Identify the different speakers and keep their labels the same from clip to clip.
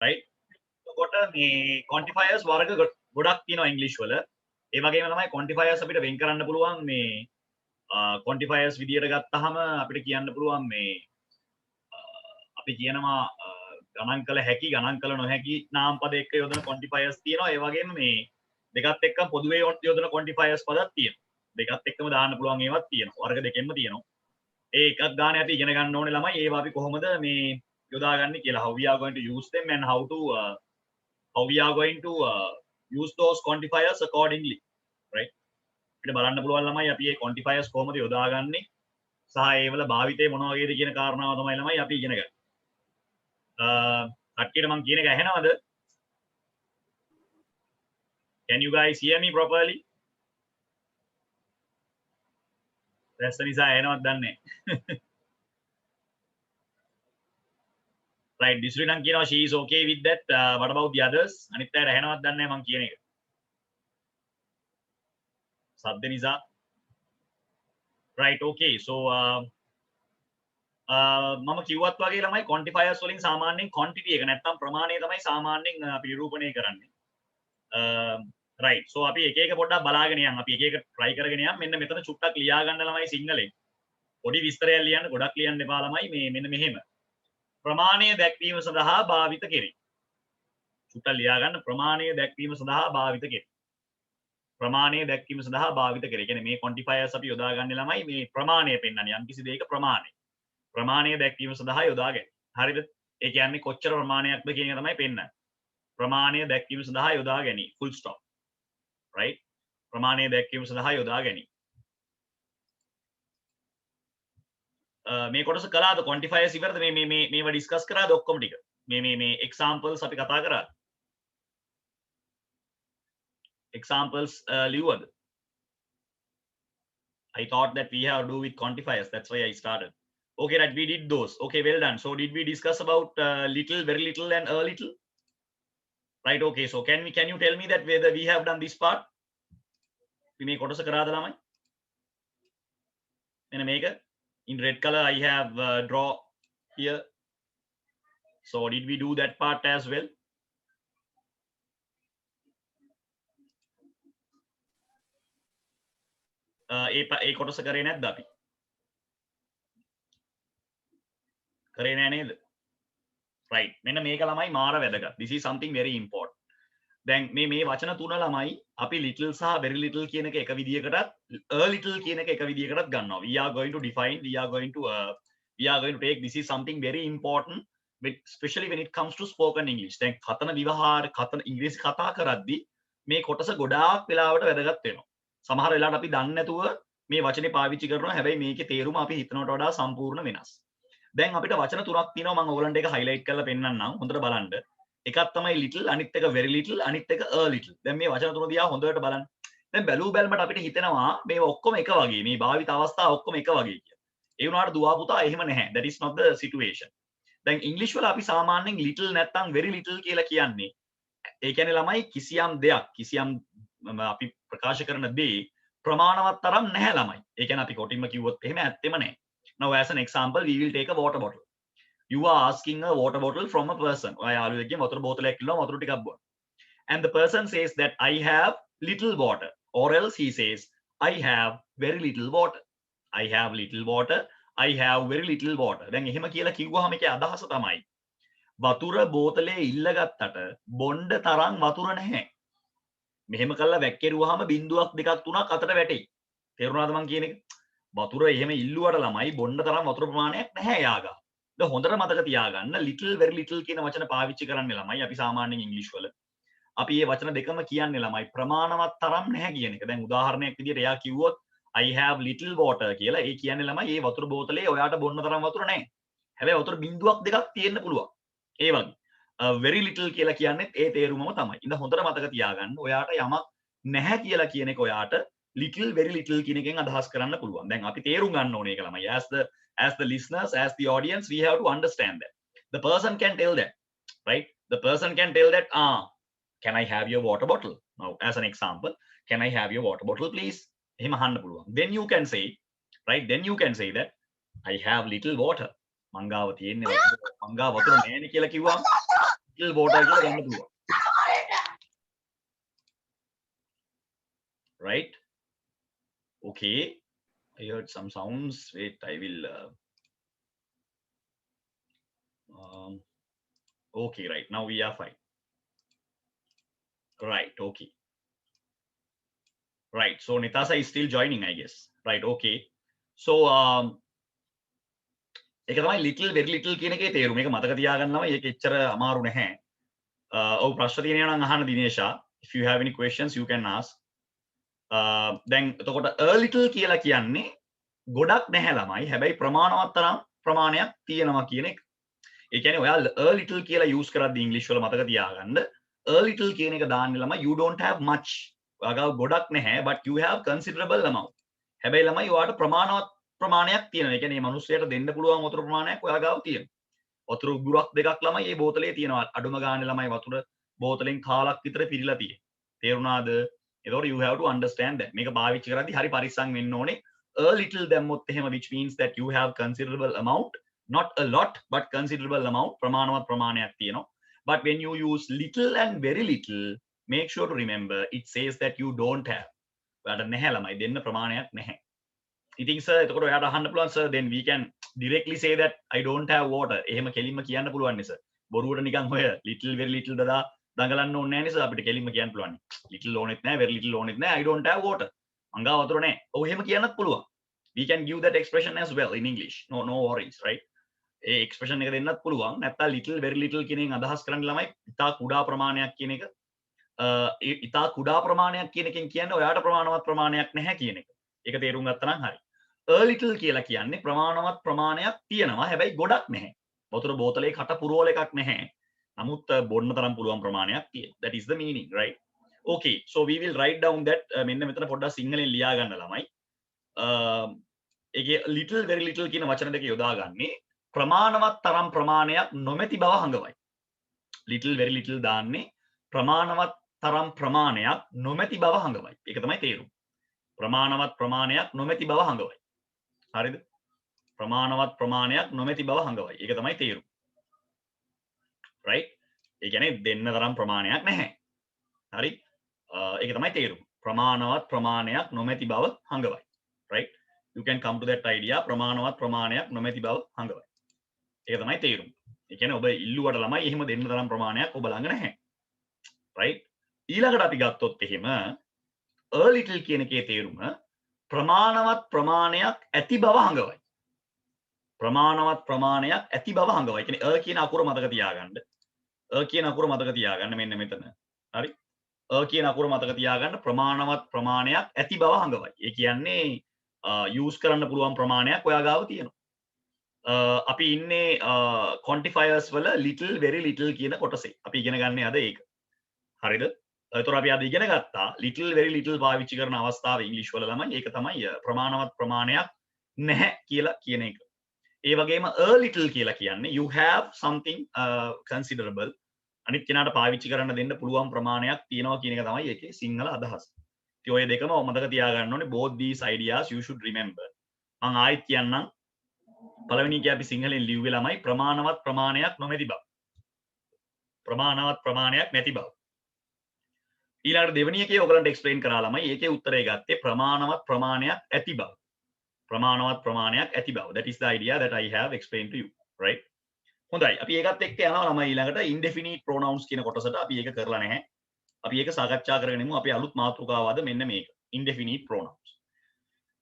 Speaker 1: right එතකොට මේ quantifiers වර්ග ගොඩක් තියෙනවා ඉංග්‍රීසි වල ඒ වගේම තමයි quantifiers අපිට වෙන් කරන්න පුළුවන් මේ quantifiers විදියට ගත්තාම අපිට කියන්න පුළුවන් මේ අපි කියනවා ගණන් කළ හැකි ගණන් කළ නොහැකි නාමපද එක්ක යොදන quantifiers තියෙනවා ඒ වගේම මේ දෙකත් එක්කම පොදුවේ යොදන quantifiers පදක් තියෙනවා දෙකත් එක්කම දාන්න පුළුවන් ඒවත් තියෙනවා වර්ග දෙකෙන්ම තියෙනවා ඒ එකක් ගානේ අපි ඉගෙන ගන්න ඕනේ ළමයි ඒවා අපි කොහොමද මේ යොදාගන්නේ කියලා how we are going to use them and how we are going to use those quantifiers accordingly right අපිට බලන්න පුළුවන් ළමයි අපි මේ quantifiers කොහොමද යොදාගන්නේ සහ ඒවල භාවිතය මොන වගේද කියන කාරණාව තමයි ළමයි අපි ඉගෙන ගන්නේ කට්ටියට මම කියන එක ඇහෙනවද can you guys hear me properly දැස්ස නිසා ඇහෙනවද දන්නේ right disri නම් කියනවා she is okay with that what about the others අනිත් අයට ඇහෙනවද දන්නේ මම කියන එක සද්ද නිසා right okay so මම කිව්වත් වගේ ළමයි quantifiers වලින් සාමාන්‍යයෙන් quantity එක නැත්තම් ප්‍රමාණය තමයි සාමාන්‍යයෙන් අපි නිරූපණය කරන්නේ right so අපි එක එක පොඩ්ඩක් බලාගෙන යන්න අපි එක එක try කරගෙන යන්න මෙන්න මෙතන චුට්ටක් ලියා ගන්න ළමයි සිංහලෙන් පොඩි විස්තරයක් ලියන්න ගොඩක් ලියන්න එපා ළමයි මේ මෙන්න මෙහෙම ප්‍රමාණය දැක්වීම සඳහා භාවිත කෙරේ චුට්ටක් ලියා ගන්න ප්‍රමාණය දැක්වීම සඳහා භාවිත කෙරේ ප්‍රමාණය දැක්වීම සඳහා භාවිත කෙරේ කියන්නේ මේ quantifiers අපි යොදාගන්නේ ළමයි මේ ප්‍රමාණය පෙන්වන්නේ යම්කිසි දෙයක ප්‍රමාණය දැක්වීම සඳහා යොදාගන්නේ හරිද ඒ කියන්නේ කොච්චර ප්‍රමාණයක්ද කියන එක තමයි පෙන්වන්නේ ප්‍රමාණය දැක්වීම සඳහා යොදා ගැනීම full stop right ප්‍රමාණය දැක්වීම සඳහා යොදා ගැනීම මේ කොටස කළාද quantifiers ඉවරද මේවා ඩිස්කස් කරාද ඔක්කොම ටික මේ examples අපි කතා කරා examples ලියුවද I thought that we have to do with quantifiers that's why I started okay right we did those okay well done so did we discuss about little very little and a little right okay so can you tell me that whether we have done this part we මේ කොටස කරාද ළමයි එන මේක in red color I have draw here so did we do that part as well ඒ කොටස කරේ නැද්ද අපි කරේ නෑ නේද right මෙන්න මේක ළමයි මාර වැදගත් this is something very important දැන් මේ වචන තුන ළමයි අපි little සහ very little කියන එක විදියකටත් a little කියන එක විදියකටත් ගන්නවා we are going to define we are going to take this is something very important especially when it comes to spoken english දැන් කතන විවහාර කතන ඉංග්‍රීසි කතා කරද්දී මේ කොටස ගොඩාක් වෙලාවට වැදගත් වෙනවා සමහර වෙලාවට අපි දන්නේ නැතුව මේ වචනේ පාවිච්චි කරනවා හැබැයි මේකේ තේරුම අපි හිතනවට වඩා සම්පූර්ණ වෙනස් දැන් අපිට වචන තුනක් තියෙනවා මම ඔයගලන්ට ඒක highlight කරලා පෙන්නන්නම් හොඳට බලන්න එකක් තමයි little අනිත් එක very little අනිත් එක a little දැන් මේ වචන තුන දිහා හොඳට බලන්න දැන් බැලූ බැලමට අපිට හිතෙනවා මේ ඔක්කොම එක වගේ මේ භාවිත අවස්ථා ඔක්කොම එක වගේ කියලා ඒ වුණාට දුවා පුතා එහෙම නැහැ that is not the situation දැන් ඉංග්‍රීසි වල අපි සාමාන්‍යයෙන් little නැත්නම් very little කියලා කියන්නේ ඒ කියන්නේ ළමයි කිසියම් දෙයක් කිසියම් අපි ප්‍රකාශ කරන දේ ප්‍රමාණවත් තරම් නැහැ ළමයි ඒ කියන්නේ අපි කොටින්ම කිව්වොත් එහෙම ඇත්තෙම නැහැ now as an example we will take a water bottle you are asking a water bottle from a person ඔයා යාළුවෙක්ගෙන් වතුර බෝතලයක් ඉල්ලුවා වතුර ටිකක් බොන්න and the person says that I have little water or else he says I have very little water I have little water I have very little water දැන් එහෙම කියලා කිව්වහම ඒකේ අදහස තමයි වතුර බෝතලේ ඉල්ලගත්තට බොණ්ඩ තරම් වතුර නැහැ මෙහෙම කළා වැක්කිරුවාම බිංදුවක් දෙකක් තුනක් අතට වැටෙයි තේරුණාද මං කියන එක වතුර එහෙම ඉල්ලුවට ළමයි බොණ්ඩ තරම් වතුර ප්‍රමාණයක් නැහැ යාගා දැන් හොඳට මතක තියාගන්න little very little කියන වචන පාවිච්චි කරන්නේ ළමයි අපි සාමාන්‍යයෙන් ඉංග්‍රීසි වල අපි මේ වචන දෙකම කියන්නේ ළමයි ප්‍රමාණවත් තරම් නැහැ කියන එක දැන් උදාහරණයක් විදිහට එයා කිව්වොත් I have little water කියලා ඒ කියන්නේ ළමයි මේ වතුර බෝතලේ ඔයාට බොන්න තරම් වතුර නැහැ හැබැයි වතුර බිංදුවක් දෙකක් තියෙන්න පුළුවන් ඒ වගේ very little කියලා කියන්නේ ඒ තේරුමම තමයි ඉතින් හොඳට මතක තියාගන්න ඔයාට යමක් නැහැ කියලා කියන එක ඔයාට little very little කියන එකෙන් අදහස් කරන්න පුළුවන් දැන් අපි තේරුම් ගන්න ඕනේ ඒක ළමයි as the listeners as the audience we have to understand that the person can tell that right the person can tell that can I have your water bottle now as an example can I have your water bottle please එහෙම අහන්න පුළුවන් then you can say right then you can say that I have little water මංගාව තියෙන්නේ මංගා වතුර නැහැනේ කියලා කිව්වම little water කියලා ගන්න පුළුවන්. Right? Okay. I heard some sounds. Wait, I will okay, right. Now we are fine. Right, okay. Right. So Nitasha is still joining, I guess. Right, okay. So ඒක තමයි little very little කියන එකේ තේරුම. මේක මතක තියාගන්නවා. ඒක එච්චර අමාරු නැහැ. ඔව් ප්‍රශ්න තියෙනවා නම් අහන්න දිනේෂා. If you have any questions you can ask. දැන් එතකොට a little කියලා කියන්නේ ගොඩක් නැහැ ළමයි. හැබැයි ප්‍රමාණවත් තරම් ප්‍රමාණයක් තියෙනවා කියන එක. ඒ කියන්නේ ඔයා a little කියලා use කරද්දී ඉංග්‍රීසි වල මතක තියාගන්න a little කියන එක දාන්නේ ළමයි you don't have much. ඔයාගාව ගොඩක් නැහැ but you have considerable amount. හැබැයි ළමයි ඔයාට ප්‍රමාණවත් ප්‍රමාණයක් තියෙනවා. ඒ කියන්නේ මේ මිනිස්සුන්ට දෙන්න පුළුවන් වතුර ප්‍රමාණයක් ඔයාගාව තියෙනවා. වතුර උගුරක් දෙකක් ළමයි මේ බෝතලේ තියෙනවා. අඩුම ගානේ ළමයි වතුර බෝතලෙන් කාලක් විතර පිරීලා තියෙන්නේ. තේරුණාද? එතකොට you have to understand that. මේක පාවිච්චි කරද්දී හරි පරිස්සම් වෙන්න ඕනේ. A little දැම්මොත් එහෙම which means that you have considerable amount, not a lot but considerable amount, ප්‍රමාණවත් ප්‍රමාණයක් තියෙනවා. But when you use little and very little, make sure to remember it says that you don't have. ඔයාට නැහැ ළමයි දෙන්න ප්‍රමාණයක් නැහැ. ඉතින් sir එතකොට ඔයාට අහන්න පුළුවන් sir then we can directly say that I don't have water. එහෙම කෙලින්ම කියන්න පුළුවන් නේ sir. බොරුවට නිකන් ඔය little very little දදා දඟලන්න ඕනේ නැහැ නේ sir. අපිට කෙලින්ම කියන්න පුළුවන්. little ඕනෙත් නැහැ very little ඕනෙත් නැහැ I don't have water. මං ගාව වතුර නැහැ. ඔව් එහෙම කියන්නත් පුළුවන්. We can give that expression as well in English. No worries, right? A expression එක දෙන්නත් පුළුවන්. නැත්නම් little very little කියන එකෙන් අදහස් කරන්නේ ළමයි ඉතා කුඩා ප්‍රමාණයක් කියන එක. ඉතා කුඩා ප්‍රමාණයක් කියන එකෙන් කියන්නේ ඔයාට ප්‍රමාණවත් ප්‍රමාණයක් නැහැ කියන එක. ඒක තේරුම් ගත්තා නම් හරි. a little කියලා කියන්නේ ප්‍රමාණවත් ප්‍රමාණයක් තියෙනවා. හැබැයි ගොඩක් නැහැ. වතුර බෝතලේ කට පුරවල එකක් නැහැ. නමුත් බොන්න තරම් පුළුවන් ප්‍රමාණයක් තියෙනවා. That is the meaning, right? Okay, so we will write down that මෙන්න මෙතන පොඩ්ඩක් සිංහලෙන් ලියා ගන්න ළමයි. ඒකේ little very little කියන වචන දෙක යොදාගන්නේ ප්‍රමාණවත් තරම් ප්‍රමාණයක් නොමැති බව හඟවයි. little very little දාන්නේ ප්‍රමාණවත් තරම් ප්‍රමාණයක් නොමැති බව හඟවයි. ඒක තමයි තේරුම. ප්‍රමාණවත් ප්‍රමාණයක් නොමැති බව හඟවයි. හරිද? ප්‍රමාණවත් ප්‍රමාණයක් නොමැති බව හඟවයි. ඒක තමයි තේරුම. right? ඒ කියන්නේ දෙන්න තරම් ප්‍රමාණයක් නැහැ. හරි? ඒක තමයි තේරුම. ප්‍රමාණවත් ප්‍රමාණයක් නොමැති බව හඟවයි. right? You can come to that idea ප්‍රමාණවත් ප්‍රමාණයක් නොමැති බව හඟවයි. ඒක තමයි තේරුම. ඒ කියන්නේ ඔබ ඉල්ලුවට ළමයි එහෙම දෙන්න තරම් ප්‍රමාණයක් ඔබ ළඟ නැහැ. right? ඊළඟට අපි ගත්තොත් එහෙම a little කියන එකේ තේරුම ප්‍රමාණවත් ප්‍රමාණයක් ඇති බව හඟවයි. ප්‍රමාණවත් ප්‍රමාණයක් ඇති බව හඟවයි. කියන්නේ a කියන අකුර මතක තියාගන්න. a කියන අකුර මතක තියාගන්න මෙන්න මෙතන. හරි? a කියන අකුර මතක තියාගන්න ප්‍රමාණවත් ප්‍රමාණයක් ඇති බව හඟවයි. ඒ කියන්නේ use කරන්න පුළුවන් ප්‍රමාණයක් ඔයා ගාව තියෙනවා. අපි ඉන්නේ quantifiers වල little very little කියන කොටසේ. අපි ඉගෙන ගන්න අද ඒක. හරිද? එතකොට අපි අද ඉගෙන ගත්තා little very little පාවිච්චි කරන අවස්ථාව ඉංග්‍රීසි වල ළමයි ඒක තමයි ප්‍රමාණවත් ප්‍රමාණයක් නැහැ කියලා කියන එක. ඒ වගේම a little කියලා කියන්නේ you have something considerable අනිත් කෙනාට පාවිච්චි කරන්න දෙන්න පුළුවන් ප්‍රමාණයක් තියෙනවා කියන එක තමයි ඒකේ සිංහල අදහස. ඉතින් ඔය දෙකම මතක තියාගන්න ඕනේ both these ideas you should remember. මම ආයෙත් කියන්නම් පළවෙනි එකේ අපි සිංහලෙන් ලිව්වේ ළමයි ප්‍රමාණවත් ප්‍රමාණයක් නොමැති බව. ප්‍රමාණවත් ප්‍රමාණයක් නැති බව. ඊළඟට දෙවෙනි එකේ ඔයගලන්ට එක්ස්ප්ලেইন කරා ළමයි ඒකේ උත්තරය ගත්තේ ප්‍රමාණවත් ප්‍රමාණයක් ඇති බව. ප්‍රමාණවත් ප්‍රමාණයක් ඇති බව. That is the idea that I have explained to you, right? හොඳයි. අපි ඒකත් එක්ක යනවා ළමයි ඊළඟට indefinite pronouns කියන කොටසට. අපි ඒක කරලා නැහැ. අපි ඒක සාකච්ඡා කරගෙන ඉමු. අපි අලුත් මාතෘකාව අද මෙන්න මේක. Indefinite pronouns.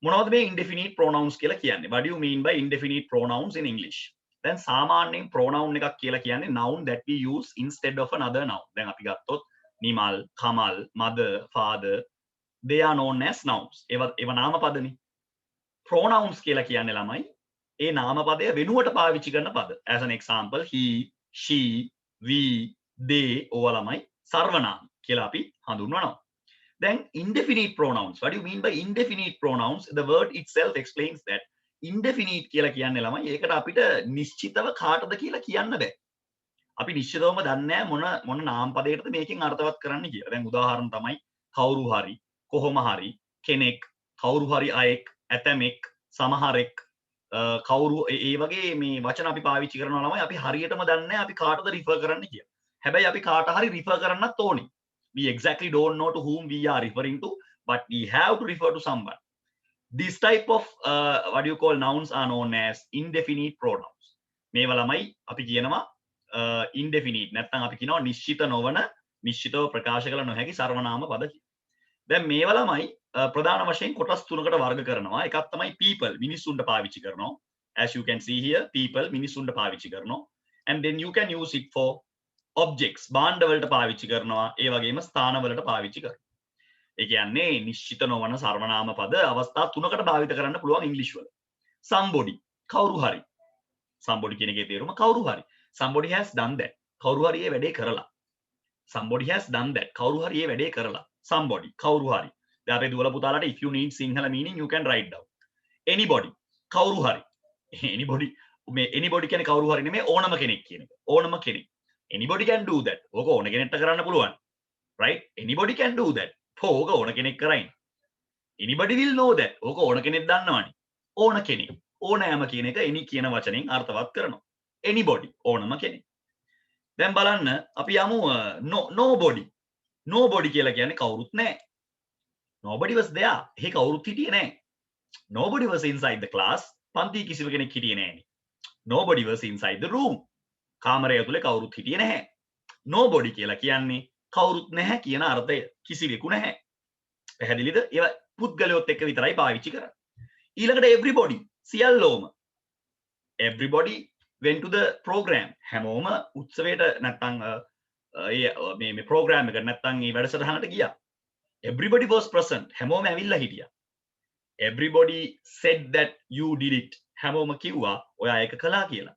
Speaker 1: මොනවද මේ indefinite pronouns කියලා කියන්නේ? What do you mean by indefinite pronouns in English? දැන් සාමාන්‍යයෙන් pronoun එකක් කියලා කියන්නේ noun that we use instead of another noun. දැන් අපි ගත්තොත් Nimal, Kamal, mother, father, they are known as nouns. ඒව නාමපදනේ. pronouns කියලා කියන්නේ ළමයි ඒ නාමපදය වෙනුවට පාවිච්චි කරන පද. As an example, he, she, we, they ඕවා ළමයි සර්වනාම කියලා අපි හඳුන්වනවා. Then indefinite pronouns. What do you mean by indefinite pronouns? The word itself explains that. Indefinite කියලා කියන්නේ ළමයි ඒකට අපිට නිශ්චිතව කාටද කියලා කියන්න බෑ. අපි නිශ්චිතවම දන්නේ නැහැ මොන නාමපදයකටද මේකෙන් අර්ථවත් කරන්න කියලා. දැන් උදාහරණ තමයි කවුරු හරි, කොහොම හරි, කෙනෙක්, කවුරු හරි අයෙක්, ඇතමෙක්, සමහරෙක්, කවුරු ඒ වගේ මේ වචන අපි පාවිච්චි කරනවා ළමයි අපි හරියටම දන්නේ නැහැ අපි කාටද රිෆර් කරන්න කියලා. හැබැයි අපි කාට හරි refer කරන්නත් ඕනේ. We exactly don't know to whom we are referring to, but we have to refer to someone. This type of what you call nouns are known as indefinite pronouns. මේවා ළමයි අපි කියනවා indefinite නැත්නම් අපි කියනවා නිශ්චිත නොවන නිශ්චිතව ප්‍රකාශ කළ නොහැකි සර්වනාම පද කියලා. දැන් මේවා ළමයි ප්‍රධාන වශයෙන් කොටස් තුනකට වර්ග කරනවා. එකක් තමයි people මිනිස්සුන්ට පාවිච්චි කරනවා. As you can see here, people මිනිස්සුන්ට පාවිච්චි කරනවා. And then you can use it for objects භාණ්ඩ වලට පාවිච්චි කරනවා. ඒ වගේම ස්ථාන වලට පාවිච්චි කරනවා. ඒ කියන්නේ නිශ්චිත නොවන සර්වනාම පද අවස්ථා තුනකට භාවිත කරන්න පුළුවන් ඉංග්‍රීසි වල. Somebody කවුරු හරි. Somebody කියන එකේ තේරුම කවුරු හරි. Somebody has done that. කවුරු හරි ඒ වැඩේ කරලා. Somebody has done that. කවුරු හරි ඒ වැඩේ කරලා. Somebody කවුරු හරි. දැන් අපේ දුවලා පුතාලාට if you need Sinhala meaning you can write down. Anybody කවුරු හරි. Anybody මේ anybody කියන්නේ කවුරු හරි නෙමෙයි ඕනම කෙනෙක් කියන එක. ඕනම කෙනෙක්. Anybody can do that. ඕක ඕන කෙනෙක්ට කරන්න පුළුවන්. Right? Anybody can do that. ඕක ඕන කෙනෙක් කරයින්. Anybody will know that. ඕක ඕන කෙනෙක් දන්නවනේ. ඕන කෙනෙක්. ඕනෑම කියන එක any කියන වචනෙන් අර්ථවත් කරනවා. Anybody ඕනම කෙනෙක්. දැන් බලන්න අපි යමු nobody. Nobody කියලා කියන්නේ කවුරුත් නැහැ. Nobody was there. එහෙ කවුරුත් හිටියේ නැහැ. Nobody was inside the class. පන්ති කිසිම කෙනෙක් හිටියේ නැහැනේ. Nobody was inside the room. කාමරය ඇතුලේ කවුරුත් හිටියේ නැහැ. Nobody කියලා කියන්නේ කවුරුත් නැහැ කියන අර්ථය. කිසිවෙකු නැහැ. පැහැදිලිද? ඒවා පුද්ගලයොත් එක්ක විතරයි පාවිච්චි කරන්නේ. ඊළඟට everybody සියල්ලෝම. Everybody went to the program. හැමෝම උත්සවයට නැත්තම් මේ program එකට නැත්තම් මේ වැඩසටහනට ගියා. Everybody was present. හැමෝම ඇවිල්ලා හිටියා. Everybody said that you did it. හැමෝම කිව්වා ඔයා ඒක කළා කියලා.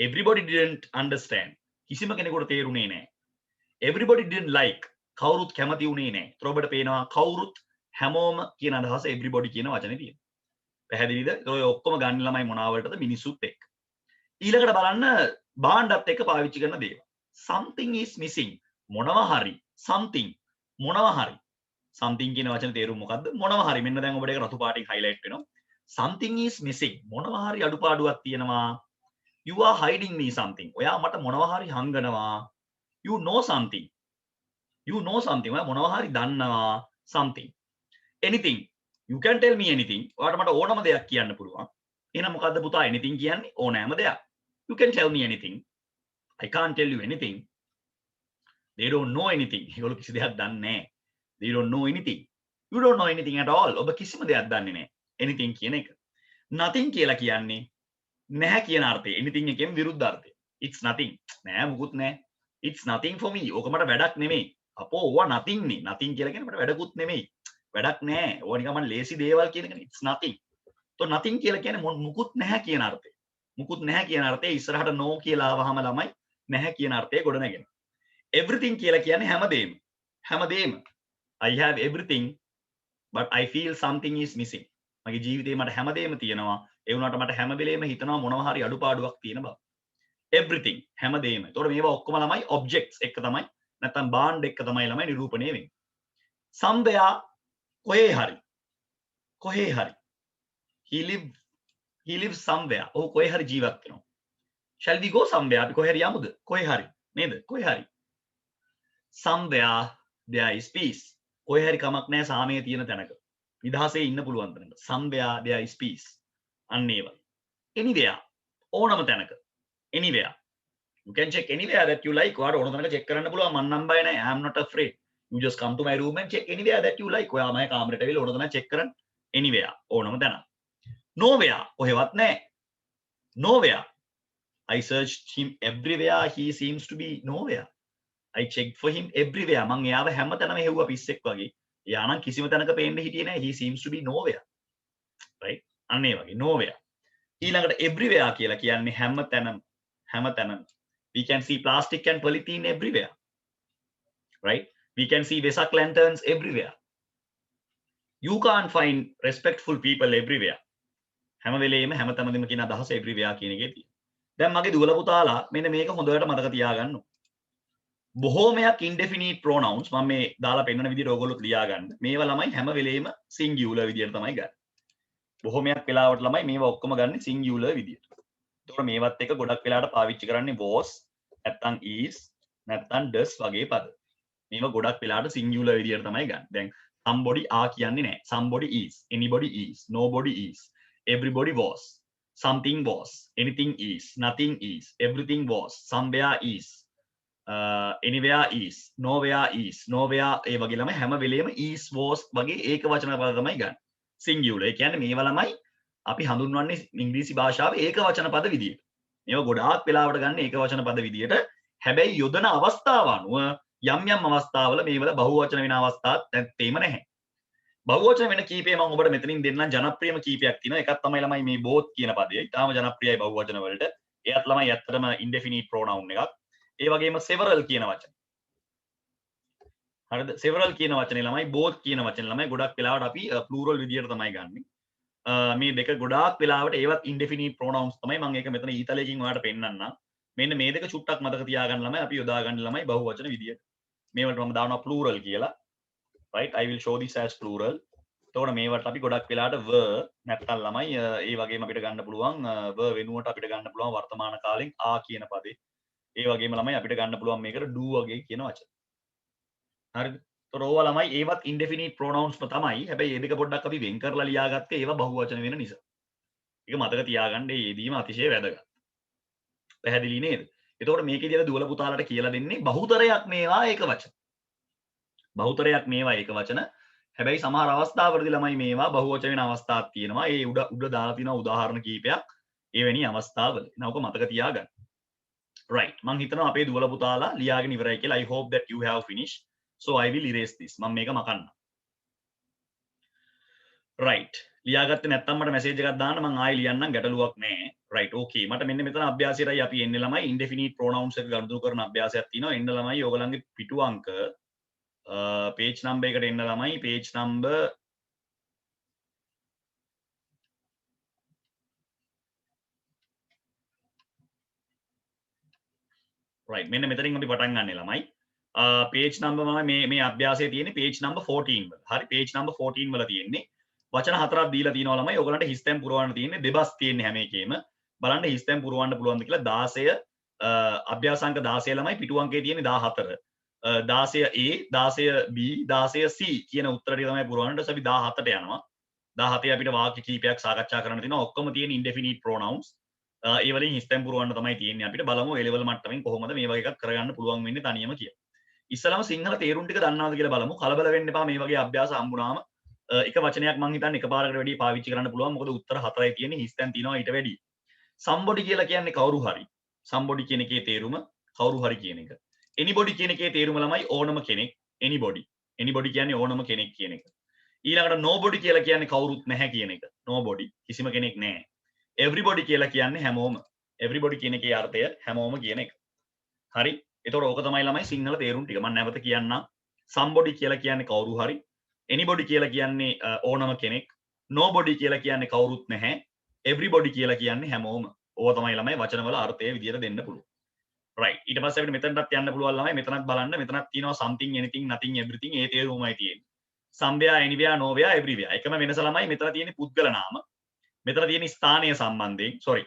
Speaker 1: Everybody didn't understand. කිසිම කෙනෙකුට තේරුනේ නැහැ. Everybody didn't like. කවුරුත් කැමති වුණේ නැහැ. ඒතර ඔබට පේනවා කවුරුත් හැමෝම කියන අදහස everybody කියන වචනේ තියෙනවා. පැහැදිලිද? ඔය ඔක්කොම ගන්න ළමයි මොනවාවලටද මිනිස්සුත් එක්ක. ඊළඟට බලන්න භාණ්ඩත් එක්ක පාවිච්චි කරන දේවල්. Something is missing. මොනවා හරි. Something. මොනවා හරි. Something කියන වචනේ තේරුම මොකද්ද? මොනවා හරි. මෙන්න දැන් ඔබට ඒක රතු පාටින් highlight වෙනවා. Something is missing. මොනවා හරි අඩුපාඩුවක් තියෙනවා. You are hiding me something. ඔයා මට මොනවා හරි හංගනවා. You know something. You know something. ඔයා මොනවා හරි දන්නවා. Something. Anything. You can tell me anything. ඔයාට මට ඕනම දෙයක් කියන්න පුළුවන්. එහෙනම් මොකද්ද පුතා anything කියන්නේ? ඕනෑම දෙයක්. You can tell me anything. I can't tell you anything. They don't know anything. ඒගොල්ලෝ කිසි දෙයක් දන්නේ නැහැ. They don't know anything. You don't know anything at all. ඔබ කිසිම දෙයක් දන්නේ නැහැ. Anything කියන එක. Nothing කියලා කියන්නේ නැහැ කියන අර්ථය. Anything එකෙන් විරුද්ධ අර්ථය. It's nothing. නෑ මුකුත් නෑ. It's nothing for me. ඕක මට වැඩක් නෙමෙයි. අපෝ ඕවා nothing නේ. nothing කියලා කියන්නේ මට වැඩකුත් නෙමෙයි. වැඩක් නෑ. ඕවා නිකන් මම ලේසි දේවල් කියන එකනේ. It's nothing. તો nothing කියලා කියන්නේ මුකුත් නැහැ කියන අර්ථය. මුකුත් නැහැ කියන අර්ථය ඉස්සරහට no කියලා ආවහම ළමයි නැහැ කියන අර්ථය ගොඩ නැගෙනවා. Everything කියලා කියන්නේ හැමදේම. හැමදේම. I have everything but I feel something is missing. මගේ ජීවිතේ මට හැමදේම තියෙනවා. ඒ වුණාට මට හැම වෙලේම හිතනවා මොනවා හරි අඩුපාඩුවක් තියෙන බව. Everything හැමදේම. ඒතකොට මේවා ඔක්කොම ළමයි objects එක තමයි නැත්නම් බාණ්ඩ එක තමයි ළමයි නිරූපණය වෙන්නේ. Somewhere කොහේ හරි. කොහේ හරි. He lives somewhere. ඔහු කොහේ හරි ජීවත් වෙනවා. Shall we go somewhere? අපි කොහේ හරි යමුද? කොහේ හරි. නේද? කොහේ හරි. Somewhere there is peace. කොහේ හරි කමක් නැහැ සාමය තියෙන තැනක. නිදහසේ ඉන්න පුළුවන් තැනක. Somewhere there is peace. අන්න ඒ වගේ. Anywhere. ඕනම තැනක. Anywhere. You can check anywhere that you like. ඔයාට ඕන තැනක check කරන්න පුළුවන්. මම නම් බය නැහැ. I am not afraid. You just come to my room and check anywhere that you like. ඔයා මගේ කාමරේට ඇවිල්ලා ඕන තැනක check කරන්න. Anywhere. ඕනම තැනක. Nowhere. කොහෙවත් නැහැ. Nowhere. I searched him everywhere. He seems to be nowhere. I checked for him everywhere. මං එයාව හැම තැනම හෙව්වා පිස්සෙක් වගේ. එයා නම් කිසිම තැනක පේන්න හිටියේ නැහැ. He seems to be nowhere. Right? අන්න ඒ වගේ nowhere. ඊළඟට everywhere කියලා කියන්නේ හැම තැනම. හැම තැනම. We can see plastic and polythene everywhere. Right? We can see Vesak lanterns everywhere. You can't find respectful people everywhere. හැම වෙලේම හැම තැනදීම කියන අදහස everywhere කියන එකේ තියෙනවා. දැන් මගේ දුවලා පුතාලා මෙන්න මේක හොඳට මතක තියාගන්න. බොහෝමයක් indefinite pronouns මම මේ දාලා පෙන්නන විදිහට ඕගොල්ලොත් ලියා ගන්න. මේවා ළමයි හැම වෙලේම singular විදිහට තමයි ගන්න. බොහෝමයක් වෙලාවට ළමයි මේවා ඔක්කොම ගන්න singular විදිහට. ඒතකොට මේවත් එක ගොඩක් වෙලාවට පාවිච්චි කරන්නේ was නැත්නම් is නැත්නම් does වගේ පද. මේවා ගොඩක් වෙලාට singular විදියට තමයි ගන්න. දැන් somebody are කියන්නේ නැහැ. somebody is, anybody is, nobody is, everybody was, something was, anything is, nothing is, everything was, somewhere is, anywhere is, nowhere is, nowhere ඒ වගේ ළමයි හැම වෙලේම is was වගේ ඒක වචන පද තමයි ගන්න. singular. ඒ කියන්නේ මේවා ළමයි අපි හඳුන්වන්නේ ඉංග්‍රීසි භාෂාවේ ඒක වචන පද විදියට. මේවා ගොඩාක් වෙලාවට ගන්න ඒක වචන පද විදියට. හැබැයි යොදන අවස්ථාව අනුව යම් යම් අවස්ථාවල මේවල බහුවචන වෙන අවස්ථාත් නැත්තේම නැහැ. බහුවචන වෙන කීපය මම ඔබට මෙතනින් දෙන්නම් ජනප්‍රියම කීපයක් තියෙනවා. එකක් තමයි ළමයි මේ both කියන පදය. ඊටාම ජනප්‍රියයි බහුවචන වලට. එයත් ළමයි ඇත්තටම indefinite pronoun එකක්. ඒ වගේම several කියන වචන. හරිද? several කියන වචනේ ළමයි both කියන වචනේ ළමයි ගොඩක් වෙලාවට අපි plural විදියට තමයි ගන්නෙ. මේ දෙක ගොඩාක් වෙලාවට ඒවත් indefinite pronouns තමයි. මම ඒක මෙතන ඊතලයකින් ඔයාලට පෙන්නන්නම්. මෙන්න මේ දෙක චුට්ටක් මතක තියාගන්න ළමයි අපි යොදා ගන්න ළමයි බහුවචන විදියට. මේවට මම දානවා plural කියලා. right, I will show this as plural. එතකොට මේවට අපි ගොඩක් වෙලාට were නැත්නම් ළමයි ඒ වගේම අපිට ගන්න පුළුවන් were වෙනුවට අපිට ගන්න පුළුවන් වර්තමාන කාලෙන් are කියන පදේ. ඒ වගේම ළමයි අපිට ගන්න පුළුවන් මේකට do වගේ කියන වචන. හරිද? එතකොට ඕවා ළමයි ඒවත් indefinite pronouns තමයි. හැබැයි මේ දෙක පොඩ්ඩක් අපි වෙන් කරලා ලියාගත්තේ ඒවා බහුවචන වෙන නිසා. ඒක මතක තියාගන්න මේ යෙදීම අතිශය වැදගත්. පැහැදිලි නේද? එතකොට මේකේදී අර දුවල පුතාලට කියලා දෙන්නේ බහුතරයක් මේවා ඒක වචන. බහුතරයක් මේවා ඒක වචන. හැබැයි සමහර අවස්ථාවලදී ළමයි මේවා බහුවචන වෙන අවස්ථාවක් තියෙනවා. ඒ උඩ දාලා තියෙනවා උදාහරණ කීපයක්. එවැනි අවස්ථාවල. නෝක මතක තියාගන්න. right. මම හිතනවා අපේ දුවල පුතාලා ලියාගෙන ඉවරයි කියලා. I hope that you have finished. So I will erase this. මම මේක මකන්න. right. ලියාගත්තේ නැත්නම් මට මැසේජ් එකක් දාන්න මම ආයෙ ලියන්නම් ගැටලුවක් නැහැ. right. okay. මට මෙන්න මෙතන අභ්‍යාසයටයි අපි එන්නේ ළමයි indefinite pronouns එක ගනුදෙනු කරන අභ්‍යාසයක් තියෙනවා. එන්න ළමයි ඕගලන්ගේ පිටු අංක page number එකට එන්න ළමයි page number right. මෙන්න මෙතනින් අපි පටන් ගන්න ළමයි. page number මම මේ අභ්‍යාසයේ තියෙන්නේ page number 14 වල. හරි page number 14 වල තියෙන්නේ. වචන හතරක් දීලා තියෙනවා ළමයි. ඔයගලන්ට හිස්තැන් පුරවන්න තියෙන්නේ දෙබස් තියෙන්නේ හැම එකේම. බලන්න හිස්තැන් පුරවන්න පුළුවන්ද කියලා 16 අභ්‍යාසාංක 16 ළමයි පිටු අංකයේ තියෙන්නේ 14. 16 A 16 B 16 C කියන උත්තර ටික තමයි පුරවන්න. ඊට පස්සේ අපි 17ට යනවා. 17 අපිට වාක්‍ය කීපයක් සාකච්ඡා කරන්න තියෙනවා. ඔක්කොම තියෙන indefinite pronouns. ඒ වලින් හිස්තැන් පුරවන්න තමයි තියෙන්නේ. අපිට බලමු A level මට්ටමින් කොහොමද මේ වගේ එකක් කරගන්න පුළුවන් වෙන්නේ තනියම කියලා. ඉස්සලම සිංහල තේරුම් ටික දන්නවද කියලා බලමු. කලබල වෙන්න එපා මේ වගේ අභ්‍යාස හම්බුනාම. එක වචනයක් මං හිතන්නේ එකපාරකට වැඩි පාවිච්චි කරන්න පුළුවන්. මොකද උත්තර 4යි තියෙන්නේ හිස්තැන් තියෙනවා ඊට වැඩි. somebody කියලා කියන්නේ කවුරු හරි. somebody කියන එකේ තේරුම කවුරු හරි කියන එක. anybody කියන එකේ තේරුම ළමයි ඕනම කෙනෙක්. anybody. anybody කියන්නේ ඕනම කෙනෙක් කියන එක. ඊළඟට nobody කියලා කියන්නේ කවුරුත් නැහැ කියන එක. nobody කිසිම කෙනෙක් නැහැ. everybody කියලා කියන්නේ හැමෝම. everybody කියන එකේ අර්ථය හැමෝම කියන එක. හරි? එතකොට ඕක තමයි ළමයි සිංහල තේරුම් ටික. මම නැවත කියන්නම්. somebody කියලා කියන්නේ කවුරු හරි. anybody කියලා කියන්නේ ඕනම කෙනෙක්. nobody කියලා කියන්නේ කවුරුත් නැහැ. everybody කියලා කියන්නේ හැමෝම. ඕවා තමයි ළමයි වචනවල අර්ථය විදියට දෙන්න පුළුවන්. right. ඊට පස්සේ අපිට මෙතනටත් යන්න පුළුවන් ළමයි. මෙතනත් බලන්න. මෙතනත් තියෙනවා something anything nothing everything. ඒ තේරුමයි තියෙන්නේ. somewhere anywhere nowhere everywhere. එකම වෙනස ළමයි මෙතන තියෙන්නේ පුද්ගල නාම. මෙතන තියෙන ස්ථානීය සම්බන්ධයෙන් sorry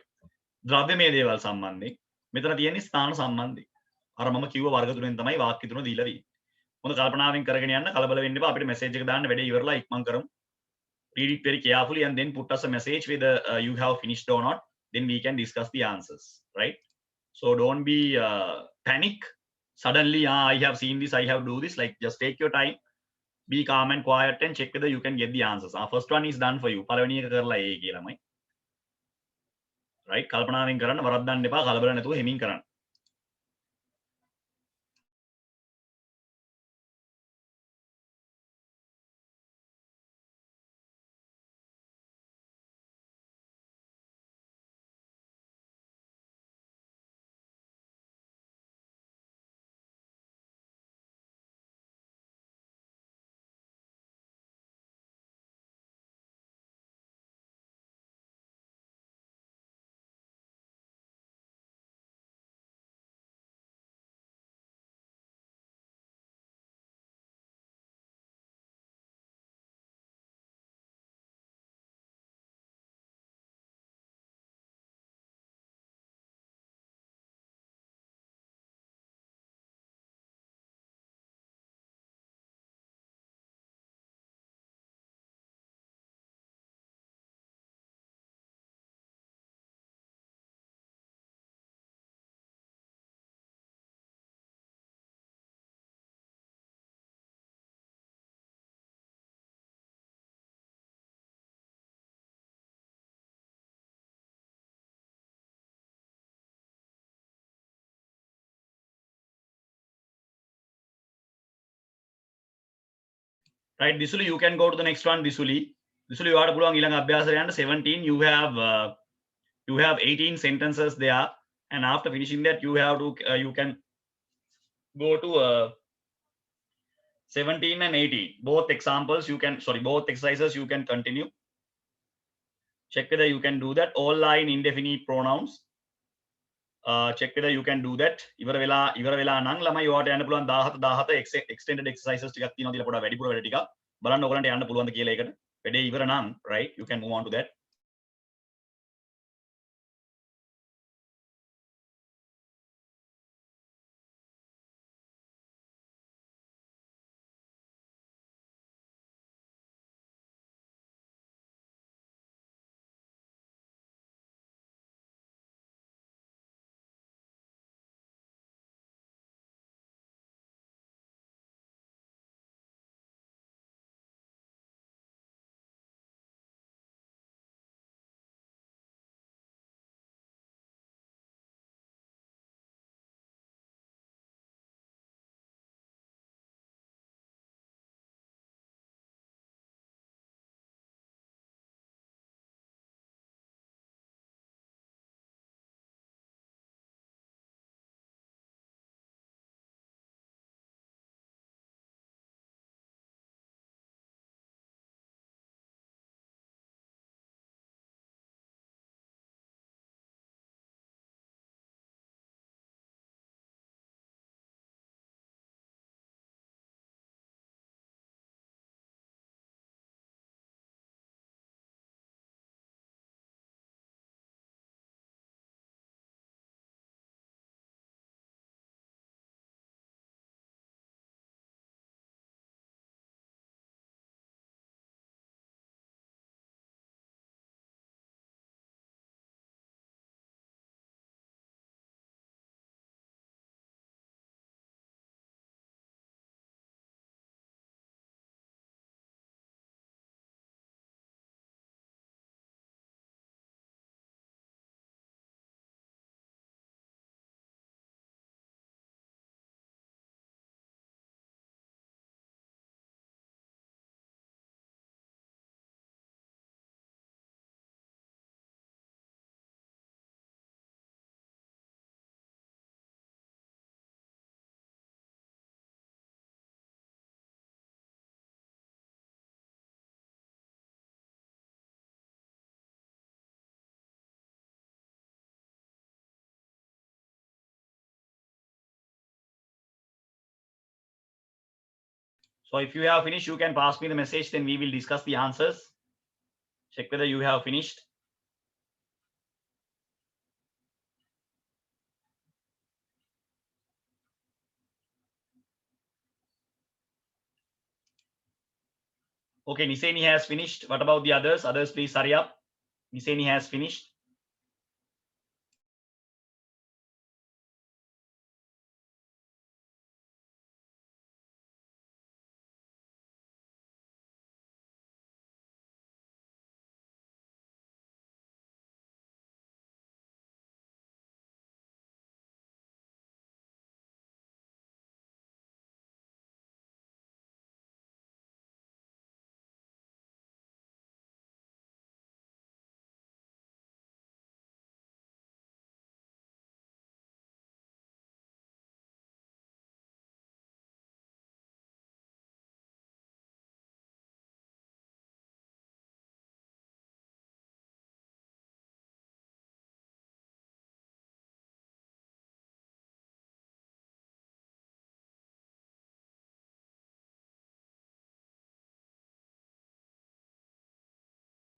Speaker 1: ද්‍රව්‍යමය දේවල් සම්බන්ධයෙන් මෙතන තියෙන ස්ථාන සම්බන්ධයෙන් අර මම කිව්ව වර්ග තුනෙන් තමයි වාක්‍ය තුන දීලා තියෙන්නේ. මොකද කල්පනාවෙන් කරගෙන යන්න කලබල වෙන්න එපා. අපිට මැසේජ් එක දාන්න වැඩේ ඉවරලා ඉක්මන් කරමු. read it very carefully and then put us a message whether you have finished or not, then we can discuss the answers, right? So don't be panic suddenly. I have seen this, I have do this. Like just take your time, be calm and quiet and check whether you can get the answers. First one is done for you. පළවෙනි එක කරලා ඒ කියලාමයි. right? කල්පනාවෙන් කරන්න වරද්දන්න එපා. කලබල නැතුව හිමින් කරන්න. Right, Disuli, you can go to the next one. Disuli, you are pulling ilang abhyasa and 17. You have 18 sentences there, and after finishing that, you have to you can go to 17 and 18. Both examples you can, sorry, both exercises you can continue. Check whether you can do that. All are in indefinite pronouns. Check whether you can do that. ඉවර වෙලා නම් ළමයි ඔයාට යන්න පුළුවන් 17 extended exercises ටිකක් තියෙනවා දීලා පොඩ්ඩක් වැඩිපුර වැඩ ටිකක් බලන්න ඔයගලන්ට යන්න පුළුවන්ද කියලා ඒකට. වැඩේ ඉවර නම් right, you can move on to that. So if you have finished, you can pass me the message, then we will discuss the answers. Check whether you have finished. Okay, Niseni has finished. What about the others? Others, please hurry up. Niseni has finished.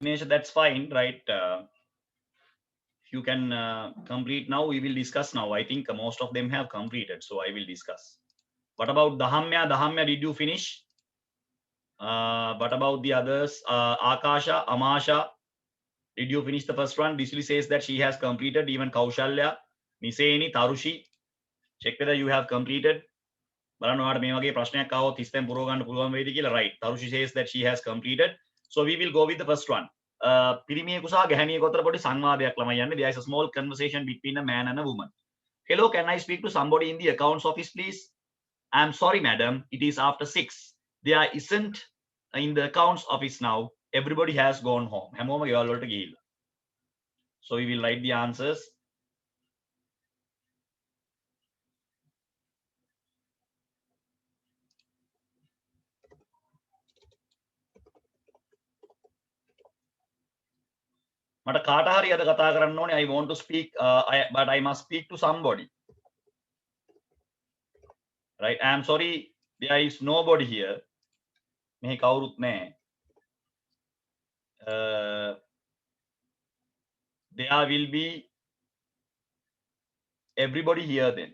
Speaker 1: That's fine, right? You can complete now. We will discuss now. I think most of them have completed, so I will discuss. What about Dahamya? Dahamya, did you finish? What about the others? Akasha, Amasha, did you finish the first one? Disli says that she has completed. Even Kaushalya, Niseni, Tarushi, check whether you have completed. Right, Tarushi says that she has completed. So we will go with the first one. There is a small conversation between a man and a woman. Hello, can I speak to somebody in the accounts office, please? I'm sorry, madam. It is after 6. There isn't in the accounts office now. Everybody has gone home. හැමෝම ගෙවල් වලට ගිහිල්ලා. So we will write the answers. මට කාට හරි අද කතා කරන්න ඕනේ. I want to speak but I must speak to somebody. Right? I am sorry, there is nobody here. මෙහි කවුරුත් නැහැ. There will be everybody here then.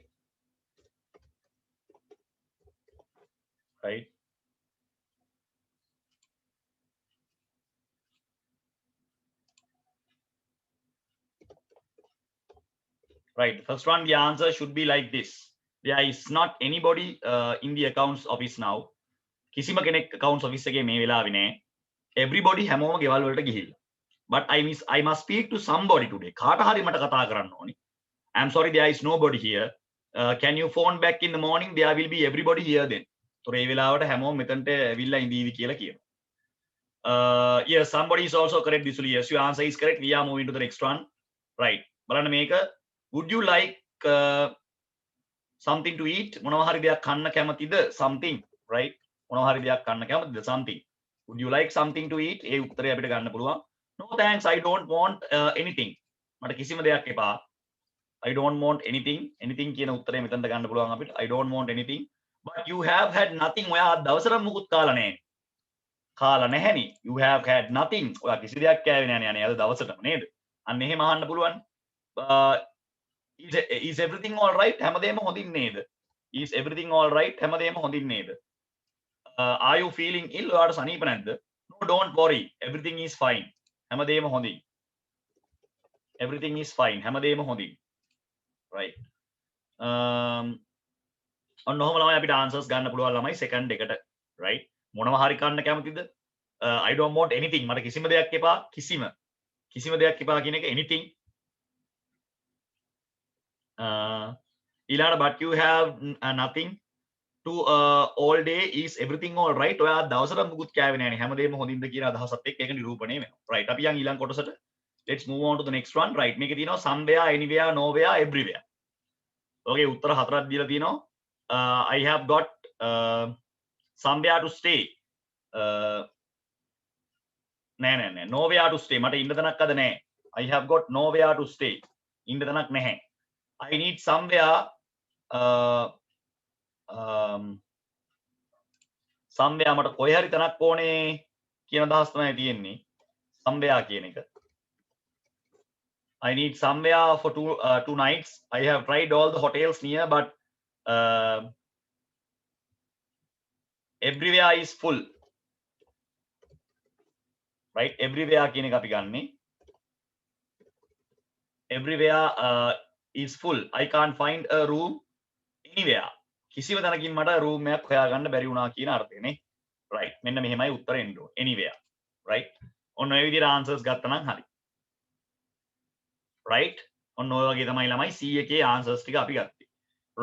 Speaker 1: Right? Right. First one, the answer should be like this. There is not anybody in the accounts office now. කිසිම කෙනෙක් accounts office එකේ මේ වෙලාවේ නැහැ. Everybody හැමෝම ගෙවල් වලට ගිහිල්ලා. But I must speak to somebody today. කාට හරි මට කතා කරන්න ඕනි. I'm sorry, there is nobody here. Can you phone back in the morning? There will be everybody here then. So ඒ වෙලාවට හැමෝම මෙතනට ඇවිල්ලා ඉඳීවි කියලා කියනවා. Yes, somebody is also correct. This will, yes, your answer is correct. We are moving to the next one. Right. බලන්න මේක. Would you like something to eat? මොනවා හරි දෙයක් කන්න කැමතිද? Something, right? මොනවා හරි දෙයක් කන්න කැමතිද? Something. Would you like something to eat? ඒ උත්තරය අපිට ගන්න පුළුවන්. No thanks, I don't want anything. මට කිසිම දෙයක් එපා. I don't want anything. Anything කියන උත්තරය මෙතනට ගන්න පුළුවන් අපිට. I don't want anything. But you have had nothing. ඔයා දවසට මුකුත් කාලා නැහැ. කාලා නැහැනි. You have had nothing. ඔයා කිසි දෙයක් කෑවේ නැහැ නේ අද දවසටම නේද? අන්න එහෙම අහන්න පුළුවන්. Is everything all right? හැමදේම හොඳින් නේද? Is everything all right? හැමදේම හොඳින් නේද? Are you feeling ill? ඔයාට සනීප නැද්ද? No, don't worry. Everything is fine. හැමදේම හොඳින්. Everything is fine. හැමදේම හොඳින්. Right. ඔන්න ඔහොම ළමයි අපිට answers ගන්න පුළුවන් ළමයි second එකට. Right. මොනවා හරි කන්න කැමතිද? I don't want anything. මට කිසිම දෙයක් එපා. කිසිම දෙයක් එපා කියන එක anything. ඊළඟට but you have nothing to all day. Is everything all right? ඔයා දවසට මුකුත් කෑවේ නැහැ නේ. හැමදේම හොඳින්ද කියන අදහසත් එක්ක ඒක නිරූපණය වෙනවා. Right. අපි යන් ඊළඟ කොටසට. Let's move on to the next one. Right. මේකේ තියෙනවා somewhere, anywhere, nowhere, everywhere. Okay, උත්තර හතරක් දීලා තියෙනවා. I have got somewhere to stay. නෑ. nowhere to stay. මට ඉන්න තැනක් අද නෑ. I have got nowhere to stay. ඉන්න තැනක් නැහැ. I need somewhere somewhere මට කොහේ හරි තැනක් ඕනේ කියන අදහස් තමයි තියෙන්නේ. somewhere කියන එක. I need somewhere for two nights. I have tried all the hotels near, but everywhere is full. Right? Everywhere කියන එක අපි ගන්නෙ. Everywhere is full. I can't find a room anywhere. කිසිම තැනකින් මට room එකක් හොයාගන්න බැරි වුණා කියන අර්ථයනේ. Right. මෙන්න මෙහෙමයි උත්තර එන්න ඕනේ. Anywhere. Right? ඔන්න ඔය විදිහට answers ගත්තා නම් හරි. Right? ඔන්න ඔය වගේ තමයි ළමයි C එකේ answers ටික අපි ගත්තේ.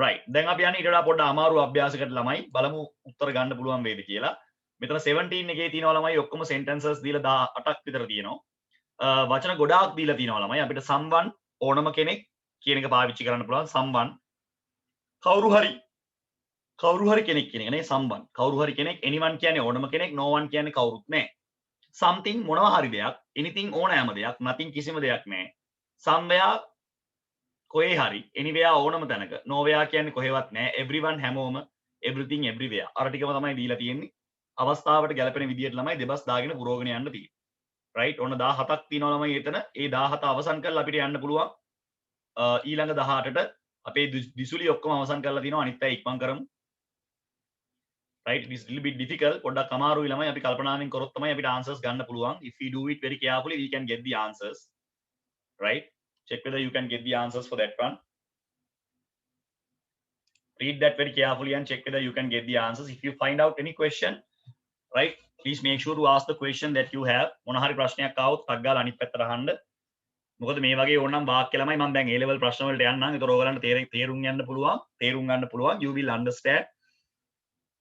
Speaker 1: Right. දැන් අපි යන්නේ ඊට වඩා පොඩ්ඩක් අමාරු අභ්‍යාසයකට ළමයි බලමු උත්තර ගන්න පුළුවන් වේද කියලා. මෙතන 17 එකේ තියෙනවා ළමයි ඔක්කොම sentences දීලා 18ක් විතර තියෙනවා. වචන ගොඩාක් දීලා තියෙනවා ළමයි. අපිට someone ඕනම කෙනෙක් කියන එක පාවිච්චි කරන්න පුළුවන්. someone කවුරු හරි කෙනෙක් කියන එක නේ someone. කවුරු හරි කෙනෙක්. anyone කියන්නේ ඕනම කෙනෙක්. no one කියන්නේ කවුරුත් නැහැ. something මොනවා හරි දෙයක්. anything ඕනෑම දෙයක්. nothing කිසිම දෙයක් නැහැ. somewhere කොහේ හරි. anywhere ඕනම තැනක. nowhere කියන්නේ කොහෙවත් නැහැ. everyone හැමෝම. everything everywhere. අර ටිකම තමයි දීලා තියෙන්නේ. අවස්ථාවට ගැලපෙන විදියට ළමයි දෙබස් දාගෙන පුරවගෙන යන්න තියෙන්නේ. right? ඔන්න 17ක් තියෙනවා ළමයි එතන. ඒ 17 අවසන් කරලා අපිට යන්න පුළුවන්. ඊළඟ 18ට අපේ දිසුලි ඔක්කොම අවසන් කරලා තිනවා. අනිත් අය ඉක්මන් කරමු. right? It is a little bit difficult. පොඩ්ඩක් අමාරුයි ළමයි. අපි කල්පනාවෙන් කරොත් තමයි අපිට answers ගන්න පුළුවන්. If we do it very carefully, we can get the answers. Right? Check whether you can get the answers for that one. Read that very carefully and check whether you can get the answers. If you find out any question, right, please make sure to ask the question that you have. මොන හරි ප්‍රශ්නයක් ආවොත් ටක් ගාලා අනිත් පැත්තට අහන්න. මොකද මේ වගේ ඕනනම් වාක්‍ය ළමයි මම දැන් A level ප්‍රශ්න වලට යන්නම්. ඒතර ඔයගලන්ට තේරුම් ගන්න පුළුවන්. You will understand.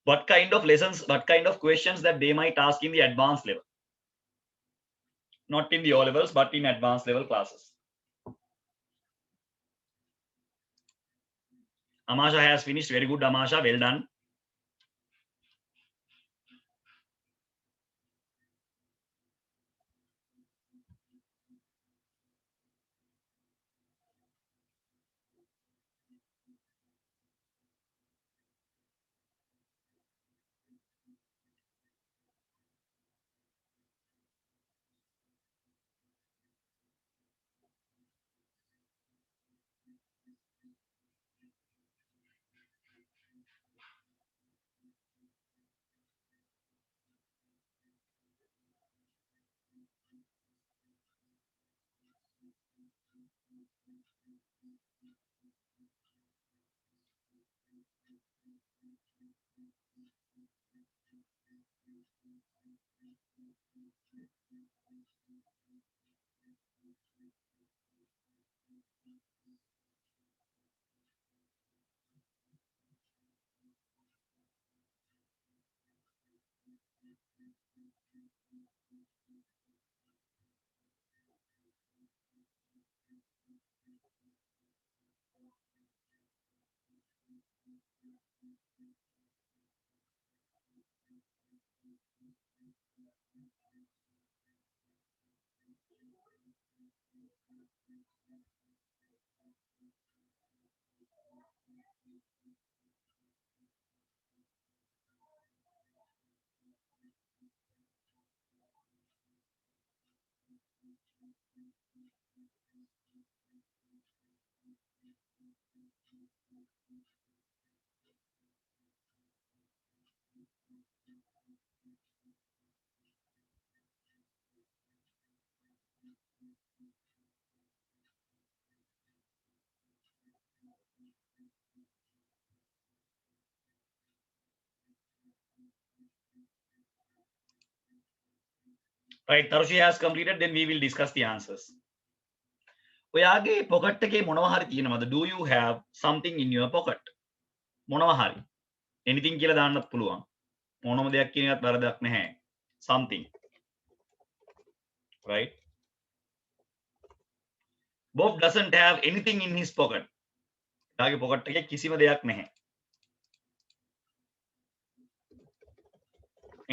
Speaker 1: what kind of lessons, what kind of questions that they might ask in the advanced level, not in the O levels but in advanced level classes. Amasha has finished. Very good, Amasha, well done. Right, Tarushi has completed, then we will discuss the answers. ඔයාගේ pocket එකේ මොනවා හරි තියෙනවද? Do you have something in your pocket? මොනවා හරි. anything කියලා දාන්නත් පුළුවන්. මොනම දෙයක් කියන එකත් වැරදක් නැහැ. something. Right? Bob doesn't have anything in his pocket. එයාගේ pocket එකේ කිසිම දෙයක් නැහැ.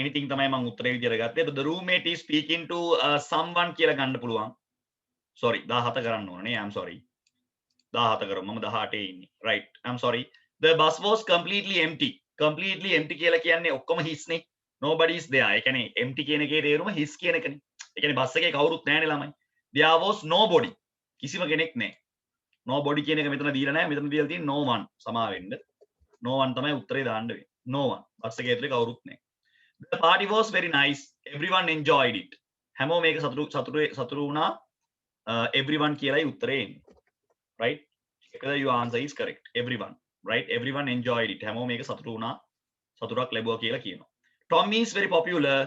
Speaker 1: anything තමයි මම උත්තරේ විදියට ගත්තේ. The roommate is speaking to someone කියලා ගන්න පුළුවන්. sorry 17 කරන්න ඕනේ නේ. I'm sorry. 17 කරමු. මම 18 ඉන්නේ. right. I'm sorry. The bus was completely empty. Completely empty කියලා කියන්නේ ඔක්කොම හිස් නේ. Nobody is there. ඒ කියන්නේ empty කියන එකේ තේරුම හිස් කියන එකනේ. ඒ කියන්නේ බස් එකේ කවුරුත් නැහැ නේ ළමයි. There was nobody. කිසිම කෙනෙක් නැහැ. Nobody කියන එක මෙතන දීලා නැහැ. මෙතන දීලා තියෙන්නේ no one. සමා වෙන්න. No one තමයි උත්තරේ දාන්න වෙන්නේ. No one. බස් එකේ ඇතුලේ කවුරුත් නැහැ. The party was very nice. Everyone enjoyed it. හැමෝම මේක සතුටු වුණා. Everyone කියලායි උත්තරේ එන්නේ. Right? Whether your answer is correct. Everyone. Right? Everyone enjoyed it. හැමෝම මේක සතුටු වුණා. සතුටක් ලැබුවා කියලා කියනවා. Tom is very popular.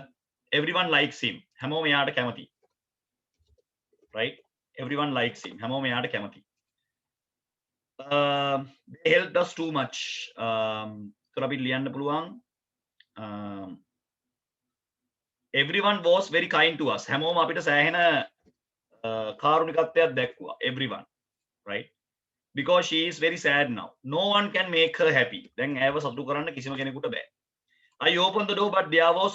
Speaker 1: Everyone likes him. හැමෝම එයාට කැමතියි. Right? Everyone likes him. හැමෝම එයාට කැමතියි. They helped us too much. ඒතර අපි ලියන්න පුළුවන්. Everyone was very kind to us. හැමෝම අපිට සෑහෙන කාරුණිකත්වයක් දැක්වුවා. Everyone. Right? Because she is very sad now. No one can make her happy. දැන් ඇයව සතුටු කරන්න කිසිම කෙනෙකුට බෑ. I opened the door but there was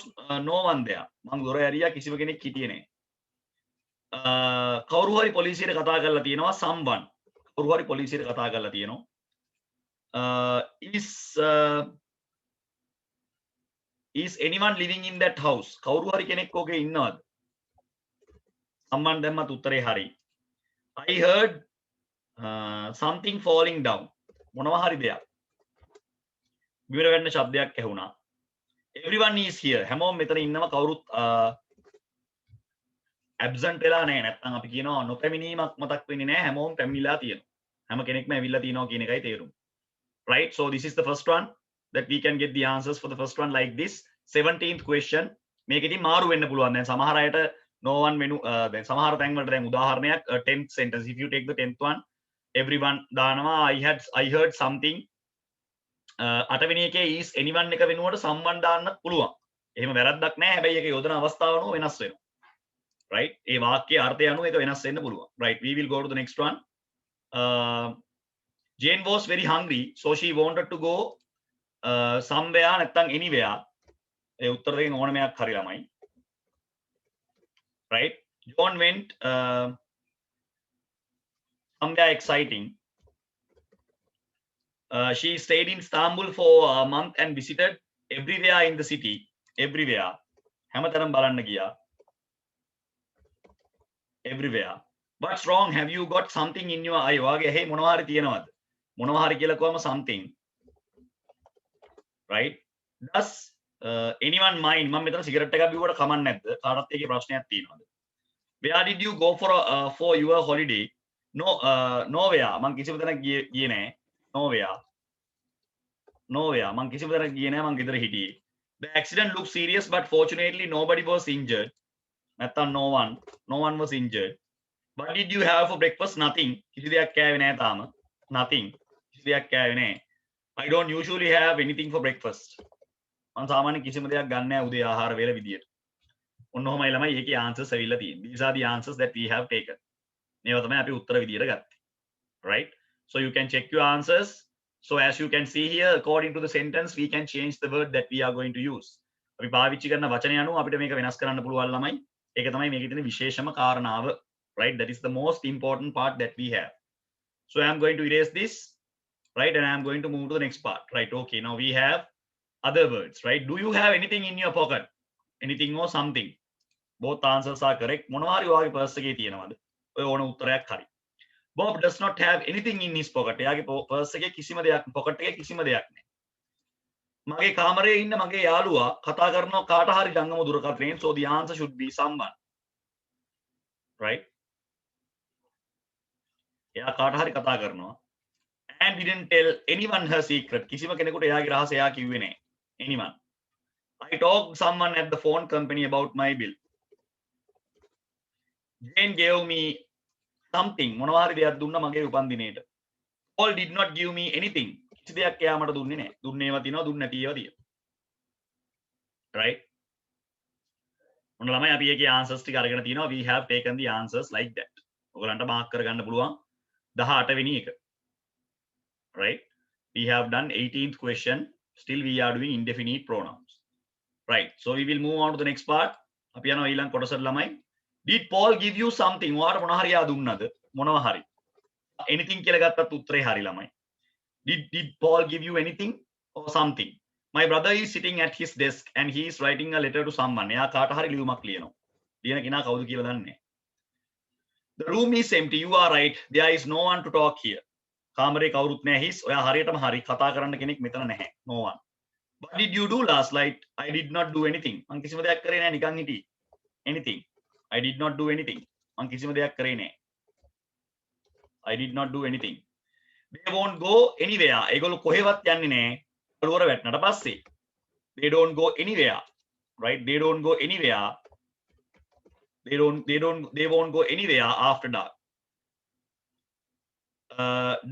Speaker 1: no one there. මම දොර ඇරියා කිසිම කෙනෙක් හිටියේ නැහැ. කවුරු හරි පොලිසියට කතා කරලා තියෙනවා someone. කවුරු හරි පොලිසියට කතා කරලා තියෙනවා. Is anyone living in that house? කවුරු හරි කෙනෙක් ඔගේ ඉන්නවද? someone දැම්මත් උත්තරේ හරි. I heard something falling down. මොනවා හරි දෙයක්. බිමට වැටෙන ශබ්දයක් ඇහුණා. Everyone is here. හැමෝම මෙතන ඉන්නවා කවුරුත් absent වෙලා නැහැ. නැත්නම් අපි කියනවා නොපැමිණීමක් මතක් වෙන්නේ නැහැ. හැමෝම පැමිණිලා තියෙනවා. හැම කෙනෙක්ම ඇවිල්ලා තියෙනවා කියන එකයි තේරුම. Right? So this is the first one that we can get the answers for the first one like this. 17th question. මේක ඉතින් මාරු වෙන්න පුළුවන්. දැන් සමහර අයට no one menu දැන් සමහර තැන් වලට දැන් උදාහරණයක් 10th sentence. If you take the 10th one, everyone දානවා I heard something අටවෙනි එකේ is anyone එක වෙනුවට someone දාන්න පුළුවන්. එහෙම වැරද්දක් නැහැ. හැබැයි ඒක යොදන අවස්ථාව අනුව වෙනස් වෙනවා. right? ඒ වාක්‍යයේ අර්ථය අනුව ඒක වෙනස් වෙන්න පුළුවන්. right? We will go to the next one. Jane was very hungry, so she wanted to go somewhere නැත්නම් anywhere. ඒ උත්තර දෙකෙන් ඕනම එකක් හරි ළමයි. right? John went somewhere exciting. She stayed in Istanbul for a month and visited everywhere in the city. Everywhere. හැමතැනම බලන්න ගියා. Everywhere. What's wrong? Have you got something in your eye? වාගේ hey මොනවා හරි තියෙනවද? මොනවා හරි කියලා කොහම something. right? Does anyone mind? මම මෙතන සිගරට් එකක් බිව්වට කමක් නැද්ද? කාටත් ඒකේ ප්‍රශ්නයක් තියෙනවද? Where did you go for your holiday? Nowhere. මං කිසිම තැනක ගියේ නැහැ. Nowhere. මං කිසිම තැනක ගියේ නැහැ. මං ගෙදර හිටියේ. The accident looked serious, but fortunately nobody was injured. නැත්තම් no one was injured. What did you have for breakfast? Nothing. කිසි දෙයක් කෑවේ නැහැ තාම. Nothing. කිසි දෙයක් කෑවේ නැහැ. I don't usually have anything for breakfast. මං සාමාන්‍යයෙන් කිසිම දෙයක් ගන්න නැහැ උදේ ආහාර වේල විදියට. ඔන්න ඔහමයි ළමයි ඒකේ answers ඇවිල්ලා තියෙන්නේ. These are the answers that we have taken. මේවා තමයි අපි උත්තර විදියට ගත්තේ. Right? So you can check your answers. So as you can see here, according to the sentence, we can change the word that we are going to use. අපි පාවිච්චි කරන වචනය අනුව අපිට මේක වෙනස් කරන්න පුළුවන් ළමයි. ඒක තමයි මේකේ තියෙන විශේෂම කාරණාව. Right? That is the most important part that we have. So I am going to erase this. Right? And I am going to move to the next part. Right? Okay. Now we have other words. Right? Do you have anything in your pocket? Anything or something? Both answers are correct. මොනවා හරි ඔයාගේ purse එකේ තියෙනවද? ඔය ඕන උත්තරයක් හරි. Bob does not have anything in his pocket. එයාගේ පර්ස් එකේ කිසිම දෙයක් pocket එකේ කිසිම දෙයක් නැහැ. මගේ කාමරයේ ඉන්න මගේ යාළුවා කතා කරනවා කාට හරි ජංගම දුරකථනයෙන්. So the answer should be someone. Right? එයා කාට හරි කතා කරනවා. And didn't tell anyone her secret. කිසිම කෙනෙකුට එයාගේ රහස එයා කිව්වේ නැහැ. Anyone. I talked someone at the phone company about my bill. Jane gave me something. මොනවා හරි දෙයක් දුන්නා මගේ උපන්දිනේට. Paul did not give me anything. කිසි දෙයක් එයා මට දුන්නේ නැහැ. දුන්නේවා තියෙනවා දුන්නේ නැති ඒවා තියෙනවා. Right? මොන ළමයි අපි ඒකේ answers ටික අරගෙන තිනවා. We have taken the answers like that. ඔයගලන්ට මාක් කරගන්න පුළුවන් 18 වෙනි එක. Right? We have done 18th question. Still we are doing indefinite pronouns. Right? So we will move on to the next part. අපි යනවා ඊළඟ කොටසට ළමයි. Did Paul give you something? ඔයාට මොනවා හරි ආ දුන්නද? මොනවා හරි. Anything කියලා ගත්තත් උත්තරේ හරි ළමයි. Did Paul give you anything or something? My brother is sitting at his desk and he is writing a letter to someone. එයා කාට හරි ලියුමක් ලියනවා. ලියන කෙනා කවුද කියලා දන්නේ නැහැ. The room is empty. You are right. There is no one to talk here. කාමරේ කවුරුත් නැහැ. හිස්. ඔයා හරියටම හරි. කතා කරන්න කෙනෙක් මෙතන නැහැ. No one. What did you do last night? I did not do anything. මං කිසිම දෙයක් කරේ නැහැ. නිකන් හිටියේ. Anything. I did not do anything. මං කිසිම දෙයක් කරේ නැහැ. I did not do anything. They won't go anywhere. ඒගොල්ලෝ කොහෙවත් යන්නේ නැහැ. කලවර වැටෙනට පස්සේ. They don't go anywhere. Right? They don't go anywhere. They won't go anywhere after dark.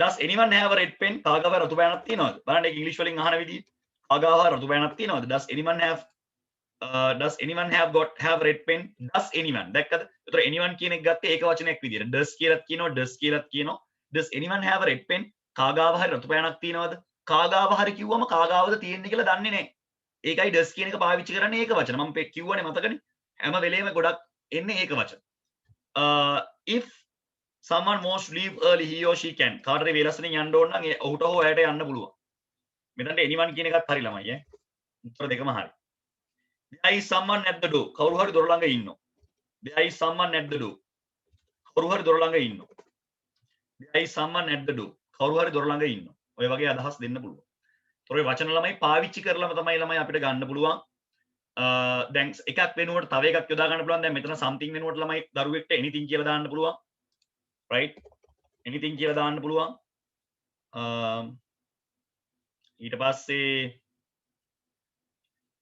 Speaker 1: Does anyone have a red pen? කාගාව රතු පෑනක් තියෙනවද? බලන්න ඒක ඉංග්‍රීසි වලින් අහන විදිහ. කාගාව රතු පෑනක් තියෙනවද? Does anyone have red pen? Does anyone? දැක්කද? ඒතර anyone කියන එක ගත්තේ ඒක වචනයක් විදියට. Does කියලාත් කියනවා, does කියලාත් කියනවා. Does anyone have a red pen? කාගාව හරි රතු පෑනක් තියෙනවද? කාගාව හරි කිව්වම කාගාවද තියෙන්නේ කියලා දන්නේ නැහැ. ඒකයි does කියන එක පාවිච්චි කරන්නේ ඒක වචන. මම කිව්වනේ මතකනේ. හැම වෙලේම ගොඩක් එන්නේ ඒක වචන. If someone wants to leave early, he or she can. කාටරි වේලස්සනින් යන්න ඕන නම් ඔහුට හෝ එයාට යන්න පුළුවන්. මෙතනට anyone කියන එකත් හරි ළමයි ඈ. උත්තර දෙකම හරි. There is someone at the door. කවුරු හරි දොර ළඟ ඉන්නවා. There is someone at the door. කවුරු හරි දොර ළඟ ඉන්නවා. There is someone at the door. කවුරු හරි දොර ළඟ ඉන්නවා. ඔය වගේ අදහස් දෙන්න පුළුවන්. ඒතර ඔය වචන ළමයි පාවිච්චි කරලම තමයි ළමයි අපිට ගන්න පුළුවන්. දැන් එකක් වෙනුවට තව එකක් යොදා ගන්න පුළුවන්. දැන් මෙතන something වෙනුවට ළමයි දරුවෙක්ට anything කියලා දාන්න පුළුවන්. Right? Anything කියලා දාන්න පුළුවන්. ඊට පස්සේ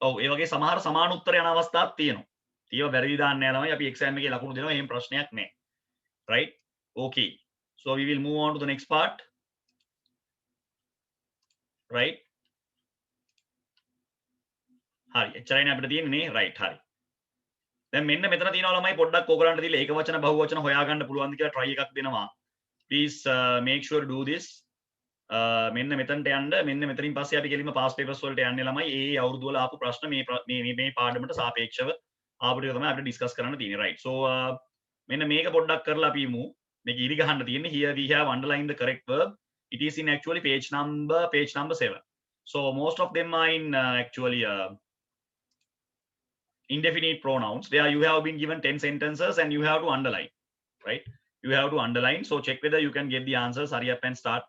Speaker 1: ඔව් ඒ වගේ සමහර සමාන උත්තර යන අවස්ථාවක් තියෙනවා. ඒව වැරදි දාන්න යනවා. අපි එක්සෑම් එකේ ලකුණු දෙනවා. එහෙම ප්‍රශ්නයක් නැහැ. Right? Okay. So we will move on to the next part. Right? හරි එච්චරයිනේ අපිට තියෙන්නේ රයිට් හරි දැන් මෙන්න මෙතන තියෙනවා ළමයි පොඩ්ඩක් ඕගලන්ට දීලා ඒක වචන බහුව වචන හොයාගන්න පුළුවන්ද කියලා try එකක් දෙනවා please make sure to do this මෙන්න මෙතනට යන්න මෙන්න මෙතනින් පස්සේ අපි ගෙලින්ම past papers වලට යන්නේ ළමයි ඒ අවුරුදු වල ආපු ප්‍රශ්න මේ පාඩමට සාපේක්ෂව ආපු ටික තමයි අපිට ඩිස්කස් කරන්න තියෙන්නේ right so මෙන්න මේක පොඩ්ඩක් කරලා අපි ඉමු මේක ඉරි ගහන්න තියෙන්නේ here we have underlined the correct verb it is in actually page number 7 so most of them are in actually indefinite pronouns there you have been given 10 sentences and you have to underline right you have to underline so check whether you can get the answers hurry up and start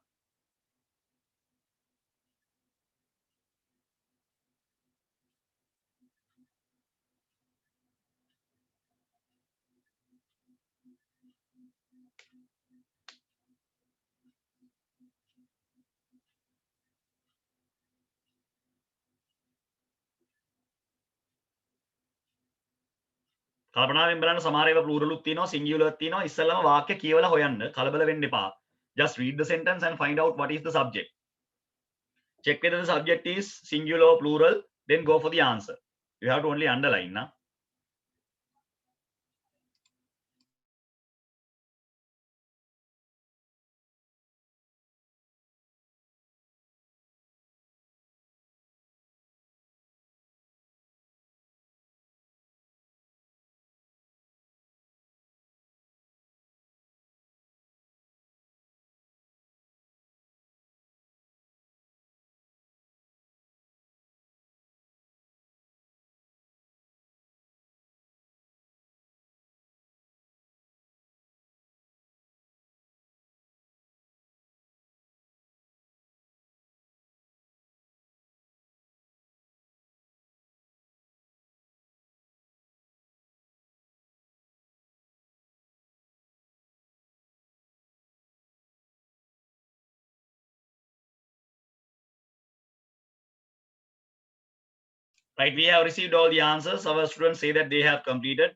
Speaker 1: කල්පනාවෙන් බලන්න සමහර ඒවා ප්ලූරලුත් තියෙනවා singular තියෙනවා ඉස්සෙල්ලාම වාක්‍ය කියවලා හොයන්න කලබල වෙන්න එපා just read the sentence and find out what is the subject check whether the subject is singular or plural then go for the answer you have to only underline na right we have received all the answers our students say that they have completed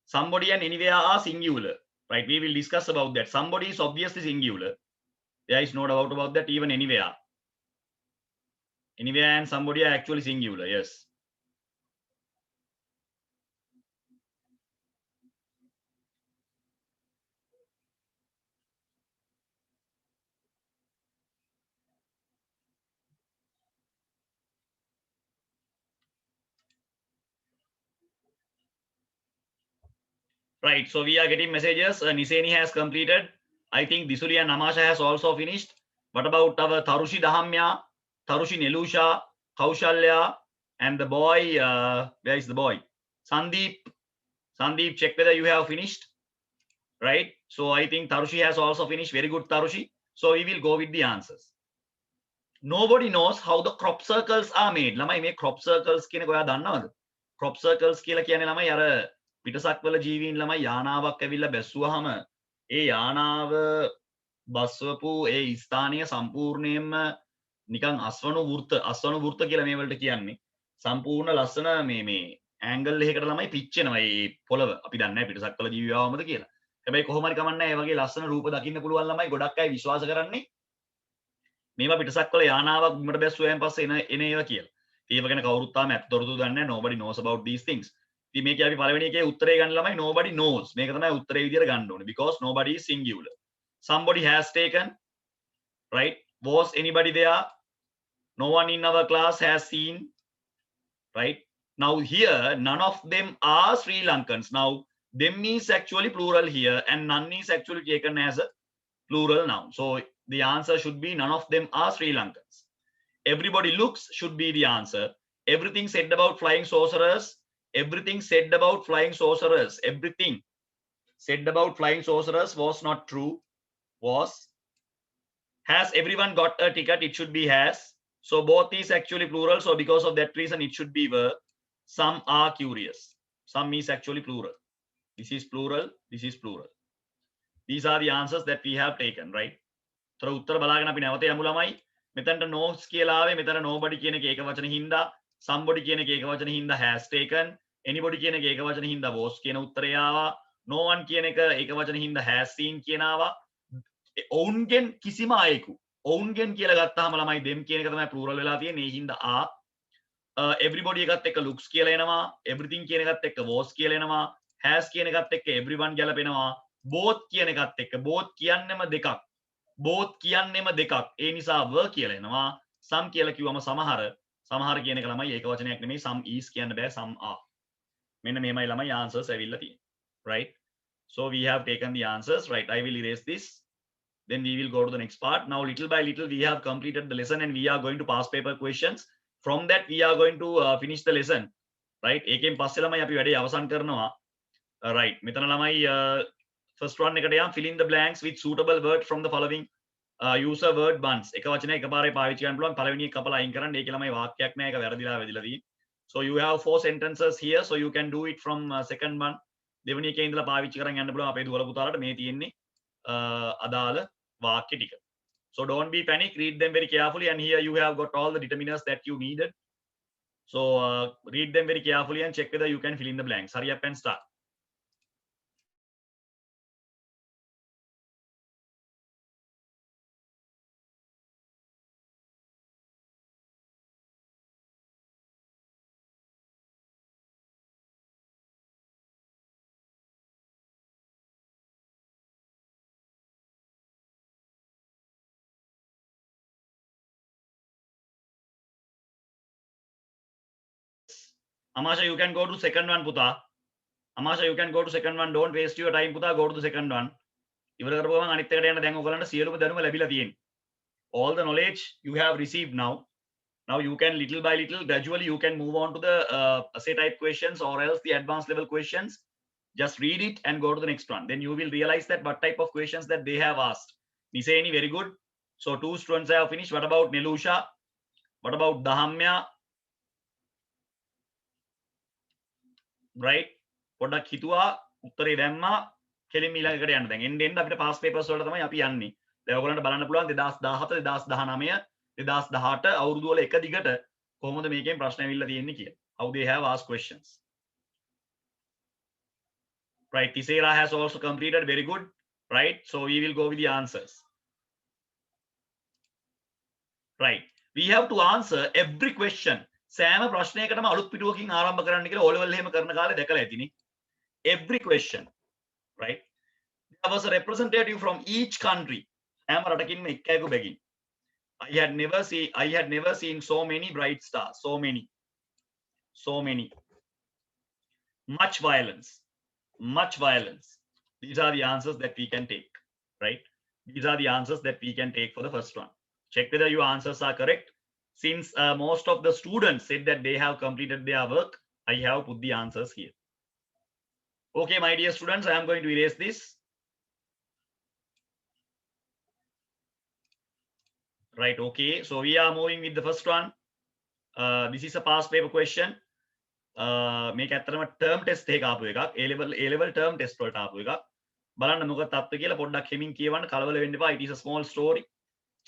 Speaker 1: somebody and anywhere are singular right we will discuss about that somebody is obviously singular there is no doubt about that even anywhere and somebody are actually singular yes right so we are getting messages Niseni has completed I think Disuli and Namasha has also finished what about our Tarushi Dahamya Tarushi Nelusha Kaushalya and the boy where is the boy Sandeep check whether you have finished right so I think Tarushi has also finished very good Tarushi so we will go with the answers nobody knows how the crop circles are made ළමයි මේ crop circles කියන එක ඔයා දන්නවද crop circles කියලා කියන්නේ ළමයි අර පිටසක්වල ජීවීන් ළමයි යානාවක් ඇවිල්ලා බැස්සුවාම ඒ යානාව බස්වපු ඒ ස්ථානීය සම්පූර්ණයෙන්ම නිකන් අස්වනු වෘත්ත කියලා මේ වලට කියන්නේ සම්පූර්ණ ලස්සන මේ ඇන්ගල් එකකට ළමයි පිච්චෙනවා මේ පොළව අපි දන්නේ නැහැ පිටසක්වල ජීවියාවමද කියලා හැබැයි කොහොම හරි කමන්නේ නැහැ ඒ වගේ ලස්සන රූප දකින්න පුළුවන් ළමයි ගොඩක් අය විශ්වාස කරන්නේ මේවා පිටසක්වල යානාවක් බිමට බැස්සුවායින් පස්සේ එන ඒවා කියලා. ඒව ගැන කවුරුත් තාම අත්දොරතුරු දන්නේ නැහැ. Nobody knows about these things. ඉතින් මේකේ අපි පළවෙනි එකේ උත්තරේ ගන්න ළමයි nobody knows. මේක තමයි උත්තරේ විදියට ගන්න ඕනේ because nobody is singular. Somebody has taken right was anybody there no one in our class has seen right now here none of them are Sri Lankans now them is actually plural here and none is actually taken as a plural noun so the answer should be none of them are Sri Lankans everybody looks should be the answer everything said about flying sorcerers everything said about flying sorcerers everything said about flying sorcerers was not true was has everyone got a ticket it should be has so both is actually plural so because of that reason it should be were some are curious some is actually plural this is plural these are the answers that we have taken right තොර උත්තර බලාගෙන අපි නැවත යමු ළමයි මෙතනට notes කියලා ආවේ මෙතන nobody කියන එක ඒක වචන හින්දා somebody කියන එක ඒක වචන හින්දා has taken anybody කියන එක ඒක වචන හින්දා was කියන උත්තරය ආවා no one කියන එක ඒක වචන හින්දා has seen කියන ආවා ඔවුන්ගෙන් කිසිම අයෙකු ඔවුන්ගෙන් කියලා ගත්තාම ළමයි them කියන එක තමයි plural වෙලා තියෙන්නේ ඒ හින්දා everybody එකත් එක්ක looks කියලා එනවා, everything කියන එකත් එක්ක was කියලා එනවා, has කියන එකත් එක්ක everyone ගැලපෙනවා, both කියන එකත් එක්ක both කියන්නෙම දෙකක්, both කියන්නෙම දෙකක්, ඒ නිසා were කියලා එනවා. some කියලා කිව්වම සමහර කියන එක ළමයි ඒක වචනයක් නෙමෙයි, some is කියන්න බෑ, some are. මෙන්න මේමයි ළමයි answers ඇවිල්ලා තියෙන්නේ, right? So we have taken the answers, right? I will erase this, then we will go to the next part. Now little by little we have completed the lesson and we are going to pass paper questions. From that we are going to finish the lesson, right? එකෙන් පස්සේ ළමයි අපි වැඩේ අවසන් කරනවා, right? මෙතන ළමයි first one එකට යම්, fill in the blanks with suitable word from the following user word bunch. එක වචනයක් එකපාරේ පාවිච්චි කරන්න පුළුවන්, පළවෙනි එක කපලා අයින් කරන්න. ඒකේ ළමයි වාක්‍යයක් නෑ, ඒක වැරදිලා තියෙන්නේ. So you have 4 sentences here, so you can do it from second one. දෙවෙනි එකේ ඉඳලා පාවිච්චි කරන් යන්න පුළුවන් අපේ දුවල පුතාලට. මේ තියෙන්නේ අදාළ වාක්‍ය ටික. So don't be panic, read them very carefully, and here you have got all the determiners that you needed. So read them very carefully and check whether you can fill in the blanks. Hurry up and start. Amasha, you can go to second one, puta. Amasha, you can go to second one. Don't waste your time, puta. Go to the second one. ඉවර කරපුවම අනිත් එකට යන්න. දැන් ඔයගලන්ට සියලුම දැනුම ලැබිලා තියෙන්නේ. All the knowledge you have received now. Now you can little by little, gradually you can move on to the essay type questions or else the advanced level questions. Just read it and go to the next one. Then you will realize that what type of questions that they have asked. Niseni, very good. So 2 students have finished. What about Nelusha? What about Dahamya? Right? පොඩ්ඩක් හිතුවා, උත්තරේ දැම්මා, කෙලින් ඊළඟකට යන්න. දැන් එන්න අපිට past papers වලට තමයි අපි යන්නේ. දැන් ඔයගොල්ලන්ට බලන්න පුළුවන් 2017 2019 2018 අවුරුදු වල එක දිගට කොහොමද මේකෙන් ප්‍රශ්න ඇවිල්ලා තියෙන්නේ කියලා. How they have asked questions. Right, Tisera has also completed, very good. Right, so we will go with the answers. Right, we have to answer every question. සෑම ප්‍රශ්නයකටම අලුත් පිටුවකින් ආරම්භ කරන්න කියලා O level එහෙම කරන කාලේ දැකලා ඇතිනේ. Every question, right? There was a representative from each country. හැම රටකින්ම එක්කෙනෙකු බැගින්. I had never seen so many bright stars. So many. Much violence. These are the answers that we can take, right? These are the answers that we can take for the first one. Check whether your answers are correct. Since most of the students said that they have completed their work, I have put the answers here. Okay, my dear students, I am going to erase this. Right, okay, so we are moving with the first one. This is a past paper question. මේක ඇත්තටම term test එකක ආපු එකක්. A level term test වලට ආපු එකක්. බලන්න මොකද තත්ත්වය කියලා පොඩ්ඩක් හිමින් කියවන්න, කලබල වෙන්න එපා. It is a small story.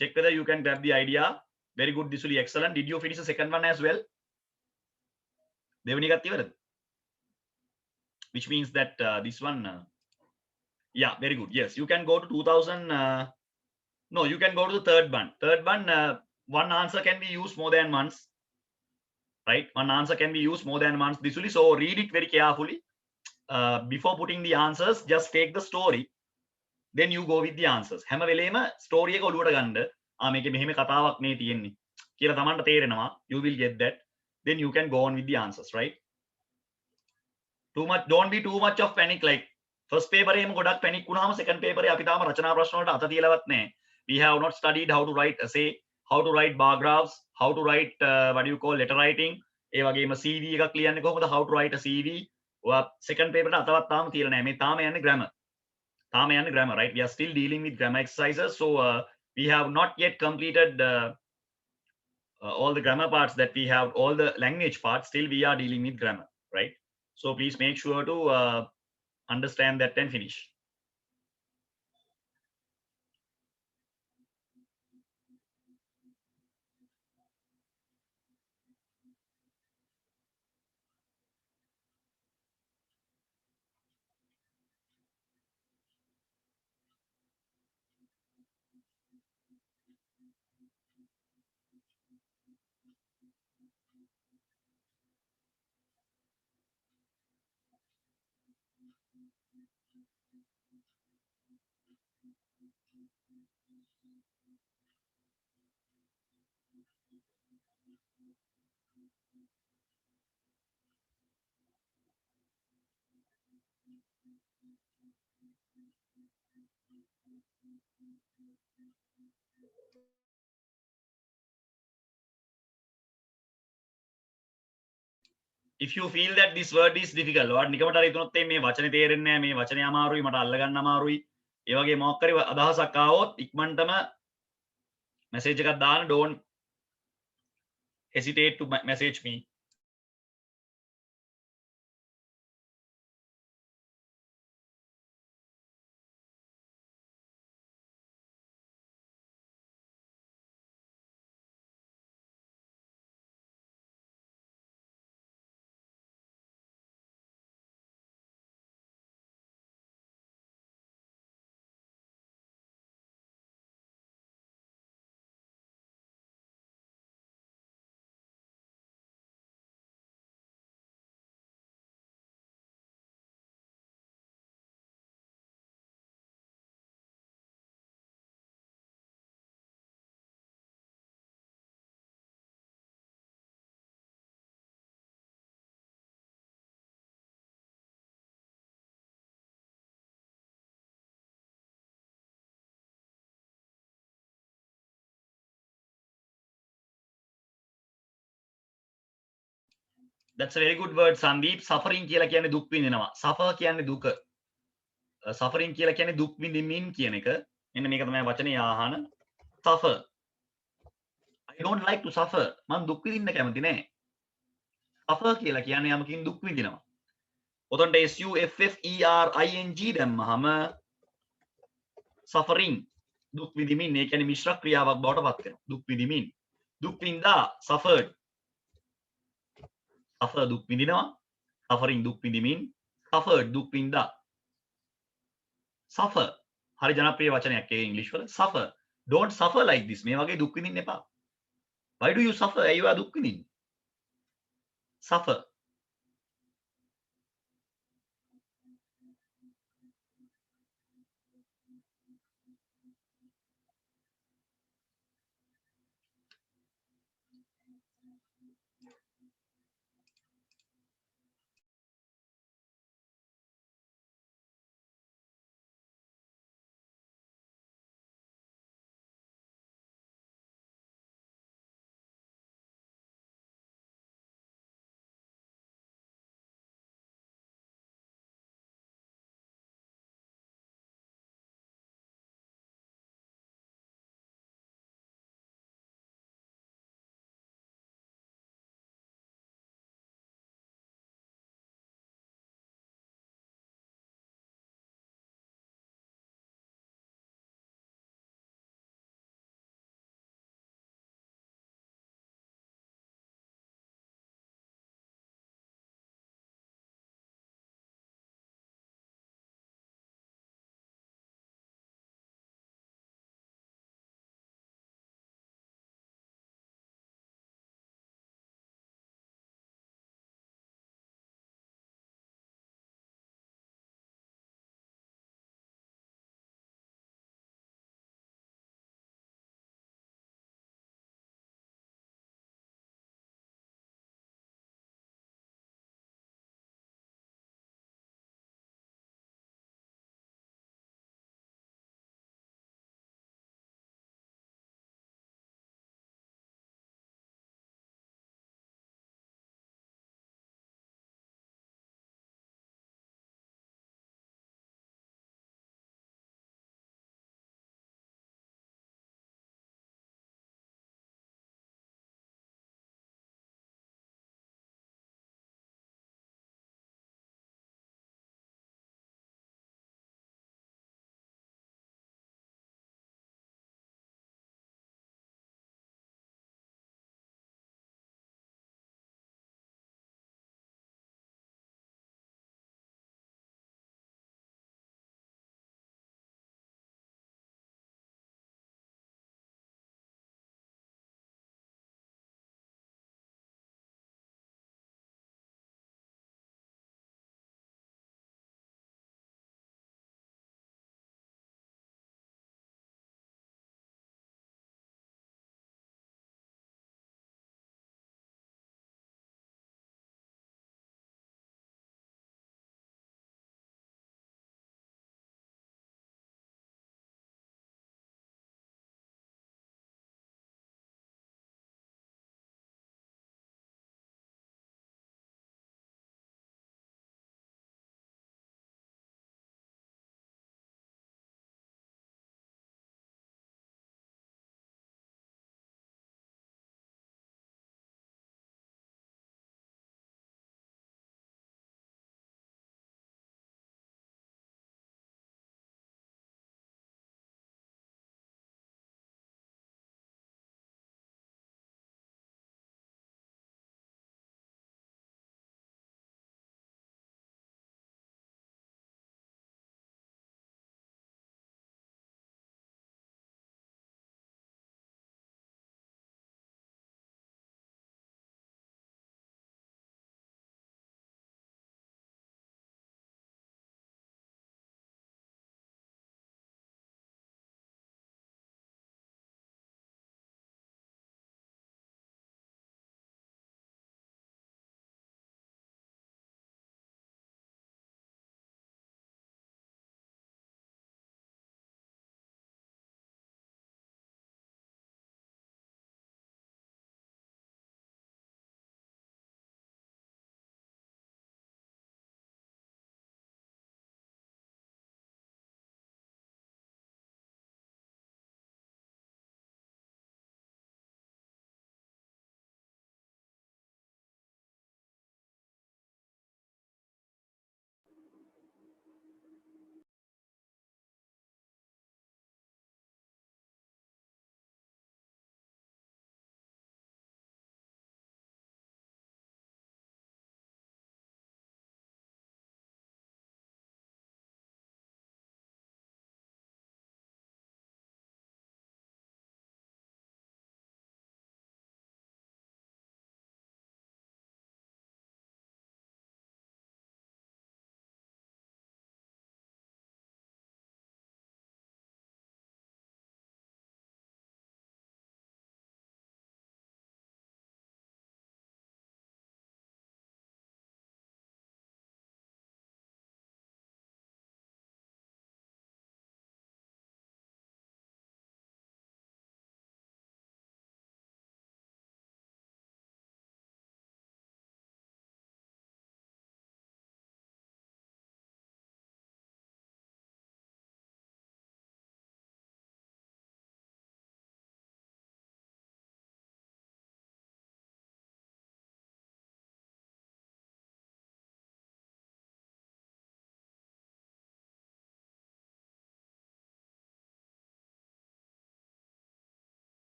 Speaker 1: Check whether you can grab the idea. Very good, this will be excellent. Did you finish the second one as well? දෙවෙනි එකත් ඉවරද? Which means that this one yeah, very good. Yes, you can go to 2000 no, you can go to the third one. One answer can be used more than once. Right, one answer can be used more than once. This will be, so read it very carefully. Before putting the answers, just take the story, then you go with the answers. හැම වෙලේම story එක ඔලුවට ගන්න. මේකේ මෙහෙම කතාවක් නේ තියෙන්නේ කියලා තමන්ට තේරෙනවා. You will get that. Then you can go on with the answers, right? Don't be too much of panic. Like first paper එහෙම ගොඩක් panic වුණාම second paper අපි තාම රචනා ප්‍රශ්න වලට අත තියලවත් නැහැ. We have not studied how to write essay, how to write bar graphs, how to write what do you call letter writing. ඒ වගේම CV එකක් ලියන්නේ කොහොමද, how to write a CV. second paper එක අතවත් තාම තියලා නැහැ. මේ තාම යන්නේ grammar. Right, we are still dealing with grammar exercises. So we have not yet completed all the grammar parts that we have, all the language parts. Still we are dealing with grammar, right? So please make sure to understand that and finish. if you feel that this word is difficult ඔයාට නිකමට හරි හිතුනොත් මේ වචනේ තේරෙන්නේ නැහැ, මේ වචනේ අමාරුයි, මට අල්ල ගන්න අමාරුයි, ඒ වගේ මොකක් හරි අදහසක් ආවොත් ඉක්මනටම message එකක් දාන්න. don't hesitate to message me. That's a very good word, Sandeep. Suffering කියලා කියන්නේ දුක් විඳිනවා. Suffer කියන්නේ දුක. Suffering කියලා කියන්නේ දුක් විඳින්මින් කියන එක. මෙන්න මේක තමයි වචනේ ආහන. Suffer. I don't like to suffer. මම දුක් විඳින්න කැමති නෑ. Suffer කියලා කියන්නේ යමකින් දුක් විඳිනවා. ඔතනට SUFFERING දැම්මහම suffering දුක් විඳිමින්, ඒ කියන්නේ මිශ්‍ර ක්‍රියාවක් බවට පත් වෙනවා. දුක් විඳිමින්. දුක් විඳා suffered. suffer දුක් විඳිනවා, suffering දුක් විඳිමින්, suffered දුක් විඳා. suffer හරි ජනප්‍රිය වචනයක් ඒ ඉංග්‍රීසි වල. suffer. don't suffer like this. මේ වගේ දුක් විඳින්න එපා. why do you suffer? ඇයි ඔයා දුක් විඳින්නේ? suffer.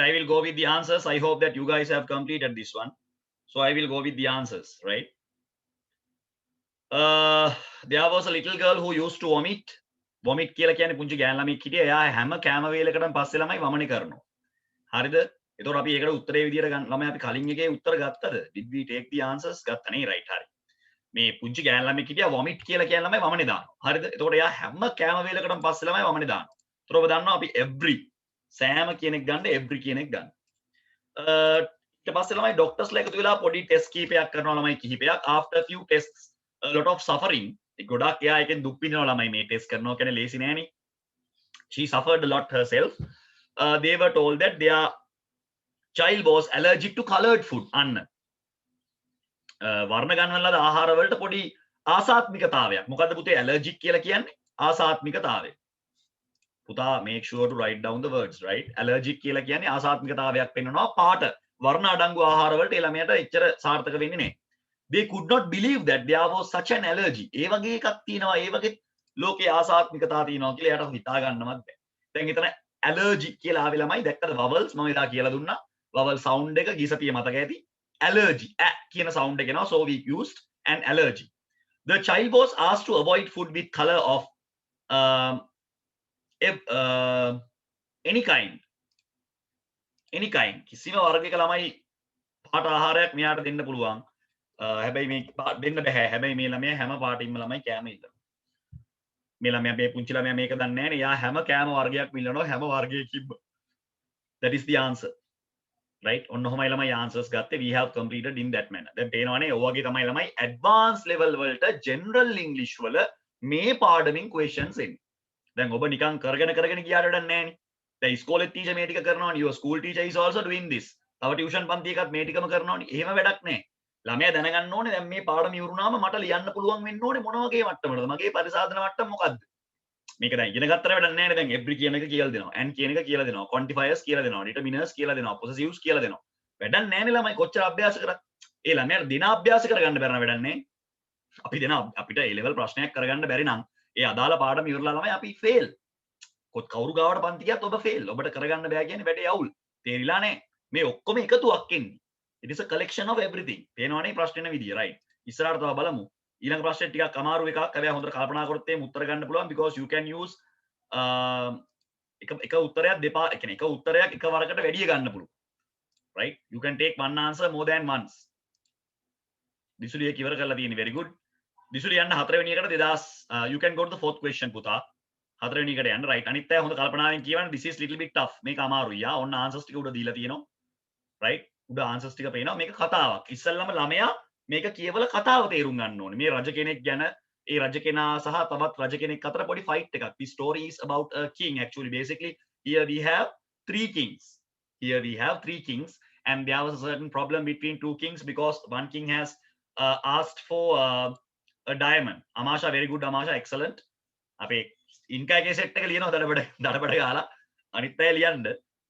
Speaker 1: I will go with the answers. I hope that you guys have completed this one. So I will go with the answers, right? There was a little girl who used to vomit. Vomit කියලා කියන්නේ පුංචි ගෑන් ළමෙක් හිටියේ. එයා හැම කෑම වේලකටම පස්සේ ළමයි වමනේ කරනවා. හරිද? එතකොට අපි ඒකට උත්තරේ විදියට ගන්න ළමයි අපි කලින් එකේ උත්තර ගත්තද? Did we take the answers? ගත්තා නේ, right? හරි. මේ පුංචි ගෑන් ළමෙක් හිටියා vomit කියලා කියන ළමයි වමනේ දානවා. හරිද? එතකොට එයා හැම කෑම වේලකටම පස්සේ ළමයි වමනේ දානවා. එතකොට ඔබ දන්නවා අපි every සෑම කියන එක ගන්න every කියන එක ගන්න. ඊට පස්සේ ළමයි ඩොක්ටර්ස්ලා එකතු වෙලා පොඩි ටෙස්ට් කීපයක් කරනවා ළමයි කිහිපයක්. After few tests a lot of suffering. ගොඩක් එයා එකෙන් දුක් විඳිනවා ළමයි මේ ටෙස්ට් කරනවා කියන්නේ ලේසි නෑනේ. She suffered a lot herself. They were told that their child was allergic to colored food. අන්න වර්ණ ගන්නන ලද ආහාර වලට පොඩි ආසාත්මිකතාවයක්. මොකද්ද පුතේ allergic කියලා කියන්නේ? ආසාත්මිකතාවය. පුතා make sure to write down the words, right? allergic කියලා කියන්නේ ආසාත්මිකතාවයක් පෙන්වනවා පාට. වර්ණ අඩංගු ආහාර වලට ඒ ළමයාට එච්චර සාර්ථක වෙන්නේ නැහැ. They could not believe that there was such an allergy. ඒ වගේ එකක් තියෙනවා, ඒ වගේ ලෝකේ ආසාත්මිකතාව තියෙනවා කියලා එයාට හිතා ගන්නවත් බැහැ. දැන් එතන allergy කියලා ආවේ ළමයි දැක්කද vowels මම එදා කියලා දුන්නා. vowel sound එක ගිසපිය මතක ඇති. allergy කියන sound එක එනවා, so we used an allergy. The child was asked to avoid food with color of any kind. කිසිම වර්ගයක ළමයි පාට ආහාරයක් මෙයාට දෙන්න පුළුවන්. හැබැයි මේ දෙන්න බෑ. හැබැයි මේ ළමයා හැම පාටින්ම ළමයි කෑම ඉල්ලනවා. මේ ළමයා මේ පුංචි ළමයා මේක දන්නේ නැහැ නේ. එයා හැම කෑම වර්ගයක් ඉල්ලනවා හැම වර්ගයකින්ම. That is the answer. Right? ඔන්න ඔහමයි ළමයි answers ගත්තේ. We have completed in that manner. දැන් පේනවනේ ඔය වගේ තමයි ළමයි advanced level වලට general english වල මේ පාඩමින් questions එන්නේ. දැන් ඔබ නිකන් කරගෙන ගියාට වැඩක් නැහැ නේ. දැන් ඉස්කෝලේ ටීචර් මේ ටික කරනවනේ. Your school teacher is also doing this. තව ටියුෂන් පන්ති එකත් මේ ටිකම කරනවනේ. එහෙම වැඩක් නැහැ. ළමයා දැනගන්න ඕනේ දැන් මේ පාඩම ඉවරුනාම මට ලියන්න පුළුවන් වෙන්න ඕනේ මොන වගේ මට්ටමකටද? මගේ පරිසාධන මට්ටම මොකද්ද? මේක දැන් ඉගෙන ගත්තට වැඩක් නැහැ නේ. දැන් every කියන එක කියලා දෙනවා. and කියන එක කියලා දෙනවා. quantifiers කියලා දෙනවා. determiners කියලා දෙනවා. possessives කියලා දෙනවා. වැඩක් නැහැ නේ ළමයි කොච්චර අභ්‍යාස කරත්. ඒ ළමයාට දින අභ්‍යාස කරගන්න බැරි නම් වැඩක් නැහැ. අපි දෙන අපිට A level ප්‍රශ්නයක් කරගන්න බැරි නම් ඒ අදාළ පාඩම ඉවරලා ළමයි අපි fail. කවුරු ගාවට පන්ති ගියත් ඔබ fail. ඔබට කරගන්න බෑ කියන්නේ වැඩේ අවුල්. තේරිලා නැහැ. මේ ඔක්කොම එකතුවක් එන්නේ. It is a collection of everything. පේනවනේ ප්‍රශ්නෙන විදිය, right? ඉස්සරහට තව බලමු. ඊළඟ ප්‍රශ්නේ ටිකක් අමාරු එකක්. හැබැයි හොඳට කල්පනා කරොත් එහේ උත්තර ගන්න පුළුවන් because you can use එක උත්තරයක් දෙපා ඒ කියන්නේ එක උත්තරයක් එක වරකට වැඩිය ගන්න පුළුවන්. Right? You can take one answer more than once. දිසුලිය කිවර කරලා තියෙන්නේ very good. දිසුලිය යන්න හතරවෙනි එකට 2000 you can go to the fourth question පුතා. හතරවෙනි එකට යන්න right. අනිත් අය හොඳ කල්පනාවෙන් කියවන්න this is little bit tough. මේක අමාරුයි. යා ඔන්න answers ටික උඩ දීලා තියෙනවා. right? උඩ answers ටික පේනවා. මේක කතාවක්. ඉස්සෙල්ලම ළමයා මේක කියවල කතාව තේරුම් ගන්න ඕනේ. මේ රජ කෙනෙක් ගැන ඒ රජ කෙනා සහ තවත් රජ කෙනෙක් අතර පොඩි fight එකක්. This story is about a king actually. Basically here we have three kings. And there was a certain problem between two kings because one king has asked for a diamond. Amasha, very good Amasha, excellent. අපේ Inca එකේ set එක ලියනවා දඩබඩ ගාලා අනිත් අය ලියන්න.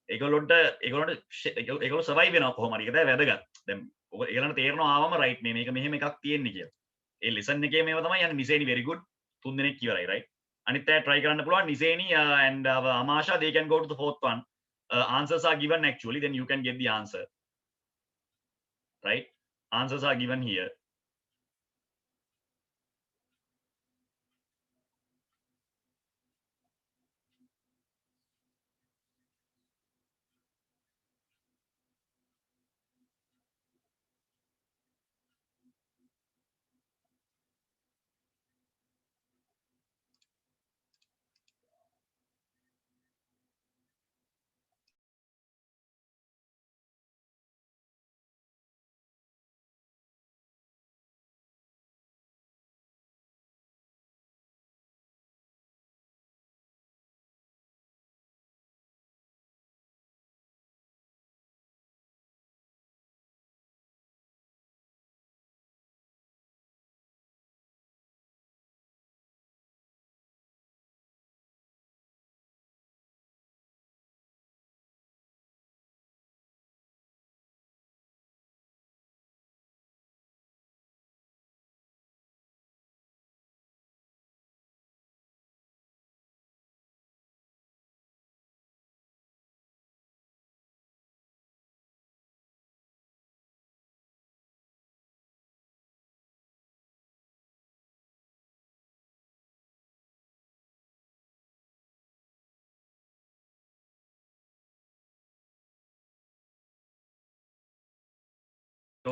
Speaker 1: ඒගොල්ලෝ survive වෙනවා කොහොම හරි. ඒක තමයි වැදගත්. දැන් ඔක ඒගොල්ලන්ට තේරෙනවා ආවම රයිට් මේක මෙහෙම එකක් තියෙන්නේ කියලා. ඒ ලෙසන් එකේ මේව තමයි යන්නේ. නිසේනි very good. තුන් දෙනෙක් ඉවරයි right. අනිත් අය try කරන්න පුළුවන්. නිසේනි and Amasha they can go to the fourth one. Answers are given actually, then you can get the answer. Right? Answers are given here.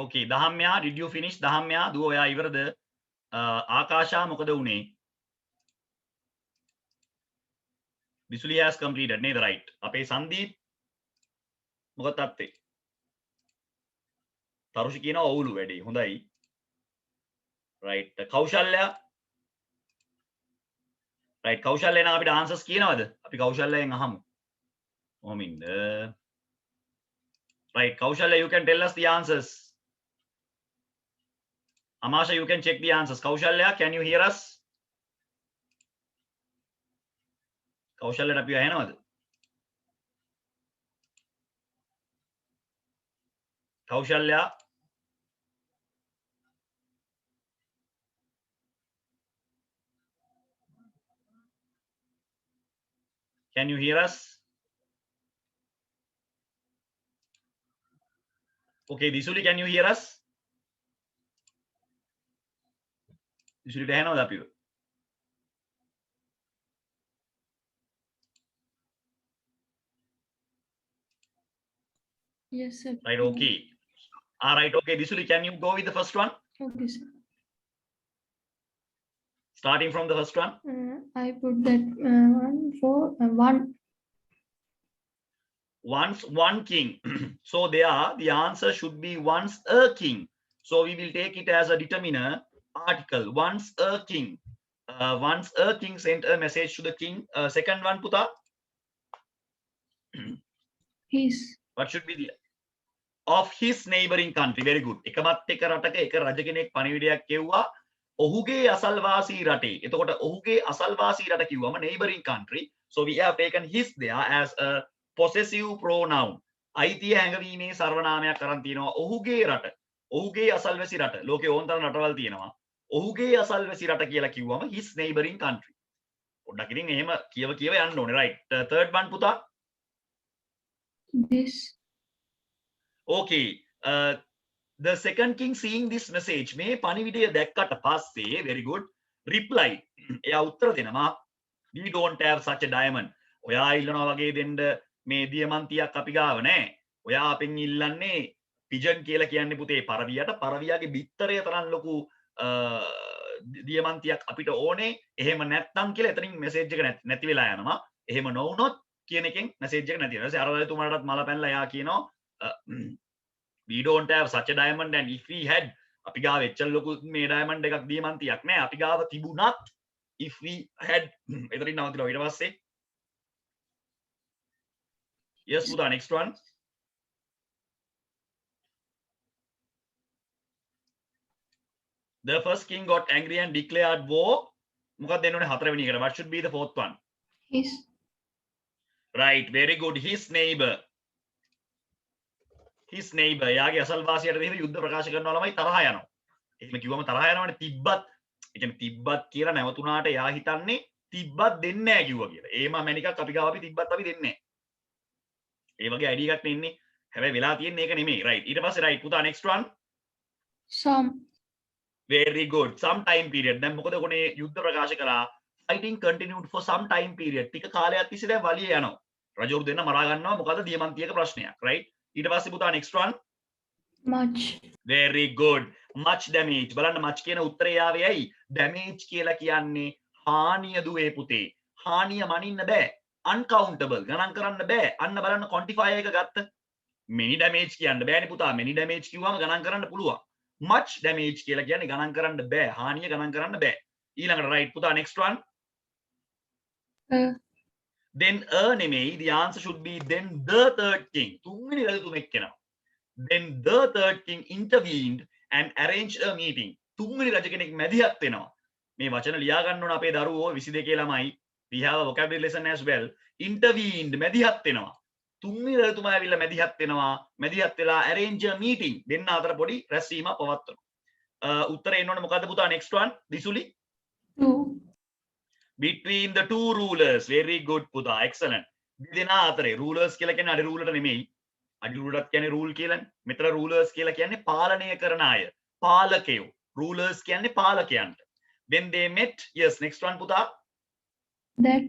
Speaker 1: okay dahamya did you finish dahamya දුව ඔයා ඉවරද ආකාශා මොකද උනේ Bisuli has completed නේද right අපේ සංදීප් මොකද තත්ත්වේ තරුෂි කියනවා ඔවුලු වැඩි හොඳයි right කෞශල්‍ය right කෞශල්‍ය නම් අපිට answers කියනවද අපි කෞශල්‍යයෙන් අහමු මොමින්ද right Kaushalya you can tell us the answers Amasha you can check the answers Kaushalya can you hear us කෞශල්‍යට අපි ඇහෙනවද කෞශල්‍ය can you hear us okay Disuli can you hear us Disuliට ඇහෙනවද අපිව
Speaker 2: Yes, sir.
Speaker 1: right okay all right okay Disuli can you go with the first one
Speaker 2: Okay, sir.
Speaker 1: starting from the first one
Speaker 2: I put that one for one.
Speaker 1: once one king so there the answer should be once a king so we will take it as a determiner article once a king once a king sent a message to the king second one puta
Speaker 2: His.
Speaker 1: what should be the of his neighboring country very good එකමත් එක රටක එක රජ කෙනෙක් පණිවිඩයක් කෙව්වා ඔහුගේ අසල්වාසී රටේ එතකොට ඔහුගේ අසල්වාසී රට කිව්වම neighboring country so we have taken his there as a possessive pronoun අයිතිය හැඟවීමේ සර්වනාමයක් කරන් තියෙනවා ඔහුගේ රට ඔහුගේ අසල්වැසි රට ලෝකේ ඕනතරම් රටවල් තියෙනවා ඔහුගේ අසල්වැසි රට කියලා කිව්වම his neighboring country පොඩ්ඩක් ඉතින් එහෙම කියව යන්න ඕනේ right third one පුතා
Speaker 2: This.
Speaker 1: okay the second king seeing this message මේ පණිවිඩය දැක්කට පස්සේ very good reply එයා උත්තර දෙනවා we don't have such a diamond ඔයා ඉල්ලනවා වගේ දෙන්න මේ දියමන්තියක් අපි ගාව නැහැ ඔයා අපෙන් ඉල්ලන්නේ pigeon කියලා කියන්නේ පුතේ පරවියට පරවියාගේ බිත්තරය තරම් ලොකු දියමන්තියක් අපිට ඕනේ එහෙම නැත්නම් කියලා එතනින් message එක නැති වෙලා යනවා එහෙම නොවුනොත් කියන එකෙන් message එක නැති වෙනවා ඊට පස්සේ අරවලතුමාටත් මල පැනලා එයා කියනවා we don't have such a diamond and if we had අපි ගාව එච්චර ලොකු මේ diamond එකක් දියමන්තියක් නෑ අපි ගාව තිබුණත් if we had එතනින් නවතිනවා ඊට පස්සේ yes පුතා next one the first king got angry and declared war මොකක්ද දෙන්න ඕනේ හතරවෙනි එකට what should be the fourth one
Speaker 2: His.
Speaker 1: right very good his neighbor යාගේ අසල්වාසියට දෙහිම යුද්ධ ප්‍රකාශ කරනවා ළමයි තරහ යනවා. එහෙම කිව්වම තරහ යනවනේ තිබ්බත්. ඒ කියන්නේ තිබ්බත් කියලා නැවතුනාට යා හිතන්නේ තිබ්බත් දෙන්නේ නැහැ කිව්වා කියලා. ඒම මැනිකක් අපි ගාව අපි තිබ්බත් අපි දෙන්නේ නැහැ. ඒ වගේ අයිඩියා එකක් නෙන්නේ. හැබැයි වෙලා තියෙන්නේ ඒක නෙමෙයි. right. ඊට පස්සේ right පුතා next one.
Speaker 2: Some.
Speaker 1: very good. some time period. දැන් මොකද කොනේ යුද්ධ ප්‍රකාශ කරා fighting continued for some time period. ටික කාලයක් තිස්සේ දැන් වලිය යනවා. රජවරු දෙන්න මරා ගන්නවා මොකද දියමන්තියක ප්‍රශ්නයක්. right. ඊට පස්සේ පුතා next one
Speaker 2: Much.
Speaker 1: very good much damage බලන්න much කියන උත්තරය ආවේ ඇයි damage කියලා කියන්නේ හානිය දුවේ පුතේ හානිය මනින්න බෑ uncountable ගණන් කරන්න බෑ අන්න බලන්න quantifier එක ගත්ත many damage කියන්න බෑනේ පුතා many damage කිව්වම ගණන් කරන්න පුළුවන් much damage කියලා කියන්නේ ගණන් කරන්න බෑ හානිය ගණන් කරන්න බෑ ඊළඟට right පුතා next one then නෙමෙයි the answer should be then the third king තුන්වෙනි රජතුමෙක් කෙනා then the third king intervened and arranged a meeting තුන්වෙනි රජ කෙනෙක් මැදිහත් වෙනවා මේ වචන ලියා ගන්න ඕන අපේ දරුවෝ 22 ළමයි we have a vocabulary lesson as well intervened මැදිහත් වෙනවා තුන්වෙනි රජතුමා ඇවිල්ලා මැදිහත් වෙනවා මැදිහත් වෙලා arrange a meeting දෙන්න අතර පොඩි රැස්වීමක් පවත්වනවා උත්තරේ එන්න ඕනේ මොකද්ද පුතා next one දිසුලි
Speaker 2: Two.
Speaker 1: between the two rulers very good පුතා excellent දෙදෙනා අතරේ rulers කියලා කියන්නේ අඩි ruler නෙමෙයි අඩි ruler කියන්නේ rule කියලානේ මෙතන rulers කියලා කියන්නේ පාලනය කරන අය පාලකයෝ rulers කියන්නේ පාලකයන්ට when they met yes next one පුතා
Speaker 2: That.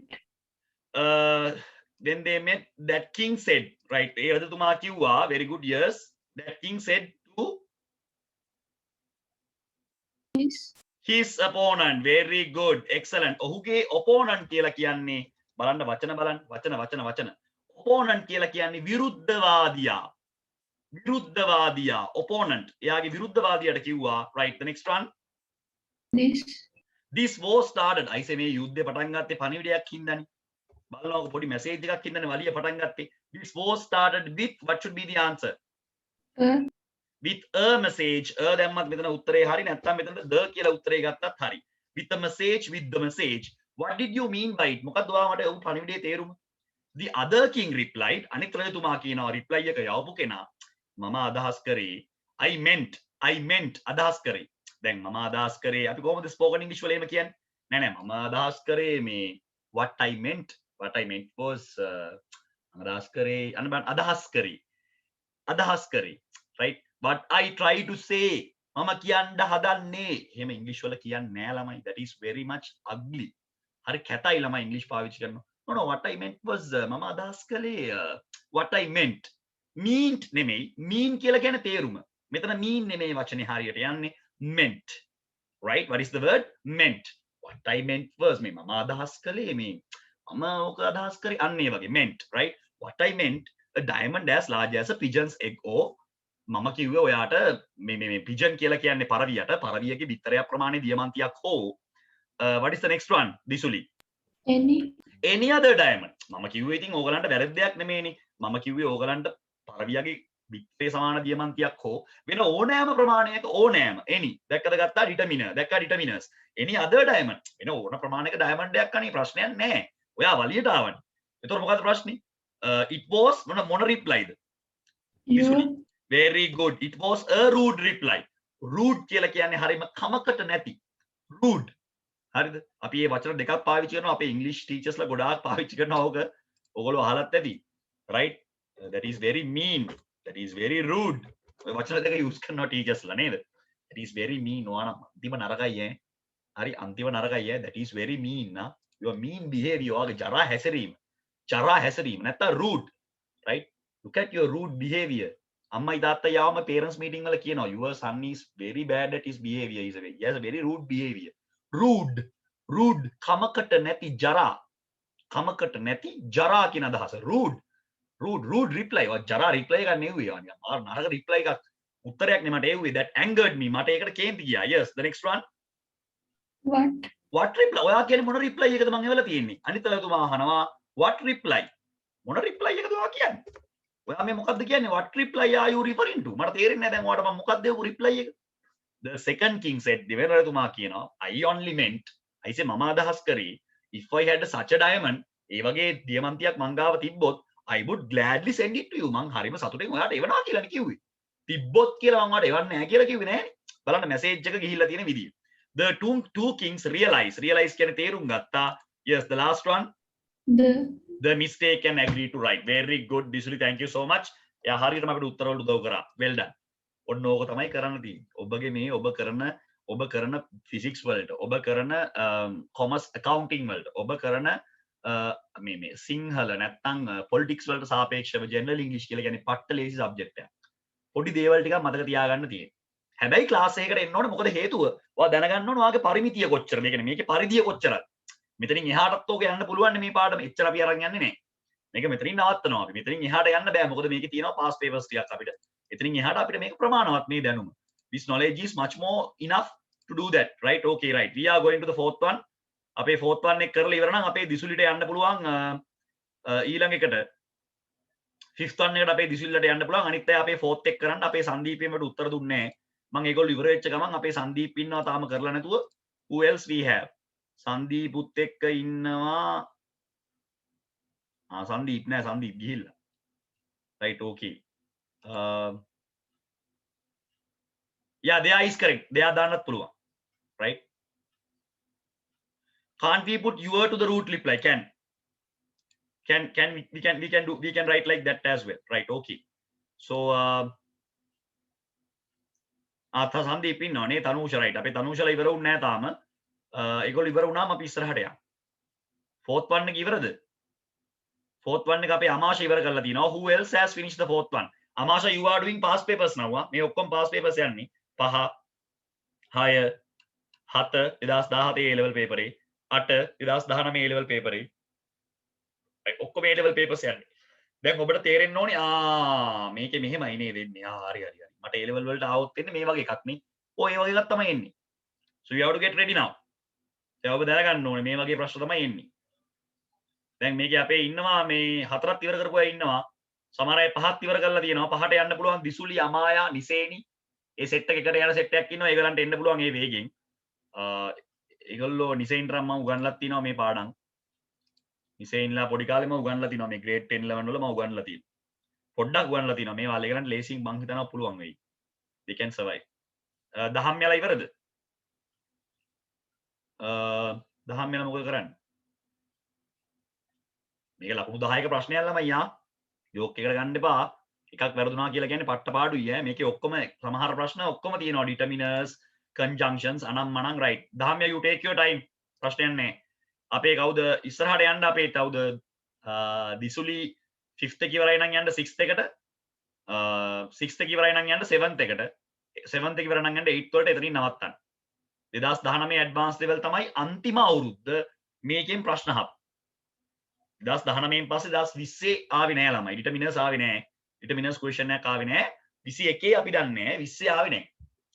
Speaker 1: when they met that king said right ඒ රජතුමා කිව්වා very good yes that king said to his opponent. Very good, excellent. ඔහුගේ opponent කියලා කියන්නේ බලන්න වචන opponent කියලා කියන්නේ විරුද්ධවාදියා opponent එයාගේ විරුද්ධවාදියාට කිව්වා. Right, the next one. This war started. I say මේ යුද්ධය පටන් ගත්තේ පණිවිඩයක් හින්දානේ. බලනවා පොඩි මැසේජ් එකක් හින්දානේ වලිය පටන් ගත්තේ. This war started with, what should be the answer? With a message. දැම්මත් මෙතන උත්තරේ හරි, නැත්නම් මෙතන the කියලා උත්තරේ ගත්තත් හරි. With a message, with the message. What did you mean by it? මොකක්ද ඔයාලට උන් පණිවිඩයේ තේරුම? The other king replied. අනිත් රජතුමා කියනවා reply එක යවපු කෙනා මම අදහස් කරේ I meant අදහස් කරේ. දැන් මම අදහස් කරේ අපි කොහොමද spoken english වල එහෙම කියන්නේ? නෑ මම අදහස් කරේ මේ what I meant was අදහස් කරේ අදහස් කරේ right, but I try to say මම කියන්න හදන්නේ එහෙම english වල කියන්නේ නෑ ළමයි. that is very much ugly. හරි කැතයි ළමයි english පාවිච්චි කරනවා. no what I meant was මම අදහස් කළේ what I meant නෙමෙයි. mean කියලා කියන්නේ තේරුම. මෙතන mean නෙමෙයි වචනේ හරියට යන්නේ meant. right, what is the word? meant. what I meant was මේ මම අදහස් කළේ මේ මම ඕක අදහස් කරේ අන්න ඒ වගේ meant. right, what I meant a diamond as large as a pigeon's egg. or මම කිව්වේ ඔයාට මේ pigeon කියලා කියන්නේ පරවියගේ බිත්තරයක් ප්‍රමාණය දියමන්තියක් හෝ what is the next one දිසුලි? any other diamond. මම කිව්වේ ඉතින් ඕගලන්ට වැරද්දයක් නෙමෙයිනේ. මම කිව්වේ ඕගලන්ට පරවියගේ බිත්තරේ සමාන දියමන්තියක් හෝ වෙන ඕනෑම ප්‍රමාණයක ඕනෑම any දැක්කද ගත්තා determiner දැක්කා determiners any other diamond වෙන ඕන ප්‍රමාණයක diamond එකක් අනේ ප්‍රශ්නයක් නැහැ. ඔයා වලියට ආවනේ. එතකොට මොකද්ද ප්‍රශ්නේ? it was මොන reply the? very good, it was a rude reply. rude කියලා කියන්නේ හරියම කමකට නැති rude. හරිද? අපි මේ වචන දෙකක් පාවිච්චි කරනවා අපේ english teachers ලා ගොඩාක් පාවිච්චි කරනවා ඕක. ඔයගොල්ලෝ අහලත් ඇති. right, that is very mean, that is very rude. ඔය වචන දෙක use කරනවා teachers ලා නේද? that is very mean. ඔයානම් අන්තිම නරකයි ඈ. හරි අන්තිම නරකයි ඈ. that is very mean නා. your mean behavior ඔයාගේ ජරා හැසිරීම නැත්නම් rude. right, look at your rude behavior. අම්මයි තාත්තයි යාම parents meeting වල කියනවා your son is very bad at his behavior. he has a very rude behavior. rude කමකට නැති ජරා කියන අදහස. rude reply. ඔය ජරා reply එකක් නෙවෙයි. අනිවාර්ය නරක reply එකක් උත්තරයක් නෙමට එව්වේ. that angered me. මට ඒකට කේන්ති ගියා. yes, the next one. what reply? ඔයා කියන්නේ මොන reply එකද මම එවලා තියෙන්නේ? අනිත් අයතුමා අහනවා what reply? මොන reply එකද ඔයා කියන්නේ? ඔයා මේ මොකද්ද කියන්නේ? what reply are you referring to? මට තේරෙන්නේ නැහැ දැන් ඔයාට මම මොකක්ද ඒ reply එක? the second king said දෙවෙනි රජතුමා කියනවා I only meant I say මම අදහස් කරේ if I had such a diamond ඒ වගේ දියමන්තියක් මං ගාව තිබ්බොත් I would gladly send it to you. මං හරිම සතුටින් ඔයාට එවනවා කියලානේ කිව්වේ. තිබ්බොත් කියලා මං ඔයාට එවන්නේ නැහැ කියලා කිව්වේ නෑනේ. බලන්න මැසේජ් එක ගිහිල්ලා තියෙන විදිය. the two kings realize කියන්නේ තේරුම් ගත්තා. yes, the last one. the mistake and agree to write. very good Disuli, thank you so much. එයා හරියටම අපිට උත්තර වලට උදව් කරා. well done. ඔන්න ඕක තමයි කරන්න තියෙන්නේ. ඔබගේ මේ ඔබ කරන physics වලට, ඔබ කරන commerce accounting වලට, ඔබ කරන මේ සිංහල නැත්නම් politics වලට සාපේක්ෂව general english කියලා කියන්නේ පට්ට ලේසි subject එකක්. පොඩි දේවල් ටිකක් මතක තියාගන්න තියෙනවා. හැබැයි ක්ලාස් එකකට එන්න ඕනේ. මොකද හේතුව ඔයා දැනගන්න ඕනේ ඔයාගේ පරිමිතිය කොච්චරද. ඒ කියන්නේ මේකේ පරිධිය කොච්චරද. මෙතනින් එහාටත් ඕක යන්න පුළුවන් මේ පාඩම. එච්චර අපි අරන් යන්නේ නැහැ. මේක මෙතනින් නවත්තනවා අපි. මෙතනින් එහාට යන්න බෑ. මොකද මේකේ තියෙනවා past papers ටිකක් අපිට. එතනින් එහාට අපිට මේක ප්‍රමාණවත් මේ දැනුම. this knowledge is much more enough to do that. right, okay, right, we are going to the fourth one. අපේ fourth one එක කරලා ඉවර නම් අපේ දිසුලිට යන්න පුළුවන් ඊළඟ එකට fifth one එකට අපේ දිසුලිට යන්න පුළුවන්. අනිත් අය අපේ fourth එක කරන්න. අපේ සංදීපේමට උත්තර දුන්නේ නැහැ. මම ඒගොල්ලෝ ඉවර වෙච්ච ගමන් අපේ සංදීප් ඉන්නවා තාම කරලා නැතුව. who else we have? සංදීපුත් එක්ක ඉන්නවා සංදීප් නෑ. සංදීප් ගිහිල්ලා. right, okay. yeah, there is correct. දෙයා දාන්නත් පුළුවන්. right, can't we put your to the root reply? we can write like that as well. right, okay. so සංදීප් ඉන්නවනේ. තනූෂ right. අපේ තනූෂලා ඉවර වුණ නැහැ තාම. ඒගොල්ලෝ ඉවර වුණාම අපි ඉස්සරහට යමු. fourth one එක ඉවරද? fourth one එක අපේ අමාෂා ඉවර කරලා තිනවා. who else has finished the fourth one? Amasha, you are doing past papers now. මේ ඔක්කොම past papers යන්නේ. 5 6 7 2017 A level paper එකේ 8 2019 A level paper එකේ ඔක්කොම A level papers යන්නේ. දැන් ඔබට තේරෙන්න ඕනේ මේකේ මෙහෙමයි නේද එන්නේ. හරි හරි හරි. මට A level වලට ආවොත් එන්නේ මේ වගේ එකක් නේ. ඔය ඒ වගේ එකක් තමයි එන්නේ. So you have to get ready now. දැන් ඔබ දැනගන්න ඕනේ මේ වගේ ප්‍රශ්න තමයි එන්නේ. දැන් මේකේ අපේ ඉන්නවා මේ 4ක් ඉවර කරපු අය ඉන්නවා. සමහර අය 5ක් ඉවර කරලා තියෙනවා. 5ට යන්න පුළුවන් දිසුලි අමායා නිසේනි. ඒ සෙට් එකකට යන සෙට් එකක් ඉන්නවා. ඒගොල්ලන්ට එන්න පුළුවන් ඒ වේගෙන්. ඒගොල්ලෝ නිසේන්ටරම් මම උගන්ලත් තියෙනවා මේ පාඩම්. නිසේන්ලා පොඩි කාලෙම උගන්ලා තිනවා මේ ග්‍රේඩ් 10 11 වල මම උගන්ලා තියෙනවා. පොඩ්ඩක් උගන්ලා තිනවා. මේ වාලේ කරන්න ලේසියෙන් මං හිතනවා පුළුවන් වෙයි. they can survive. දහම් යාලා ඉවරද? දහම් යාලා මොකද කරන්නේ? මේක ලකුණු 10ක ප්‍රශ්නයක් ළමයි යෝක් එකට ගන්න එපා. එකක් වැරදුනා කියලා කියන්නේ පට්ට පාඩුයි ඈ. මේකේ ඔක්කොම සමහර ප්‍රශ්න ඔක්කොම තියෙනවා determiners, conjunctions අනම්මනම් right. දහම් යා you take your time. ප්‍රශ්නයක් නැහැ. අපේ කවුද ඉස්සරහට යන්න අපේ කවුද දිසුලි 5th එක ඉවරයි නම් යන්න 6th එකට 6th එක ඉවරයි නම් යන්න 7th එකට 7th එක ඉවර නම් යන්න 8th වලට එතනින් නවත්තන්න 2019 ඇඩ්වාන්ස් ලෙවල් තමයි අන්තිම අවුරුද්ද මේකෙන් ප්‍රශ්න අහපු 2019න් පස්සේ 2020 ආවේ නෑ ළමයි ඩිටර්මිනර්ස් ආවේ නෑ ඩිටර්මිනර්ස් ක්වෙස්චන් එකක් ආවේ නෑ 21 අපි දන්නේ නෑ 20 ආවේ නෑ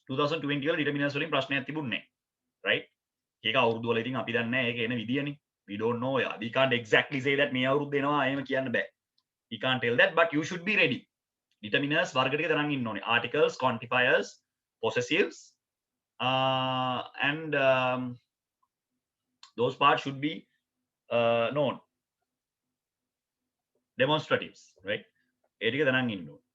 Speaker 1: 2020 වල ඩිටර්මිනර්ස් වලින් ප්‍රශ්නයක් තිබුණේ නෑ right ඒක අවුරුදු වල ඉතින් අපි දන්නේ නැහැ ඒක එන විදියනේ we don't know yeah we can't exactly say that මේ අවුරුද්ද එනවා එහෙම කියන්න බෑ we can't tell that but you should be ready determiners වර්ග ටික තරම් ඉන්න ඕනේ articles quantifiers possessives and those parts should be known demonstratives right ඒ ටික තරම් ඉන්න ඕනේ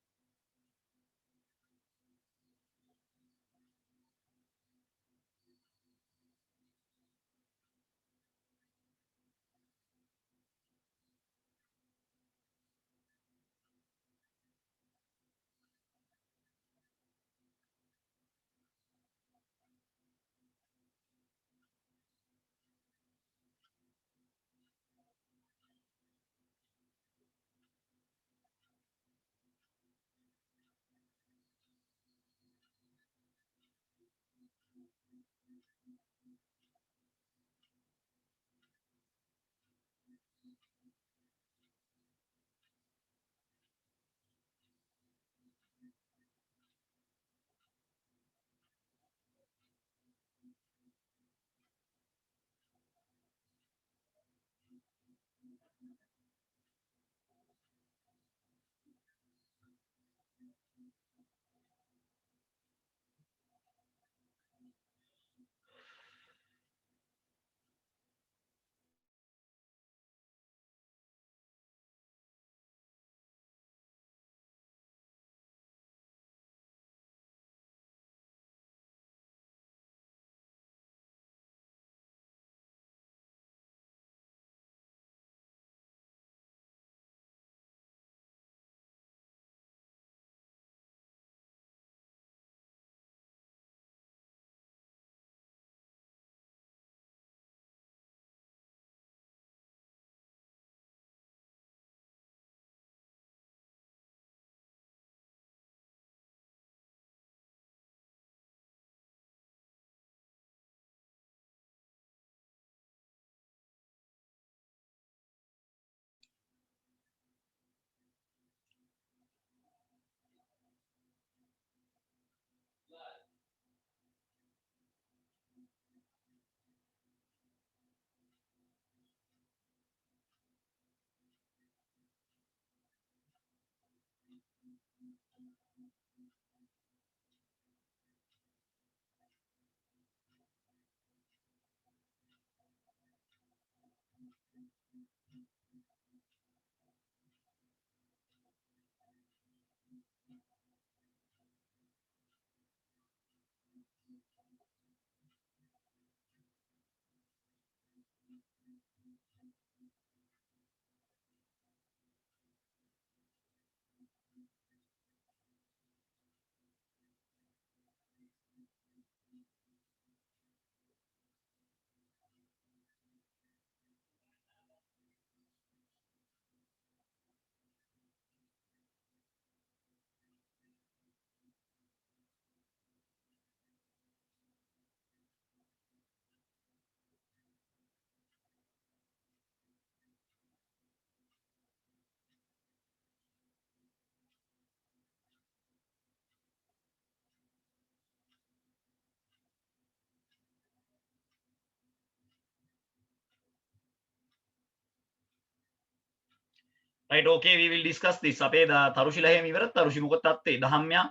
Speaker 1: right, okay, we will discuss this. අපේ තරුෂිලා එහෙම ඉවරද? තරුෂි මොකද තත්ත්වේ? දහම්යා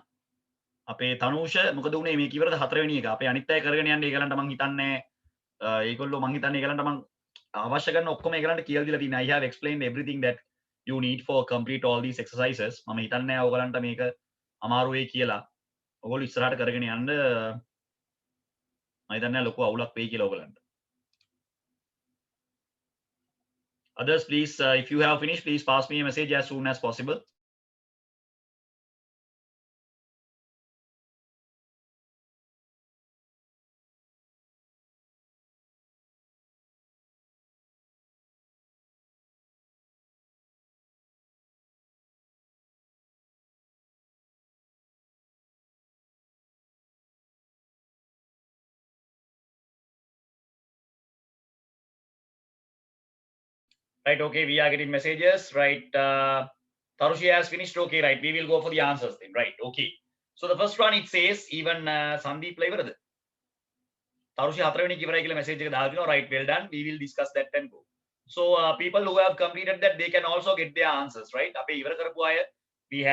Speaker 1: අපේ තනුෂ මොකද උනේ මේක ඉවරද? හතරවෙනි එක. අපේ අනිත් අය කරගෙන යන්නේ ඒගලන්ට මං හිතන්නේ ඒගොල්ලෝ මං හිතන්නේ ඒගලන්ට මං අවශ්‍ය කරන ඔක්කොම ඒගලන්ට කියලා දීලා තියෙනවා. I have explained everything that you need for complete all these exercises. මම හිතන්නේ ඕගලන්ට මේක අමාරු වෙයි කියලා. ඔයගොල්ලෝ ඉස්සරහට කරගෙන යන්න මම හිතන්නේ ලොකු අවුලක් වෙයි කියලා ඕගලන්ට. Others, please, if you have finished, please pass me a message as soon as possible. Right, okay, we are getting messages, right? Tarushi has finished, okay, right, we will go for the answers then, right, okay. So the first one, it says, even Sandeep Leverad. Tarushi hathraveni kivarai kiyala message එක දාලා තිනවා, right, well done, we will discuss that and go. So people who have completed that, they can also get their answers, right? අපේ ඉවර කරපු අය, we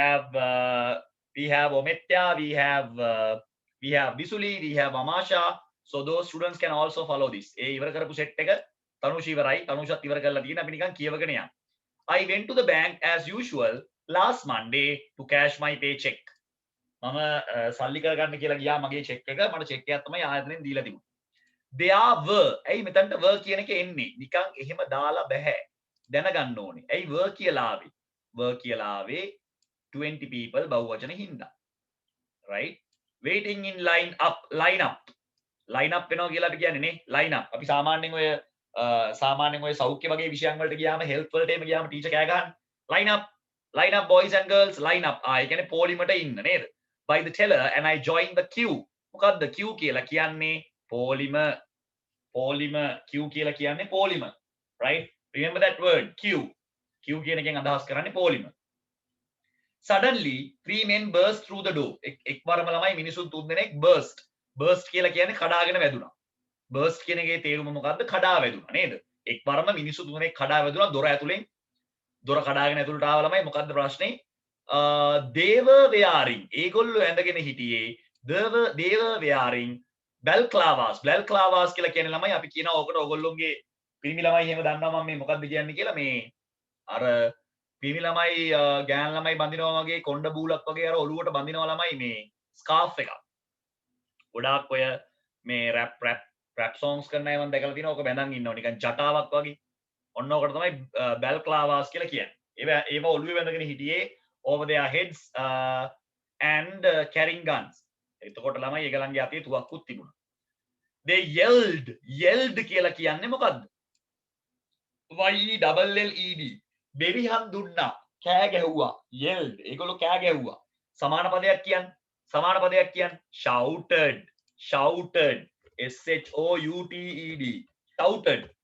Speaker 1: have Ometya, we have Bisuli, we have Amasha, so those students can also follow this. ඒ ඉවර කරපු set එක තනුෂි ඉවරයි, තනුෂත් ඉවර කරලා තියෙන අපි නිකන් කියවගෙන යන්න. I went to the bank as usual last Monday to cash my paycheck. මම සල්ලි කරගන්න කියලා ගියා මගේ check එක, මට check එකක් තමයි ආයතනෙන් දීලා තිබුණේ. There were, ඇයි මෙතනට were කියන එක එන්නේ? නිකන් එහෙම දාලා බෑ. දැනගන්න ඕනේ. ඇයි were කියලා ආවේ? were කියලා ආවේ 20 people බහුවචන හින්දා. right? Waiting in line up වෙනවා කියලා අපි කියන්නේ නේ line up. අපි සාමාන්‍යයෙන් ඔය සෞඛ්‍ය වගේ විෂයන් වලට ගියාම health වලට එහෙම ගියාම ටීචර් කෑ ගහන line up boys and girls line up. ඒ කියන්නේ පොලිමට ඉන්න නේද? By the teller and I joined the queue. මොකද්ද queue කියලා කියන්නේ? polymer queue කියලා කියන්නේ polymer, right? Remember that word queue කියන එකෙන් අදහස් කරන්නේ polymer. Suddenly 3 men burst through the door. එක්වරම ළමයි මිනිසුන් 3 දෙනෙක් burst කියලා කියන්නේ කඩාගෙන වැදුනා. burst කියන එකේ තේරුම මොකද්ද? කඩා වැදුනා නේද? එක්වරම මිනිසු 3 දෙනෙක් කඩා වැදුනා දොර ඇතුලෙන්. දොර කඩාගෙන ඇතුළට ආව ළමයි මොකද්ද ප්‍රශ්නේ? they were wearing, ඒගොල්ලෝ ඇඳගෙන හිටියේ they were wearing balaclavas කියලා කියන්නේ ළමයි අපි කියනවා ඕකට ඕගොල්ලෝගේ පිරිමි ළමයි එහෙම දන්නවා මම මේ මොකද්ද කියන්නේ කියලා. මේ අර පිරිමි ළමයි ගෑන් ළමයි බඳිනවා වගේ කොණ්ඩ බූලක් වගේ අර ඔළුවට බඳිනවා ළමයි මේ ස්කාර්ෆ් එකක්. ගොඩාක් ඔය මේ රැප් songs කරන අය මම දැකලා තියෙනවා. ඕක බැඳන් ඉන්නවා නිකන් ජටාවක් වගේ. ඔන්න ඕකට තමයි balaclavas කියලා කියන්නේ. ඒව ඔළුවේ බැඳගෙන හිටියේ over their heads and carrying guns. එතකොට ළමයි ඒගලන්ගේ අතේ තුවක්කුත් තිබුණා. they yelled කියලා කියන්නේ මොකද්ද? YELLED බෙරිහන් දුන්නා, කෑ ගැහුවා. yelled ඒගොල්ලෝ කෑ ගැහුවා. සමාන පදයක් කියන්නේ shouted shouted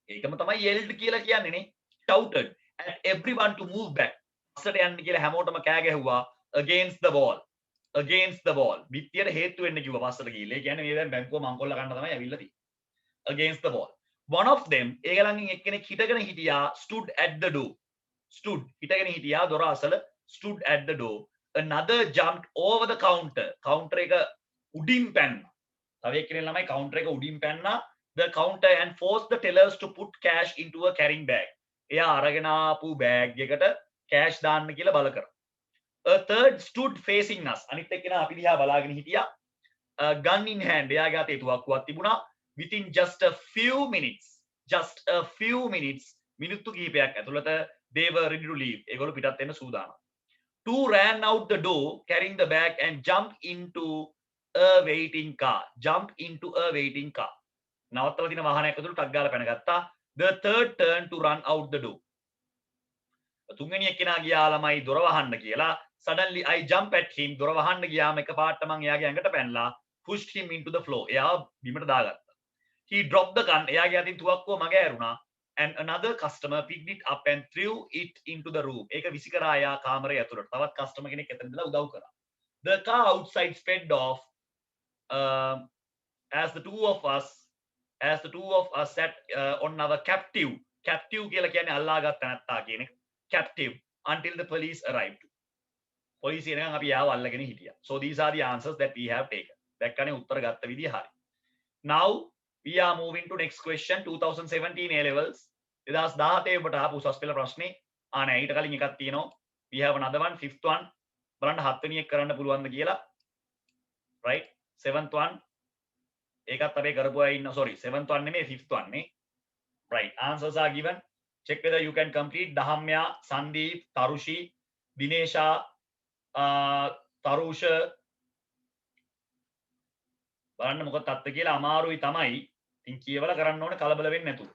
Speaker 1: ඒකම තමයි yelled කියලා කියන්නේ නේ. shouted at everyone to move back. පස්සට යන්න කියලා හැමෝටම කෑ ගැහුවා. against the wall බිත්තියට හේතු වෙන්න කිව්වා පස්සට ගිහිල්ලා. ඒ කියන්නේ මේ දැන් බැංකුව මංකොල්ල ගන්න තමයි ඇවිල්ලා තියෙන්නේ. against the wall. one of them ඒගලන්ගෙන් එක්කෙනෙක් හිටගෙන හිටියා stood at the door. හිටගෙන හිටියා දොර අසල stood at the door. another jumped over the counter එක උඩින් පැන්නා. තව එක්කෙනෙක් ළමයි counter එක උඩින් පැන්නා the counter and forced the tellers to put cash into a carrying bag. එයා අරගෙන ආපු බෑග් එකට cash දාන්න කියලා බල කරා. a third stood facing us. අනිත් එක්කෙනා අපි දිහා බලාගෙන හිටියා. gun in hand එයාගේ අතේ තුවක්කුවක් තිබුණා. within just a few minutes මිනිත්තු කිහිපයක් ඇතුළත they were ready to leave. ඒගොල්ලෝ පිටත් වෙන්න සූදානම්. two ran out the door carrying the bag and jumped into a waiting car. නවත්තලා තියෙන වාහනයක් ඇතුළට ටක් ගාලා පැන ගත්තා. the third turned to run out the door. තුන්වෙනි එක්කෙනා ගියා ළමයි දොර වහන්න කියලා. suddenly I jump at him. දොර වහන්න ගියාම එකපාරට මං එයාගේ ඇඟට පැනලා pushed him into the floor. එයාව බිමට දාගත්තා. he dropped the gun. එයාගේ අතින් තුවක්කුව මග ඇරුණා. and another customer picked it up and threw it into the room. ඒක විසිකරා එයා කාමරය ඇතුළට. තවත් කස්ටමර් කෙනෙක් එතන ඉඳලා උදව් කරා. the car outside sped off as the two of us sat on our captive කියලා කියන්නේ අල්ලාගත්ත නැත්තා කියන එක. captive until the police arrived. Police එනකන් අපි යාව අල්ලගෙන හිටියා. So these are the answers that we have taken. දැක්කනේ උත්තර ගත්ත විදිය හරි. Now we are moving to next question. 2017 A levels 2017 ඔබට ආපු උසස් පෙළ ප්‍රශ්නේ නෑ ඊට කලින් එකක් තියෙනවා. We have another one, fifth one. බලන්න 7 වෙනි එක කරන්න පුළුවන්ද කියලා. Right? 7th one ඒකත් අපි කරපු අය ඉන්න. sorry 7th one නෙමෙයි 5th one නේ. Right, answers are given. Check whether you can complete. Dahamya, Sandeep, Tarushi, Dinesha, Tarusha. බලන්න මොකද තත්ත්වය කියලා අමාරුයි තමයි. ඉතින් කියවලා කරන්න ඕනේ කලබල වෙන්නේ නැතුව.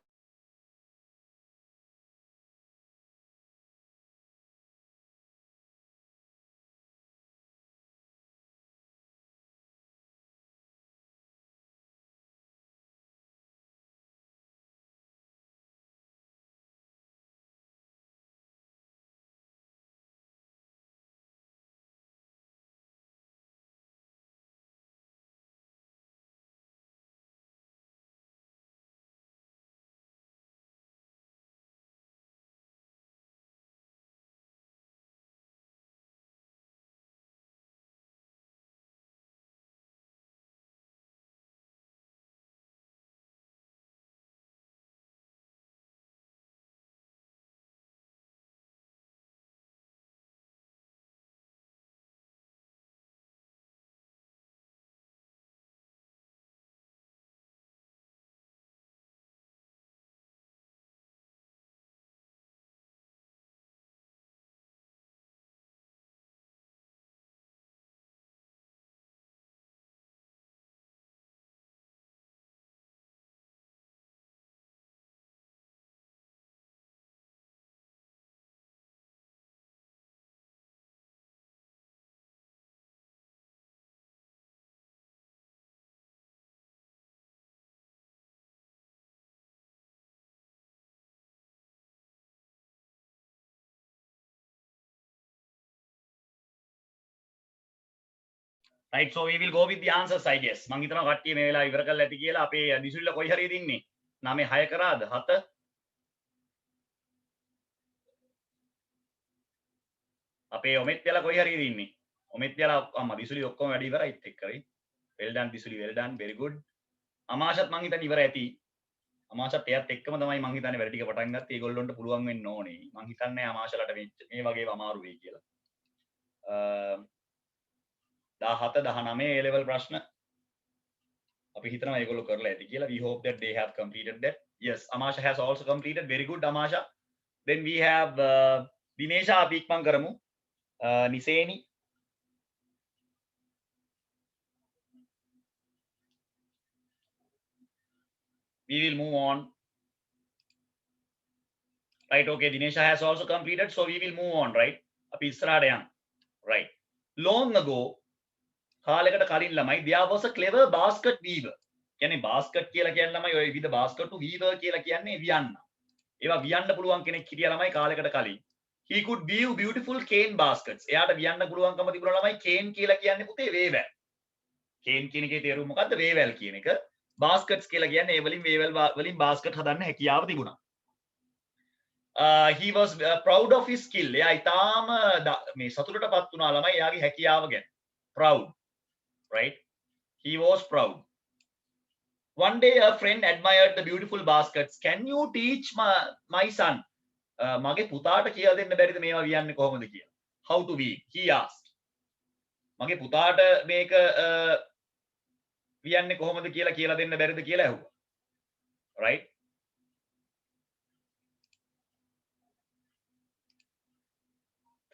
Speaker 1: Right, so we will go with the answers I guess. මං හිතනවා කට්ටිය මේ වෙලාව ඉවර කරලා ඇති කියලා. අපේ දිසුල්ල කොයි හරියද ඉන්නේ? 9 6 කරාද? 7 අපේ ඔමෙත් යලා කොයි හරියද ඉන්නේ? ඔමෙත් යලා අම්මා දිසුලි ඔක්කොම වැඩි ඉවරයිත් එක්කයි. well done දිසුලි, well done, very good. අමාෂත් මං හිතන්නේ ඉවර ඇති. අමාෂත් එයත් එක්කම තමයි මං හිතන්නේ වැඩ ටික පටන් ගත්තේ. ඒගොල්ලොන්ට පුළුවන් වෙන්න ඕනේ. මං හිතන්නේ අමාෂලට මේ වගේ අමාරු වෙයි කියලා. 17 19 A level ප්‍රශ්න අපි හිතනවා ඒගොල්ලෝ කරලා ඇති කියලා. We hope that they have completed that. Yes, Amasha has also completed. Very good, Amasha. Then we have Dinesha අපි ඉක්මන් කරමු. Niseni. We will move on. Right, okay, Dinesha has also completed, so we will move on, right? අපි ඉස්සරහට යන්න. Right. Long ago කාලයකට කලින් ළමයි there was a clever basket weaver. කියන්නේ basket කියලා කියන ළමයි ඔය විවිධ basket weaver කියලා කියන්නේ වියන්න. ඒවා වියන්න පුළුවන් කෙනෙක් හිටියා ළමයි කාලයකට කලින්. He could weave beautiful cane baskets. එයාට වියන්න පුළුවන්කම තිබුණා ළමයි cane කියලා කියන්නේ පුතේ වේවැල්. cane කියන එකේ තේරුම මොකද්ද? වේවැල් කියන එක. baskets කියලා කියන්නේ ඒ වලින් වේවැල් වලින් basket හදන්න හැකියාව තිබුණා. He was proud of his skill. එයා ඊටාම මේ සතුටටපත් වුණා ළමයි එයාගේ හැකියාව ගැන. Proud. Right? He was proud. One day a friend admired the beautiful baskets. Can you teach my son? මගේ පුතාට කියලා දෙන්න බැරිද මේවා වියන්නේ කොහොමද කියලා? How to weave? He asked. මගේ පුතාට මේක වියන්නේ කොහොමද කියලා දෙන්න බැරිද කියලා ඇහුවා. Right?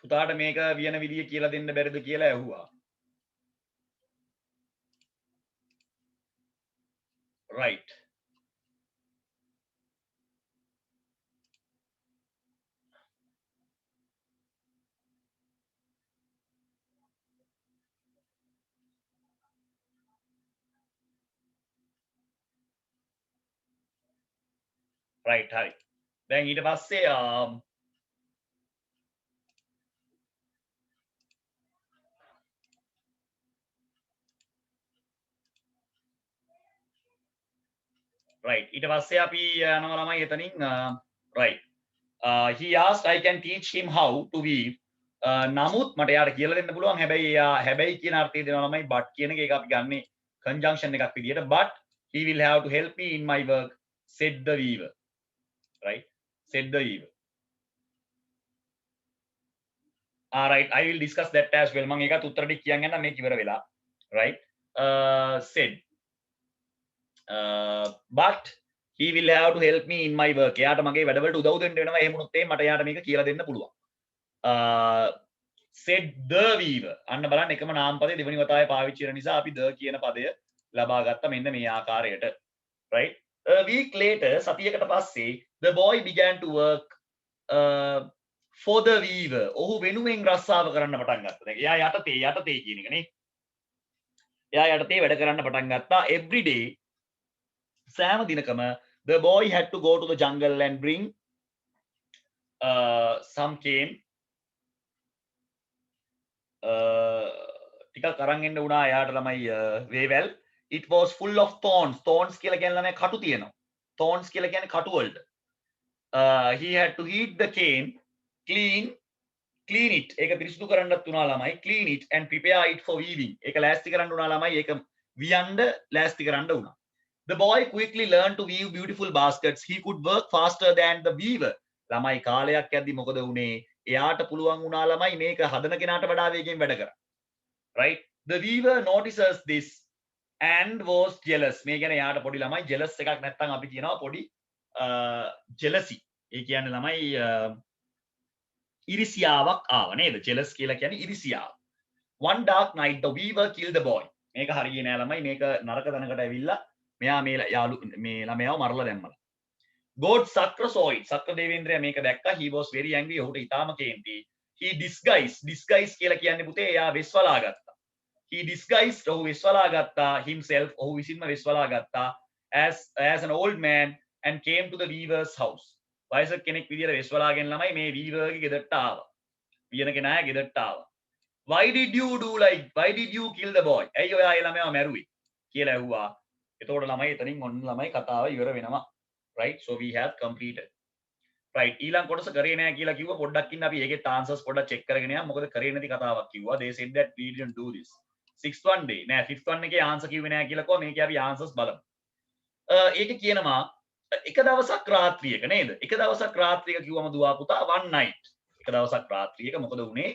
Speaker 1: පුතාට මේක වියන විදිය කියලා දෙන්න බැරිද කියලා ඇහුවා. Right. Right, හරි. දැන් ඊට පස්සේ right ඊට පස්සේ අපි යනවා ළමයි එතනින් right he asked I can teach him how to weave. නමුත් මට එයාට කියලා දෙන්න පුළුවන් හැබැයි එයා හැබැයි කියන අර්ථය දෙනවා ළමයි but කියන එක ඒක අපි ගන්නෙ conjunction එකක් විදියට but he will have to help me in my work said the weaver. Right, said the weaver. Right, I will discuss that as well. මම ඒකත් උත්තර ටික කියන් යන්න මේක ඉවර වෙලා. Right, said but he will have to help me in my work. එයාට මගේ වැඩවලට උදව් දෙන්න වෙනවා. එහෙම වුණොත් මට එයාට මේක කියලා දෙන්න පුළුවන්. said the weaver. අන්න බලන්න එකම නාම පදේ දෙවෙනි වතාවේ පාවිච්චි කරන නිසා අපි the කියන පදය ලබා ගත්තා මෙන්න මේ ආකාරයට. Right, a week later සතියකට පස්සේ the boy began to work for the weaver. ඔහු වෙනුවෙන් රස්සාව කරන්න පටන් ගත්තා. දැන් එයා යටතේ කියන එක නේ. එයා යටතේ වැඩ කරන්න පටන් ගත්තා. every day සෑම දිනකම the boy had to go to the jungle and bring some cane. ටිකක් අරන් එන්න වුණා එයාට ළමයි වේවැල්. it was full of thorns. thorns කියලා කියන්නේ ළමයි කටු තියෙනවා. thorns කියලා කියන්නේ කටු වලට. he had to heat the cane, clean it. ඒක පිරිසිදු කරන්නත් උනා ළමයි. clean it and prepare it for weaving. ඒක ලෑස්ති කරන්න උනා ළමයි. ඒක වියන්න ලෑස්ති කරන්න උනා. The boy quickly learned to weave beautiful baskets. He could work faster than the weaver. ළමයි කාලයක් යද්දි මොකද වුනේ? එයාට පුළුවන් වුණා ළමයි මේක හදන කෙනාට වඩා වේගෙන් වැඩ කරන්න. Right, the weaver notices this and was jealous. මේ කියන්නේ එයාට පොඩි ළමයි jealous එකක් නැත්තම් අපි කියනවා පොඩි jealousy. ඒ කියන්නේ ළමයි ඉරිසියාවක් ආව නේද? jealous කියලා කියන්නේ ඉරිසියාව. one dark night the weaver killed the boy. මේක හරියන්නේ නෑ ළමයි. මේක නරක තැනකට ඇවිල්ලා මෙයා මේ ළමයාව මරලා දැම්මලා. God Sakra saw it. Sakra Devendra මේක දැක්කා. He was very angry. ඔහුට ඊටාම කේන්ති. He disguised කියලා කියන්නේ පුතේ එයා වෙස්වලා ගත්තා. He disguised ඔහු වෙස්වලා ගත්තා himself. ඔහු විසින්ම වෙස්වලා ගත්තා as an old man and came to the weaver's house. වයසක කෙනෙක් විදියට වෙස්වලාගෙන ළමයි මේ weaver ගේ ගෙදරට ආවා. වියන කෙනා ගෙදරට ආවා. Why did you kill the boy? ඇයි ඔයා ඒ ළමයාව මැරුවේ කියලා ඇහුවා. එතකොට ළමයි එතනින් ඔන්න ළමයි කතාව ඉවර වෙනවා. Right, so we have completed. Right, ඊළඟ කොටස කරේ නැහැ කියලා කිව්වා. පොඩ්ඩක් ඉන්න අපි ඒකේ answers පොඩ්ඩක් check කරගෙන යමු. මොකද කරේ නැති කතාවක් කිව්වා. They said that we didn't do this. 6th one day නෑ 5th one එකේ answer කිව්වේ නැහැ කියලා කිව්වා. මේකේ අපි answers බලමු. ඒකේ කියනවා එක දවසක් රාත්‍රියක නේද? එක දවසක් රාත්‍රියක කිව්වම දුවා පුතා one night. එක දවසක් රාත්‍රියක මොකද වුනේ?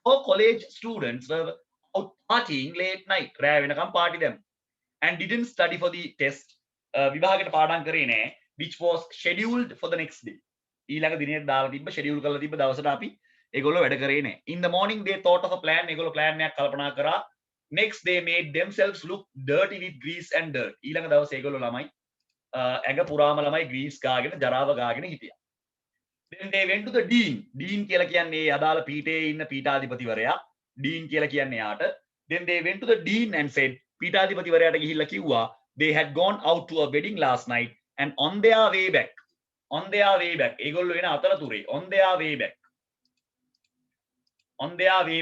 Speaker 1: for college students were out partying late night. රෑ වෙනකම් පාටි දැම්ම. And didn't study for the test. විභාගයට පාඩම් කරේ නැහැ. which was scheduled for the next day. ඊළඟ දිනේට දාලා තිබ්බ schedule කරලා තිබ්බ දවසට අපි ඒගොල්ලෝ වැඩ කරේ නැහැ. In the morning they thought of a plan. ඒගොල්ලෝ plan එකක් කල්පනා කරා. Next they made themselves look dirty with grease and dirt. ඊළඟ දවසේ ඒගොල්ලෝ ළමයි ඇඟ පුරාම ළමයි grease ගාගෙන ජරාව ගාගෙන හිටියා. Then they went to the dean. Dean කියලා කියන්නේ අදාළ පීඨයේ ඉන්න පීඨාධිපතිවරයා. Dean කියලා කියන්නේ යාට. Then they went to the dean and said පීඨාධිපතිවරයාට ගිහිල්ලා කිව්වා they had gone out to a wedding last night and on their way back ඒගොල්ලෝ එන අතරතුරේ on their way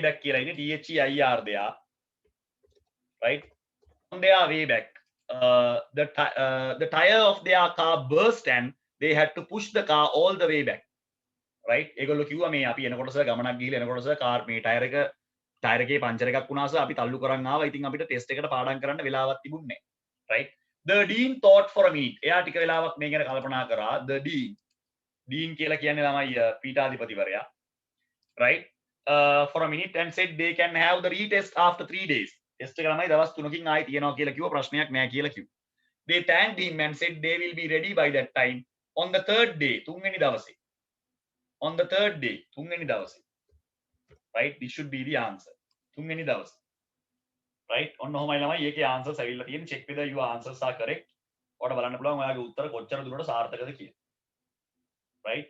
Speaker 1: back කියලා ඉන්නේ THEIR there. Right, on their way back the tire of their car burst and they had to push the car all the way back. Right, ඒගොල්ලෝ කිව්වා මේ අපි එනකොට ගමනක් ගිහලා එනකොට කාර් මේ ටයර් එකේ පංචර් එකක් වුණා සර් අපි තල්ලු කරන් ආවා. ඉතින් අපිට ටෙස්ට් එකට පාඩම් කරන්න වෙලාවක් තිබුණේ නැහැ. Right, the dean thought for a minute. එයා ටික වෙලාවක් මේ ගැන කල්පනා කරා. The dean කියලා කියන්නේ ළමයි පීඨාධිපතිවරයා. Right, for a minute and said they can have the retest after 3 days. test එක ළමයි දවස් 3කින් ආයි තියනවා කියලා කිව්වා. ප්‍රශ්නයක් නැහැ කියලා කිව්වා. They thanked him and said they will be ready by that time on the 3rd day. තුන්වෙනි දවසේ. On the 3rd day. තුන්වෙනි දවසේ. Right, this should be the answer. තුන්වෙනි දවසේ. Right, ඔන්න ඔහොමයි ළමයි ඒකේ answers ඇවිල්ලා තියෙන්නේ. check whether your answers are correct. ඔයාලට බලන්න පුළුවන් ඔයාගේ උත්තර කොච්චර දුරට සාර්ථකද කියලා. Right,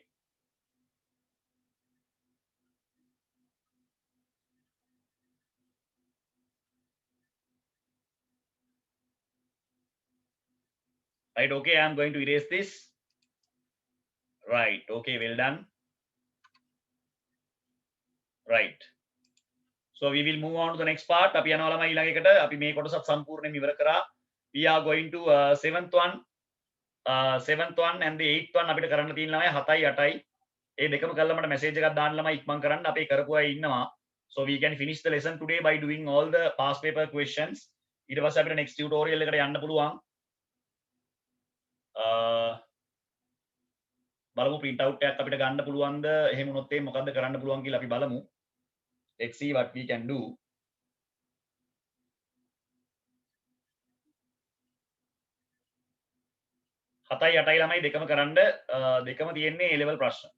Speaker 1: right, okay, I am going to erase this. Right, okay, well done. Right, so we will move on to the next part. අපි යනවා ළමයි ඊළඟ එකට. අපි මේ කොටසත් සම්පූර්ණයෙන් ඉවර කරා. We are going to 7th one and the 8th one අපිට කරන්න තියෙන ළමයි 7යි 8යි ඒ දෙකම කරලා මට message එකක් දාන්න ළමයි ඉක්මන් කරන්න අපේ කරපු අය ඉන්නවා. So we can finish the lesson today by doing all the past paper questions. ඊට පස්සේ අපිට next tutorial එකට යන්න පුළුවන්. බලමු print out එකක් අපිට ගන්න පුළුවන්ද? එහෙම වුණොත් ඒ මොකද්ද කරන්න පුළුවන් කියලා අපි බලමු. Let's see what we can do. හතයි අටයි ළමයි දෙකම කරන්න දෙකම තියෙන්නේ A level ප්‍රශ්න.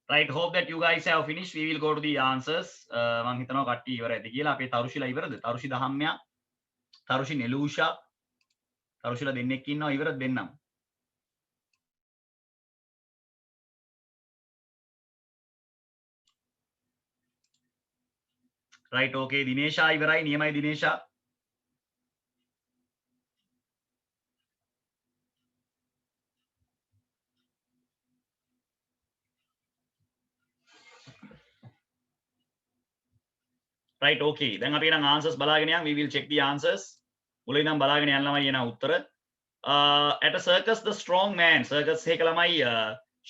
Speaker 1: Right, hope that you guys have finished. We will go to the answers. මං හිතනවා කට්ටිය ඉවරයිද කියලා. අපේ තරුෂිලා ඉවරද? තරුෂි දහම්යා, තරුෂි නෙලූෂා, තරුෂිලා දෙන්නෙක් ඉන්නවා ඉවරද දෙන්නම්. Right, okay. දිනේෂා ඉවරයි. නියමයි දිනේෂා. right okay දැන් අපි නම් answers බලාගෙන යන් we will check the answers මුලින් නම් බලාගෙන යන්න ළමයි එන උත්තර at a circus the strong man circus එක ළමයි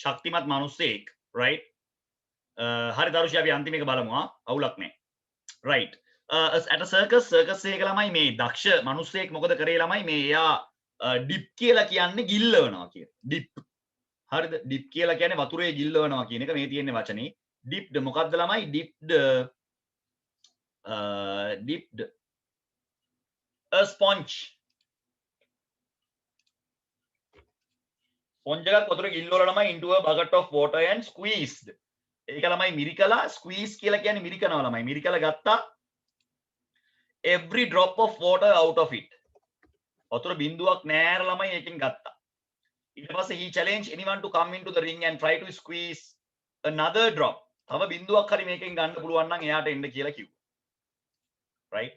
Speaker 1: ශක්තිමත් මිනිස්සෙක් right හරි දරුෂි අපි අන්තිම එක බලමු අවුලක් නැහැ right at a circus එක ළමයි මේ දක්ෂ මිනිස්සෙක් මොකද කරේ ළමයි මේ එයා dip කියලා කියන්නේ ගිල්ලවනවා කියන dip හරිද dip කියලා කියන්නේ වතුරේ ගිල්ලවනවා කියන එක මේ තියෙන්නේ වචනේ dipped මොකද්ද ළමයි dipped a sponge එකක් වතුර ගිල්ලවලා ළමයි into a bucket of water and squeezed ඒක ළමයි මිරිකලා squeeze කියලා කියන්නේ මිරිකනවා ළමයි මිරිකලා ගත්තා every drop of water out of it වතුර බිඳුවක් නෑර ළමයි එකෙන් ගත්තා ඊට පස්සේ he challenged anyone to come into the ring and try to squeeze another drop තව බිඳුවක් හරි මේකෙන් ගන්න පුළුවන් නම් එයාට එන්න කියලා කිව්වා right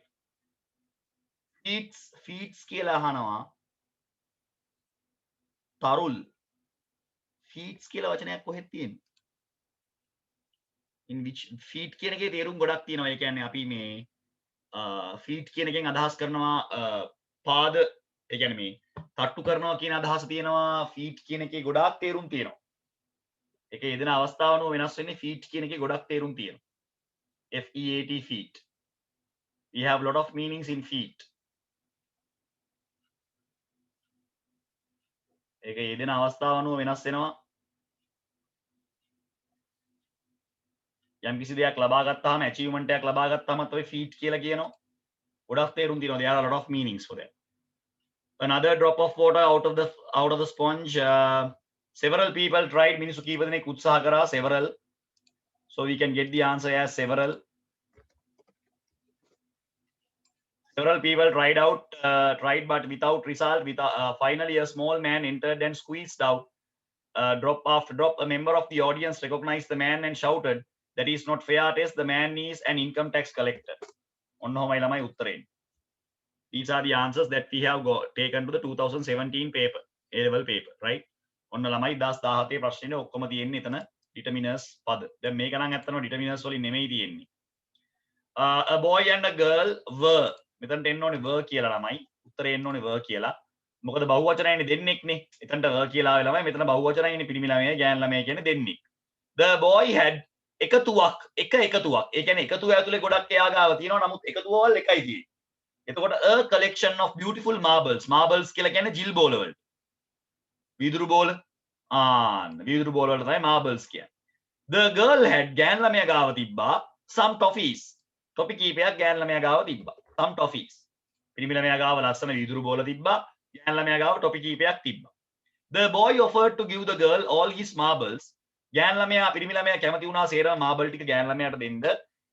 Speaker 1: feeds කියලා අහනවා තරුල් feeds කියලා වචනයක් කොහෙද තියෙන්නේ in which feet කියන එකේ තේරුම් ගොඩක් තියෙනවා ඒ කියන්නේ අපි මේ feet කියන එකෙන් අදහස් කරනවා පාද ඒ කියන්නේ මේ තට්ටු කරනවා කියන අදහස තියෙනවා feet කියන එකේ ගොඩාක් තේරුම් තියෙනවා ඒකේ යෙදෙන අවස්ථාව අනුව වෙනස් වෙන්නේ feet කියන එකේ ගොඩක් තේරුම් තියෙනවා FEAT feet we have lot of meanings in feet ඒකේ යෙදෙන අවස්ථාව අනුව වෙනස් වෙනවා යම් කිසි දෙයක් ලබා ගත්තාම achievement එකක් ලබා ගත්තාමත් ඔය feat කියලා කියනවා ගොඩක් තේරුම් තියෙනවා there are a lot of meanings for that another drop of water out of the sponge several people tried මිනිස්සු කීප දෙනෙක් උත්සාහ කරා several so we can get the answer as several people tried but without result finally a small man entered and squeezed out drop after drop a member of the audience recognized the man and shouted that is not fair test the man is an income tax collector ඔන්න ඔහමයි ළමයි උත්තරේ these are the answers that we have taken to the 2017 paper A level paper right ඔන්න ළමයි 2017 ප්‍රශ්නේ ඔක්කොම තියෙන්නේ එතන determiners පද දැන් මේක නම් ඇත්තටම determiners වලින් නෙමෙයි තියෙන්නේ a boy and a girl were මෙතනට එන්න ඕනේ were කියලා ළමයි උත්තරේ එන්න ඕනේ were කියලා මොකද බහුවචනයනේ දෙන්නෙක්නේ එතනට were කියලා ආවේ ළමයි මෙතන බහුවචනයනේ පිරිමි ළමයි ගෑනු ළමයි කියන්නේ දෙන්නෙක් the boy had එකතුවක් ඒ කියන්නේ එකතුව ඇතුලේ ගොඩක් එයා ගාව තියෙනවා නමුත් එකතුවවල් එකයි තියෙන්නේ එතකොට a collection of beautiful marbles කියලා කියන්නේ ජිල් බෝල වලට වීදුරු බෝල වීදුරු බෝල වලට තමයි marbles කියන්නේ the girl had ගෑනු ළමයා ගාව තිබ්බා some toffees ටොපි කීපයක් ගෑනු ළමයා ගාව තිබ්බා some toffees පිරිමි ළමයා ගාව ලස්සන වීදුරු බෝල තිබ්බා ගෑනු ළමයා ගාව ටොපි කීපයක් තිබ්බා the boy offered to give the girl all his marbles ගෑනු ළමයා පිරිමි ළමයා කැමති වුණා සේරම මාබල් ටික ගෑනු ළමයාට දෙන්න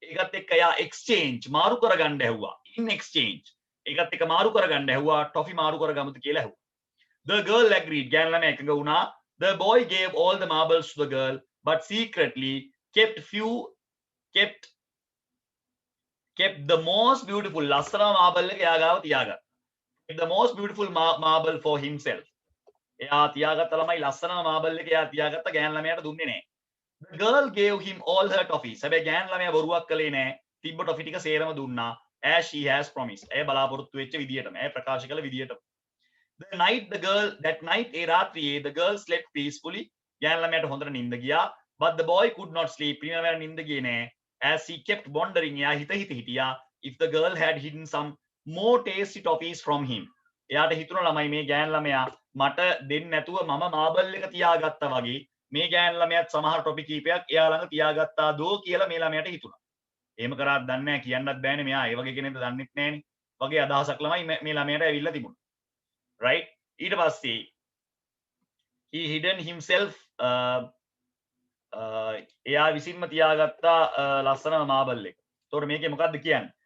Speaker 1: ඒකත් එක්ක එයා exchange මාරු කරගන්න ඇහුවා in exchange ඒකත් එක්ක මාරු කරගන්න ඇහුවා ටොෆි මාරු කරගමුද කියලා ඇහුවා the girl agreed ගෑනු ළමයා එකඟ වුණා the boy gave all the marbles to the girl but secretly kept the most beautiful ලස්සන මාබල් එක එයා ගාව තියාගත්තා the most beautiful marble for himself එයා තියාගත්ත ළමයි ලස්සනම මාබල් එක එයා තියාගත්ත ගෑනු ළමයාට දුන්නේ නැහැ the girl gave him all her toffees හැබැයි ගෑනු ළමයා බොරුවක් කළේ නැහැ තිබ්බ ටොෆි ටික සේරම දුන්නා as she has promised එය බලාපොරොත්තු වෙච්ච විදියටම එය ප්‍රකාශ කළ විදියටම that night ඒ රාත්‍රියේ the girl slept peacefully ගෑනු ළමයාට හොඳට නිින්ද ගියා but the boy could not sleep පිරිමි ළමයාට නිින්ද ගියේ නැහැ as he kept wondering එයා හිත හිටියා if the girl had hidden some more tasty toffees from him එයාට හිතුණා ළමයි මේ ගෑනු ළමයා මට දෙන්න නැතුව මම මාබල් එක තියාගත්තා වගේ මේ ගෑනු ළමයාත් සමහර ටොපි කීපයක් එයා ළඟ තියාගත්තා දෝ කියලා මේ ළමයාට හිතුණා. එහෙම කරාත් දන්නේ නැහැ කියන්නත් බෑනේ මෙයා ඒ වගේ කෙනෙක්ද දන්නෙත් නැහනේ. වගේ අදහසක් ළමයි මේ ළමයාට ඇවිල්ලා තිබුණා. right ඊට පස්සේ he hidden himself එයා විසින්ම තියාගත්තා ලස්සනම මාබල් එක. ඒතකොට මේකේ මොකද්ද කියන්නේ?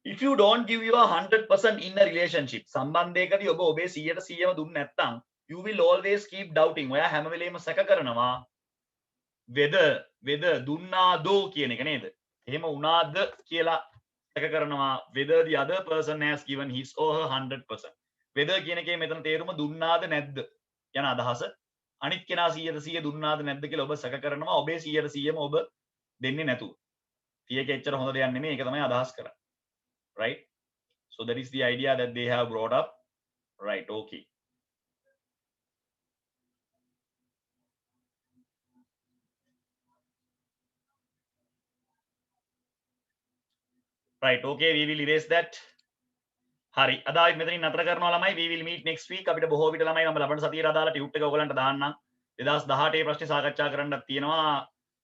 Speaker 1: if you don't give your 100% in a relationship සම්බන්ධයකදී ඔබ ඔබේ 100%ම දුන්නේ නැත්නම් you will always keep doubting ඔයා හැම වෙලේම සැක කරනවා whether දුන්නාදෝ කියන එක නේද එහෙම වුණාද කියලා සැක කරනවා whether the other person has given his or her 100% whether කියන එකේ මෙතන තේරුම දුන්නාද නැද්ද යන අදහස අනිත් කෙනා 100% දුන්නාද නැද්ද කියලා ඔබ සැක කරනවා ඔබේ 100%ම ඔබ දෙන්නේ නැතුව 30 එක එච්චර හොඳ දෙයක් නෙමෙයි ඒක තමයි අදහස් කරන්නේ right so that is the idea that they have brought up right okay right okay we will erase that හරි අද ආයෙත් මෙතනින් නතර කරනවා ළමයි we will meet next week අපිට බොහෝ විට ළමයි මම ලබන සතියේ අදාළ ටියුට් එක ඔයගලන්ට දාන්නම් 2018 ප්‍රශ්නේ සාකච්ඡා කරන්නත් තියෙනවා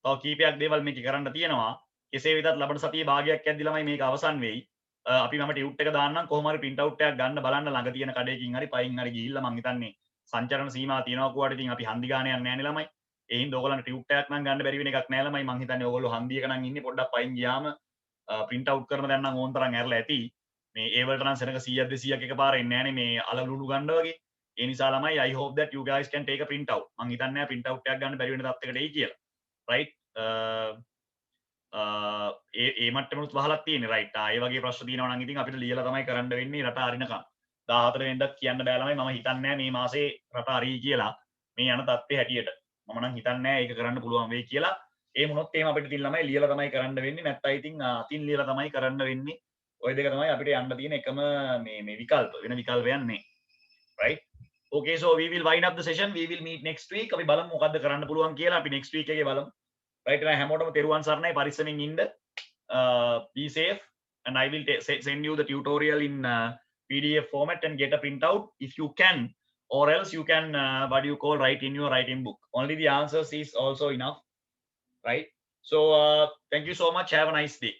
Speaker 1: තව කීපයක් දේවල් මේක කරන්න තියෙනවා කෙසේ වෙතත් ලබන සතියේ භාගයක් යද්දි ළමයි මේක අවසන් වෙයි අපි මම ටියුට් එක දාන්නම් කොහොම හරි print out එකක් ගන්න බලන්න ළඟ තියෙන කඩේකින් හරි පයින් හරි ගිහිල්ලා මං හිතන්නේ සංචරණ සීමා තියෙනවා කෝවට ඉතින් අපි හන්දි ගාන යන්නේ නැහැ නේ ළමයි ඒ හින්දා ඔයගලන්ට ටියුට් එකක් නම් ගන්න බැරි වෙන එකක් නෑ ළමයි මං හිතන්නේ ඔයගොල්ලෝ හන්දියක නම් ඉන්නේ පොඩ්ඩක් පයින් ගියාම print out කරන දැන් නම් ඕන තරම් ඇරලා ඇති මේ ඒ වලට නම් සෙනඟ 100ක් 200ක් එකපාර එන්නේ නැහනේ මේ අලලුණු ගන්න වගේ ඒ නිසා ළමයි I hope that you guys can take a print out මං හිතන්නේ නැහැ print out එකක් ගන්න බැරි වෙන තත්යකට එයි කියලා right ඒ මට්ටමනුත් වහලක් තියෙන්නේ right ඒ වගේ ප්‍රශ්න තියෙනවා නම් ඉතින් අපිට ලියලා තමයි කරන්න වෙන්නේ රට අරිනකම් 14 වෙනිදාත් කියන්න බෑ ළමයි මම හිතන්නේ නැහැ මේ මාසේ රට අරී කියලා මේ යන තත්ත්වයේ හැටියට මම නම් හිතන්නේ නැහැ ඒක කරන්න පුළුවන් වෙයි කියලා ඒ මොනොත් එහෙම අපිට ඉතින් ළමයි ලියලා තමයි කරන්න වෙන්නේ නැත්නම් ඉතින් අතින් ලියලා තමයි කරන්න වෙන්නේ ඔය දෙක තමයි අපිට යන්න තියෙන එකම මේ විකල්ප වෙන විකල්පයක් නැහැ right okay so we will wind up the session we will meet next week අපි බලමු මොකද්ද කරන්න පුළුවන් කියලා අපි next week එකේ බලමු right එහෙනම් හැමෝටම තෙරුවන් සරණයි පරිස්සමින් ඉන්න be safe and I will send you the tutorial in PDF format and get a printout if you can or else you can what do you call write in your writing book only the answers is also enough right so thank you so much have a nice day